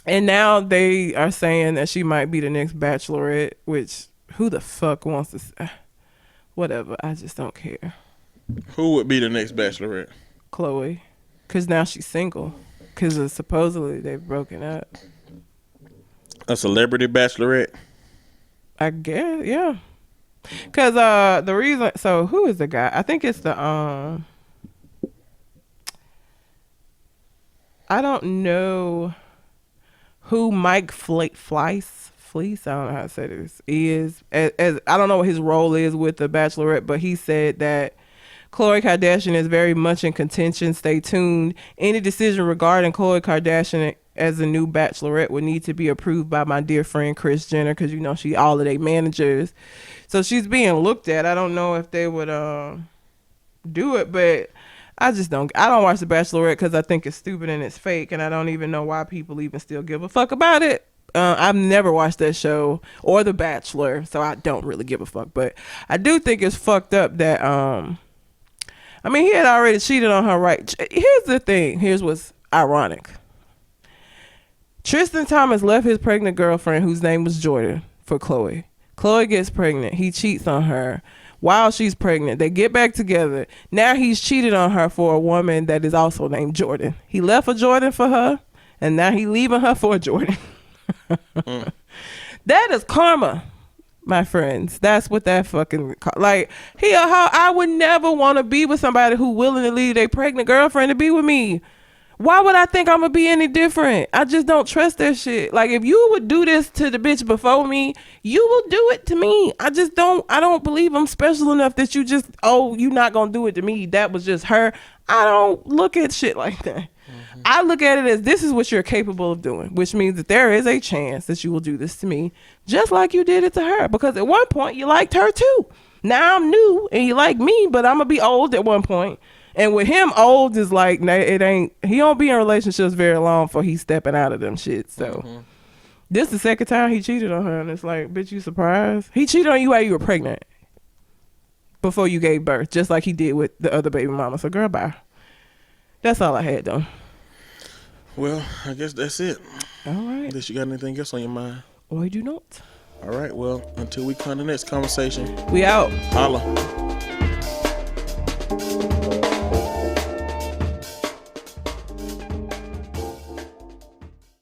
[SPEAKER 2] now they are saying that she might be the next Bachelorette, which who the fuck wants to? Whatever, I just don't care.
[SPEAKER 3] Who would be the next Bachelorette?
[SPEAKER 2] Khloe, because now she's single, because supposedly they've broken up.
[SPEAKER 3] A celebrity Bachelorette?
[SPEAKER 2] I guess, yeah. Because the reason, so who is the guy? I think it's the I don't know who Mike Fleece, I don't know how to say this, is. As I don't know what his role is with the Bachelorette, but he said that Khloe Kardashian is very much in contention. Stay tuned. Any decision regarding Khloe Kardashian as a new Bachelorette would need to be approved by my dear friend Kris Jenner, because she all of their managers. So she's being looked at. I don't know if they would do it, but I don't watch The Bachelorette because I think it's stupid and it's fake, and I don't even know why people even still give a fuck about it. I've never watched that show or The Bachelor, so I don't really give a fuck. But I do think it's fucked up that he had already cheated on her, right? Here's the thing. Here's what's ironic. Tristan Thompson left his pregnant girlfriend, whose name was Jordan, for Khloe. Khloe gets pregnant. He cheats on her while she's pregnant. They get back together. Now he's cheated on her for a woman that is also named Jordan. He left a Jordan for her, and now he's leaving her for a Jordan. That is karma, my friends. That's what that fucking, like, I would never want to be with somebody who willing to leave their pregnant girlfriend to be with me. Why would I think I'm gonna be any different? I just don't trust that shit. Like, if you would do this to the bitch before me, you will do it to me. I don't believe I'm special enough that you're not gonna do it to me. That was just her. I don't look at shit like that. Mm-hmm. I look at it as, this is what you're capable of doing, which means that there is a chance that you will do this to me just like you did it to her, because at one point you liked her too. Now I'm new and you like me, but I'm gonna be old at one point. And with him, old is like, he don't be in relationships very long before he's stepping out of them shit. So this is the second time he cheated on her, and it's like, bitch, you surprised? He cheated on you while you were pregnant before you gave birth, just like he did with the other baby mama. So girl, bye. That's all I had though.
[SPEAKER 3] Well, I guess that's it.
[SPEAKER 2] All right.
[SPEAKER 3] Unless you got anything else on your mind.
[SPEAKER 2] Or you do not.
[SPEAKER 3] All right, well, until we come to the next conversation.
[SPEAKER 2] We out.
[SPEAKER 3] Holla.